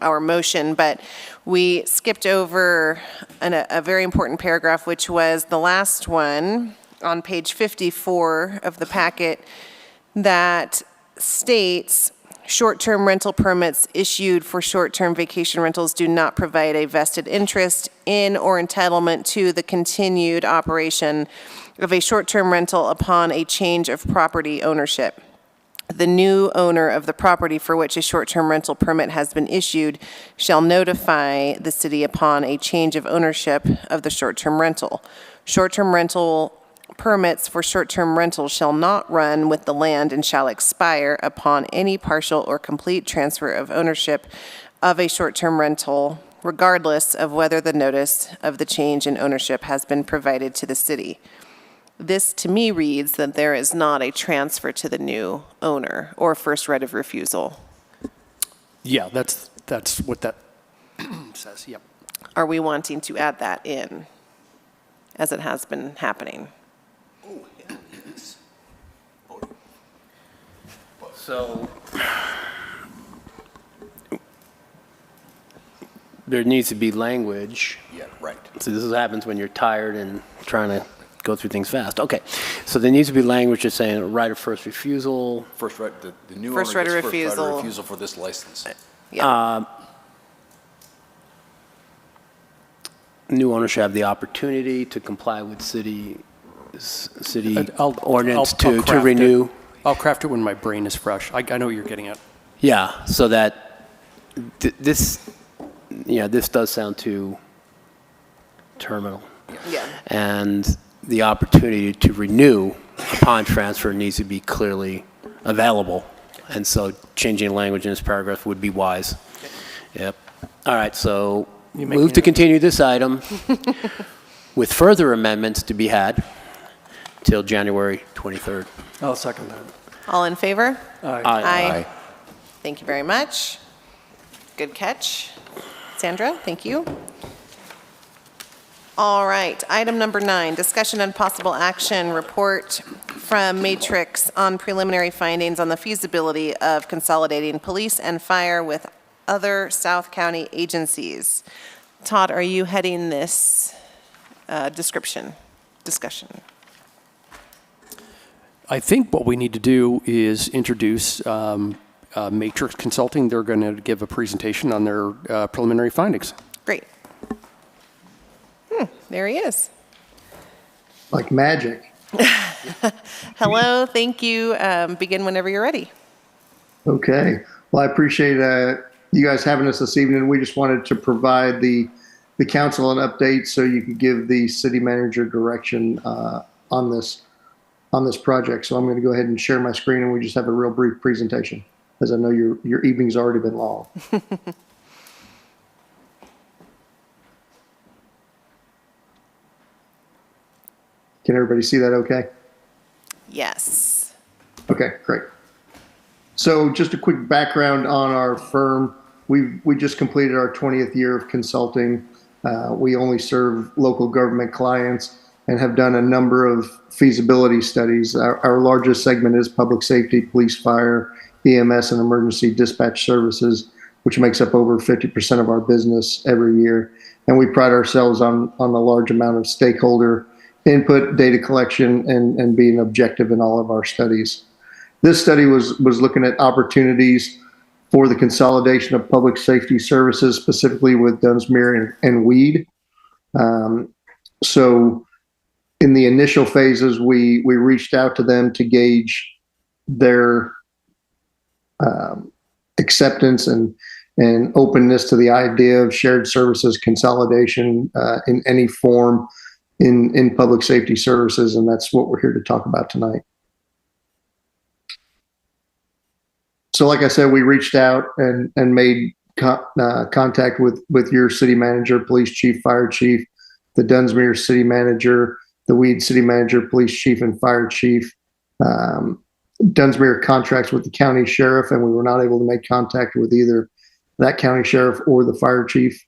our motion, but we skipped over a very important paragraph, which was the last one on page 54 of the packet that states short-term rental permits issued for short-term vacation rentals do not provide a vested interest in or entitlement to the continued operation of a short-term rental upon a change of property ownership. The new owner of the property for which a short-term rental permit has been issued shall notify the city upon a change of ownership of the short-term rental. Short-term rental permits for short-term rentals shall not run with the land and shall expire upon any partial or complete transfer of ownership of a short-term rental, regardless of whether the notice of the change in ownership has been provided to the city. This, to me, reads that there is not a transfer to the new owner or first right of refusal. Yeah, that's what that says, yep. Are we wanting to add that in, as it has been happening? So there needs to be language. Yeah, right. So this is what happens when you're tired and trying to go through things fast. Okay, so there needs to be language just saying right of first refusal. First right, the new First owner right of gets first right refusal. of refusal for this license. Yeah. New owner shall have the opportunity to comply with city ordinance I'll to renew. I'll craft it when my brain is fresh. I know what you're getting at. Yeah, so that this does sound too terminal. Yeah. And the opportunity to renew upon transfer needs to be clearly available. And so changing language in this paragraph would be wise. Yep. All right, so move to continue this item with further amendments to be had till January 23rd. I'll second that. All in favor? Aye. Aye. Thank you very much. Good catch. Sandra, thank you. All right, item number 9, discussion and possible action report from Matrix on preliminary findings on the feasibility of consolidating police and fire with other South County agencies. Todd, are you heading this discussion? I think what we need to do is introduce Matrix Consulting. They're going to give a presentation on their preliminary findings. Great. There he is. Like magic. Hello, thank you. Begin whenever you're ready. Okay. Well, I appreciate you guys having us this evening. We just wanted to provide the council an update so you could give the city manager direction on this project. So I'm going to go ahead and share my screen, and we just have a real brief presentation, as I know your evening's already been long. Can everybody see that okay? Yes. Okay, great. So just a quick background on our firm. We just completed our 20th year of consulting. We only serve local government clients and have done a number of feasibility studies. Our largest segment is public safety, police, fire, EMS, and emergency dispatch services, which makes up over 50% of our business every year. And we pride ourselves on a large amount of stakeholder input, data collection, and being objective in all of our studies. This study was looking at opportunities for the consolidation of public safety services, specifically with Dunsmuir and Weed. So in the initial phases, we reached out to them to gauge their acceptance and openness to the idea of shared services consolidation in any form in public safety services, and that's what we're here to talk about tonight. So like I said, we reached out and made contact with your city manager, police chief, fire chief, the Dunsmuir city manager, the Weed city manager, police chief, and fire chief. Dunsmuir contracts with the county sheriff, and we were not able to make contact with either that county sheriff or the fire chief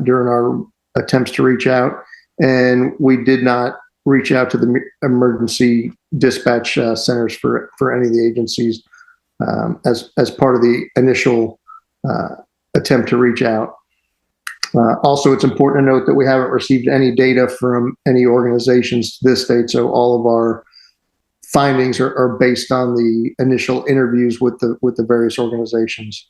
during our attempts to reach out. And we did not reach out to the emergency dispatch centers for any of the agencies as part of the initial attempt to reach out. Also, it's important to note that we haven't received any data from any organizations to this date, so all of our findings are based on the initial interviews with the various organizations.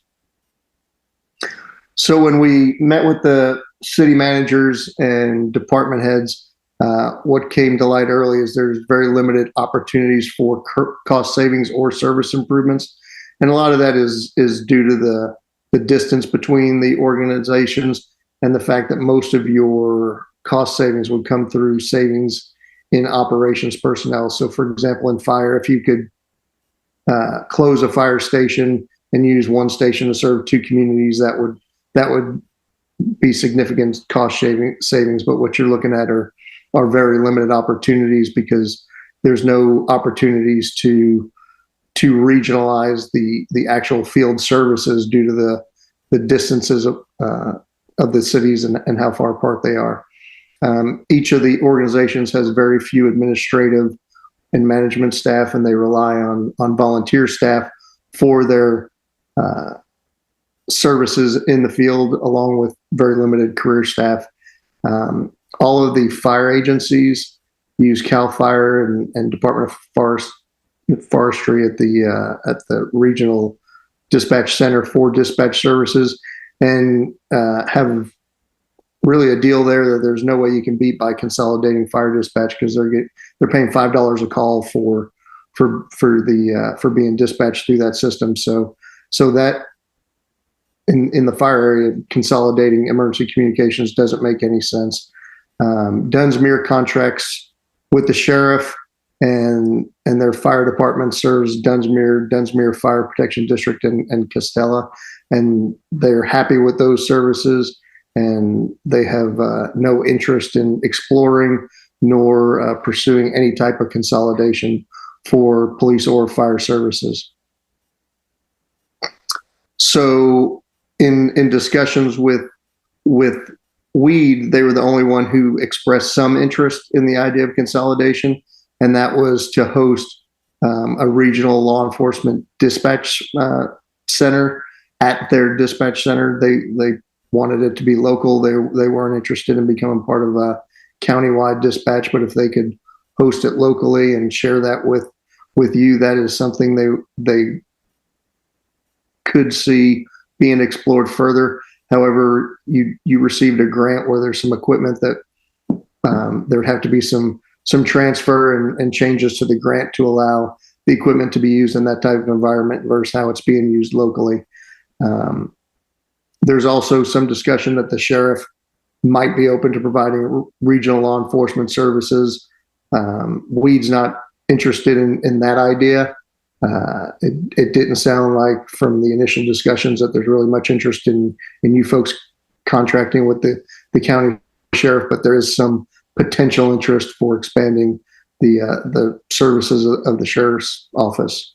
So when we met with the city managers and department heads, what came to light early is there's very limited opportunities for cost savings or service improvements. And a lot of that is due to the distance between the organizations and the fact that most of your cost savings would come through savings in operations personnel. So for example, in fire, if you could close a fire station and use one station to serve two communities, that would be significant cost savings. But what you're looking at are very limited opportunities because there's no opportunities to regionalize the actual field services due to the distances of the cities and how far apart they are. Each of the organizations has very few administrative and management staff, and they rely on volunteer staff for their services in the field, along with very limited career staff. All of the fire agencies use CAL FIRE and Department of Forestry at the regional dispatch center for dispatch services, and have really a deal there that there's no way you can beat by consolidating fire dispatch, because they're paying $5 a call for being dispatched through that system. So that in the fire area, consolidating emergency communications doesn't make any sense. Dunsmuir contracts with the sheriff, and their fire department serves Dunsmuir Fire Protection District and Castella, and they're happy with those services, and they have no interest in exploring nor pursuing any type of consolidation for police or fire services. So in discussions with Weed, they were the only one who expressed some interest in the idea of consolidation, and that was to host a regional law enforcement dispatch center at their dispatch center. They wanted it to be local. They weren't interested in becoming part of a countywide dispatch, but if they could host it locally and share that with you, that is something they could see being explored further. However, you received a grant where there's some equipment that there would have to be some transfer and changes to the grant to allow the equipment to be used in that type of environment versus how it's being used locally. There's also some discussion that the sheriff might be open to providing regional law enforcement services. Weed's not interested in that idea. It didn't sound like from the initial discussions that there's really much interest in you folks contracting with the county sheriff, but there is some potential interest for expanding the services of the sheriff's office.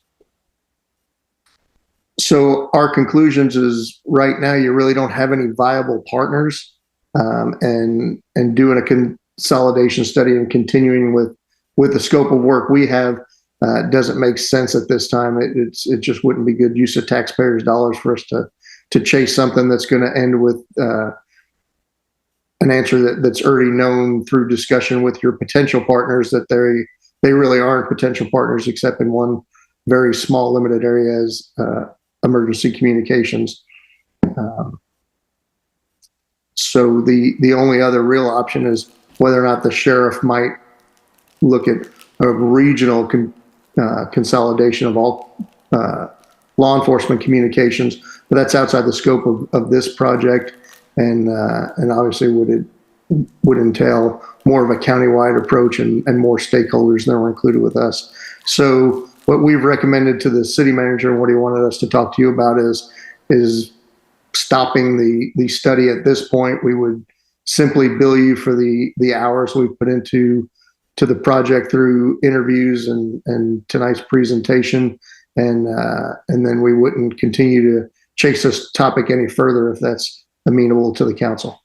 So our conclusions is right now you really don't have any viable partners, and doing a consolidation study and continuing with the scope of work we have doesn't make sense at this time. It just wouldn't be good use of taxpayers' dollars for us to chase something that's going to end with an answer that's already known through discussion with your potential partners that they really aren't potential partners except in one very small limited area as emergency communications. So the only other real option is whether or not the sheriff might look at a regional consolidation of all law enforcement communications, but that's outside the scope of this project, and obviously would entail more of a countywide approach and more stakeholders than were included with us. So what we've recommended to the city manager and what he wanted us to talk to you about is stopping the study at this point. We would simply bill you for the hours we've put into the project through interviews and tonight's presentation, and then we wouldn't continue to chase this topic any further if that's amenable to the council.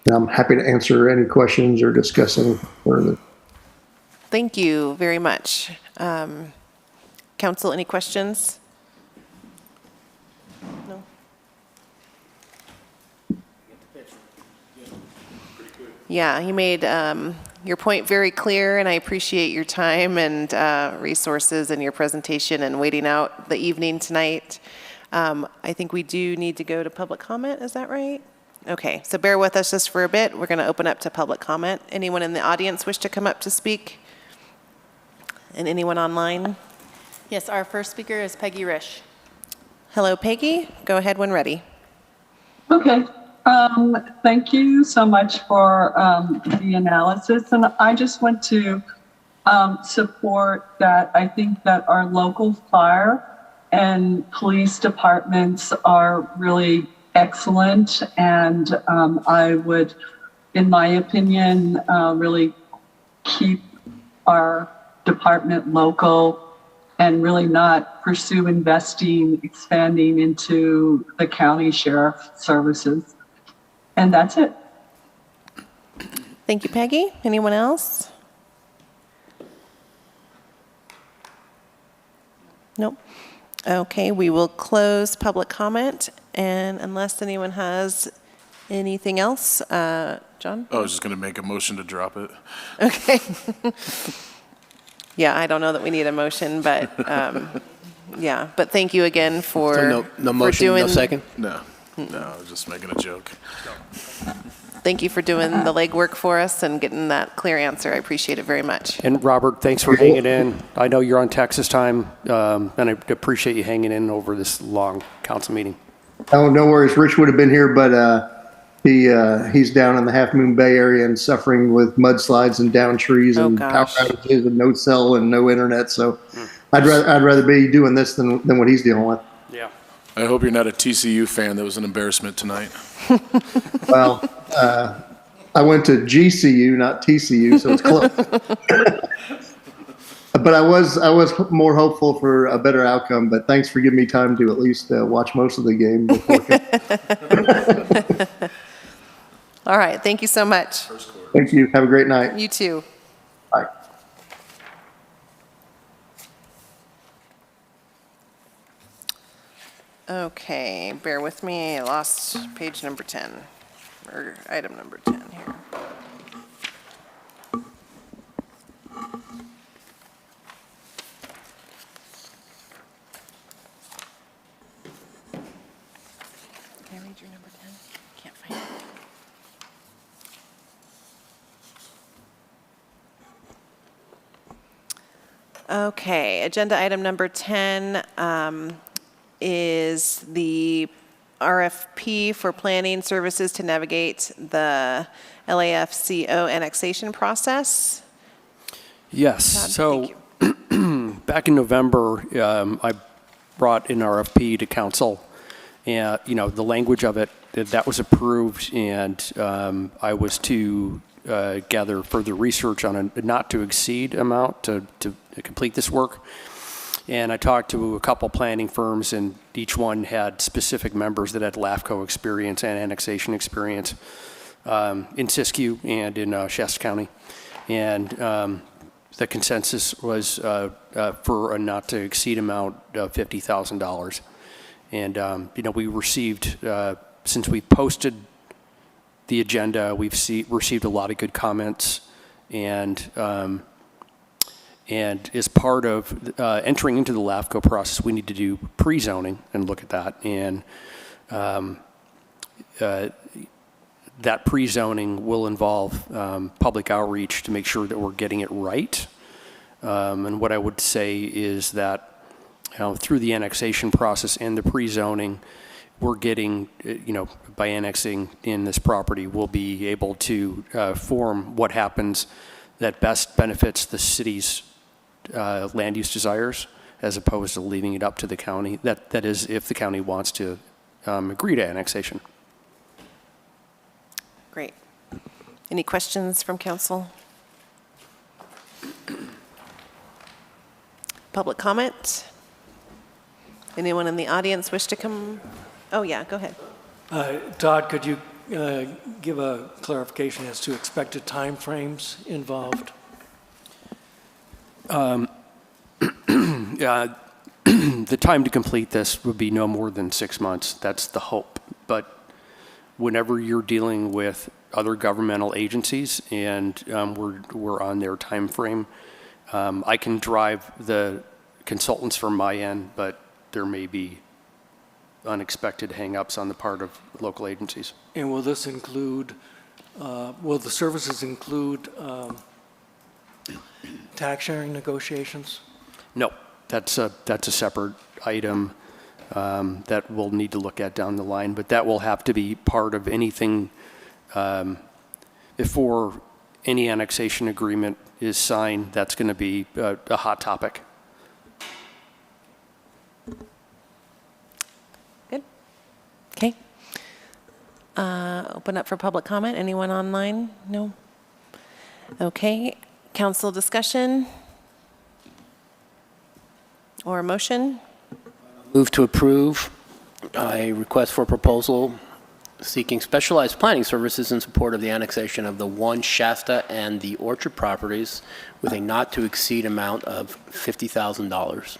And I'm happy to answer any questions or discuss any further. Thank you very much. Council, any questions? No? Yeah, you made your point very clear, and I appreciate your time and resources and your presentation and waiting out the evening tonight. I think we do need to go to public comment, is that right? Okay, so bear with us just for a bit. We're going to open up to public comment. Anyone in the audience wish to come up to speak? And anyone online? Yes, our first speaker is Peggy Risch. Hello, Peggy. Go ahead when ready. Okay. Thank you so much for the analysis. And I just want to support that. I think that our local fire and police departments are really excellent. And I would, in my opinion, really keep our department local and really not pursue expanding into the county sheriff services. And that's it. Thank you, Peggy. Anyone else? Nope. Okay, we will close public comment, and unless anyone has anything else, John? I was just going to make a motion to drop it. Okay. Yeah, I don't know that we need a motion, but yeah. But thank you again for So no motion, doing, no second? No, I was just making a joke. Thank you for doing the legwork for us and getting that clear answer. I appreciate it very much. And Robert, thanks for hanging in. I know you're on Texas time, and I appreciate you hanging in over this long council meeting. Oh, no worries. Rich would have been here, but he's down in the Half Moon Bay area and suffering with mudslides and down trees and power outages and no cell and no internet. So I'd rather be doing this than what he's dealing with. Yeah. I hope you're not a TCU fan. That was an embarrassment tonight. Well, I went to GCU, not TCU, so it's close. But I was more hopeful for a better outcome. But thanks for giving me time to at least watch most of the game before. All right. Thank you so much. Thank you. Have a great night. You too. Bye. Okay, bear with me. I lost page number 10, or item number 10 here. Can I read your number 10? Can't find it. Okay, agenda item number 10 is the RFP for planning services to navigate the LAFCO annexation process. Yes. So back in November, I brought an RFP to council, and the language of it that was approved, and I was to gather further research on a not to exceed amount to complete this work. And I talked to a couple planning firms, and each one had specific members that had LAFCO experience and annexation experience in Siskiyou and in Shasta County. And the consensus was for a not to exceed amount of $50,000. And, we received, since we posted the agenda, we've received a lot of good comments, and as part of entering into the LAFCO process, we need to do pre-zoning and look at that. And that pre-zoning will involve public outreach to make sure that we're getting it right. And what I would say is that through the annexation process and the pre-zoning, we're getting, by annexing in this property, we'll be able to form what happens that best benefits the city's land use desires, as opposed to leaving it up to the county. That is, if the county wants to agree to annexation. Great. Any questions from council? Public comment? Anyone in the audience wish to come? Oh, yeah, go ahead. Todd, could you give a clarification as to expected timeframes involved? the time to complete this would be no more than 6 months. That's the hope. But whenever you're dealing with other governmental agencies and we're on their time frame, I can drive the consultants from my end, but there may be unexpected hang-ups on the part of local agencies. And will this include, will the services include tax sharing negotiations? No, that's a separate item that we'll need to look at down the line, but that will have to be part of anything before any annexation agreement is signed. That's going to be a hot topic. Good. Okay. Open up for public comment. Anyone online? No? Okay. Council discussion or motion? Move to approve a request for proposal seeking specialized planning services in support of the annexation of the 1 Shasta and the Orchard properties with a not-to-exceed amount of $50,000.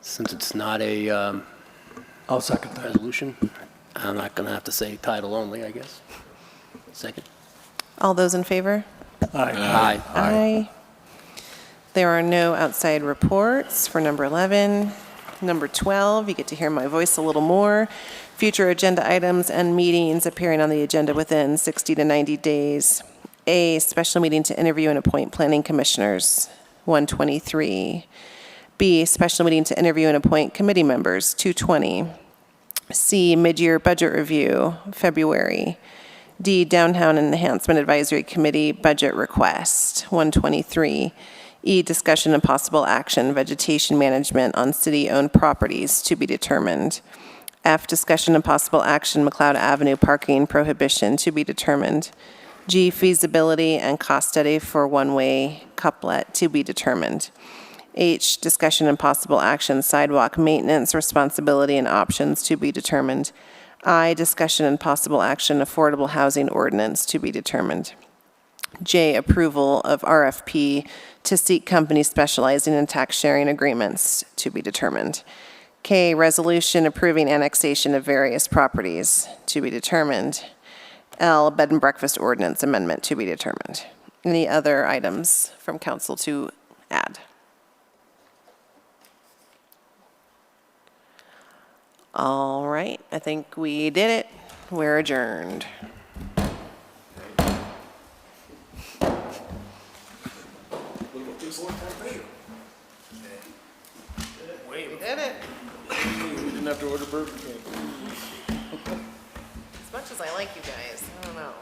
Since it's not a I'll second that. resolution, I'm not going to have to say title only, I guess. Second. All those in favor? Aye. Aye. There are no outside reports for number 11. Number 12, you get to hear my voice a little more. Future agenda items and meetings appearing on the agenda within 60 to 90 days. A, special meeting to interview and appoint planning commissioners, 123. B, special meeting to interview and appoint committee members, 220. C, mid-year budget review, February. D, Downtown Enhancement Advisory Committee budget request, 123. E, discussion and possible action, vegetation management on city-owned properties to be determined. F, discussion and possible action, McLeod Avenue parking prohibition to be determined. G, feasibility and cost study for one-way couplet to be determined. H, discussion and possible action, sidewalk maintenance responsibility and options to be determined. I, discussion and possible action, affordable housing ordinance to be determined. J, approval of RFP to seek companies specializing in tax sharing agreements to be determined. K, resolution approving annexation of various properties to be determined. L, bed and breakfast ordinance amendment to be determined. Any other items from council to add? All right, I think we did it. We're adjourned. We did it. We didn't have to order Burger King. As much as I like you guys, I don't know.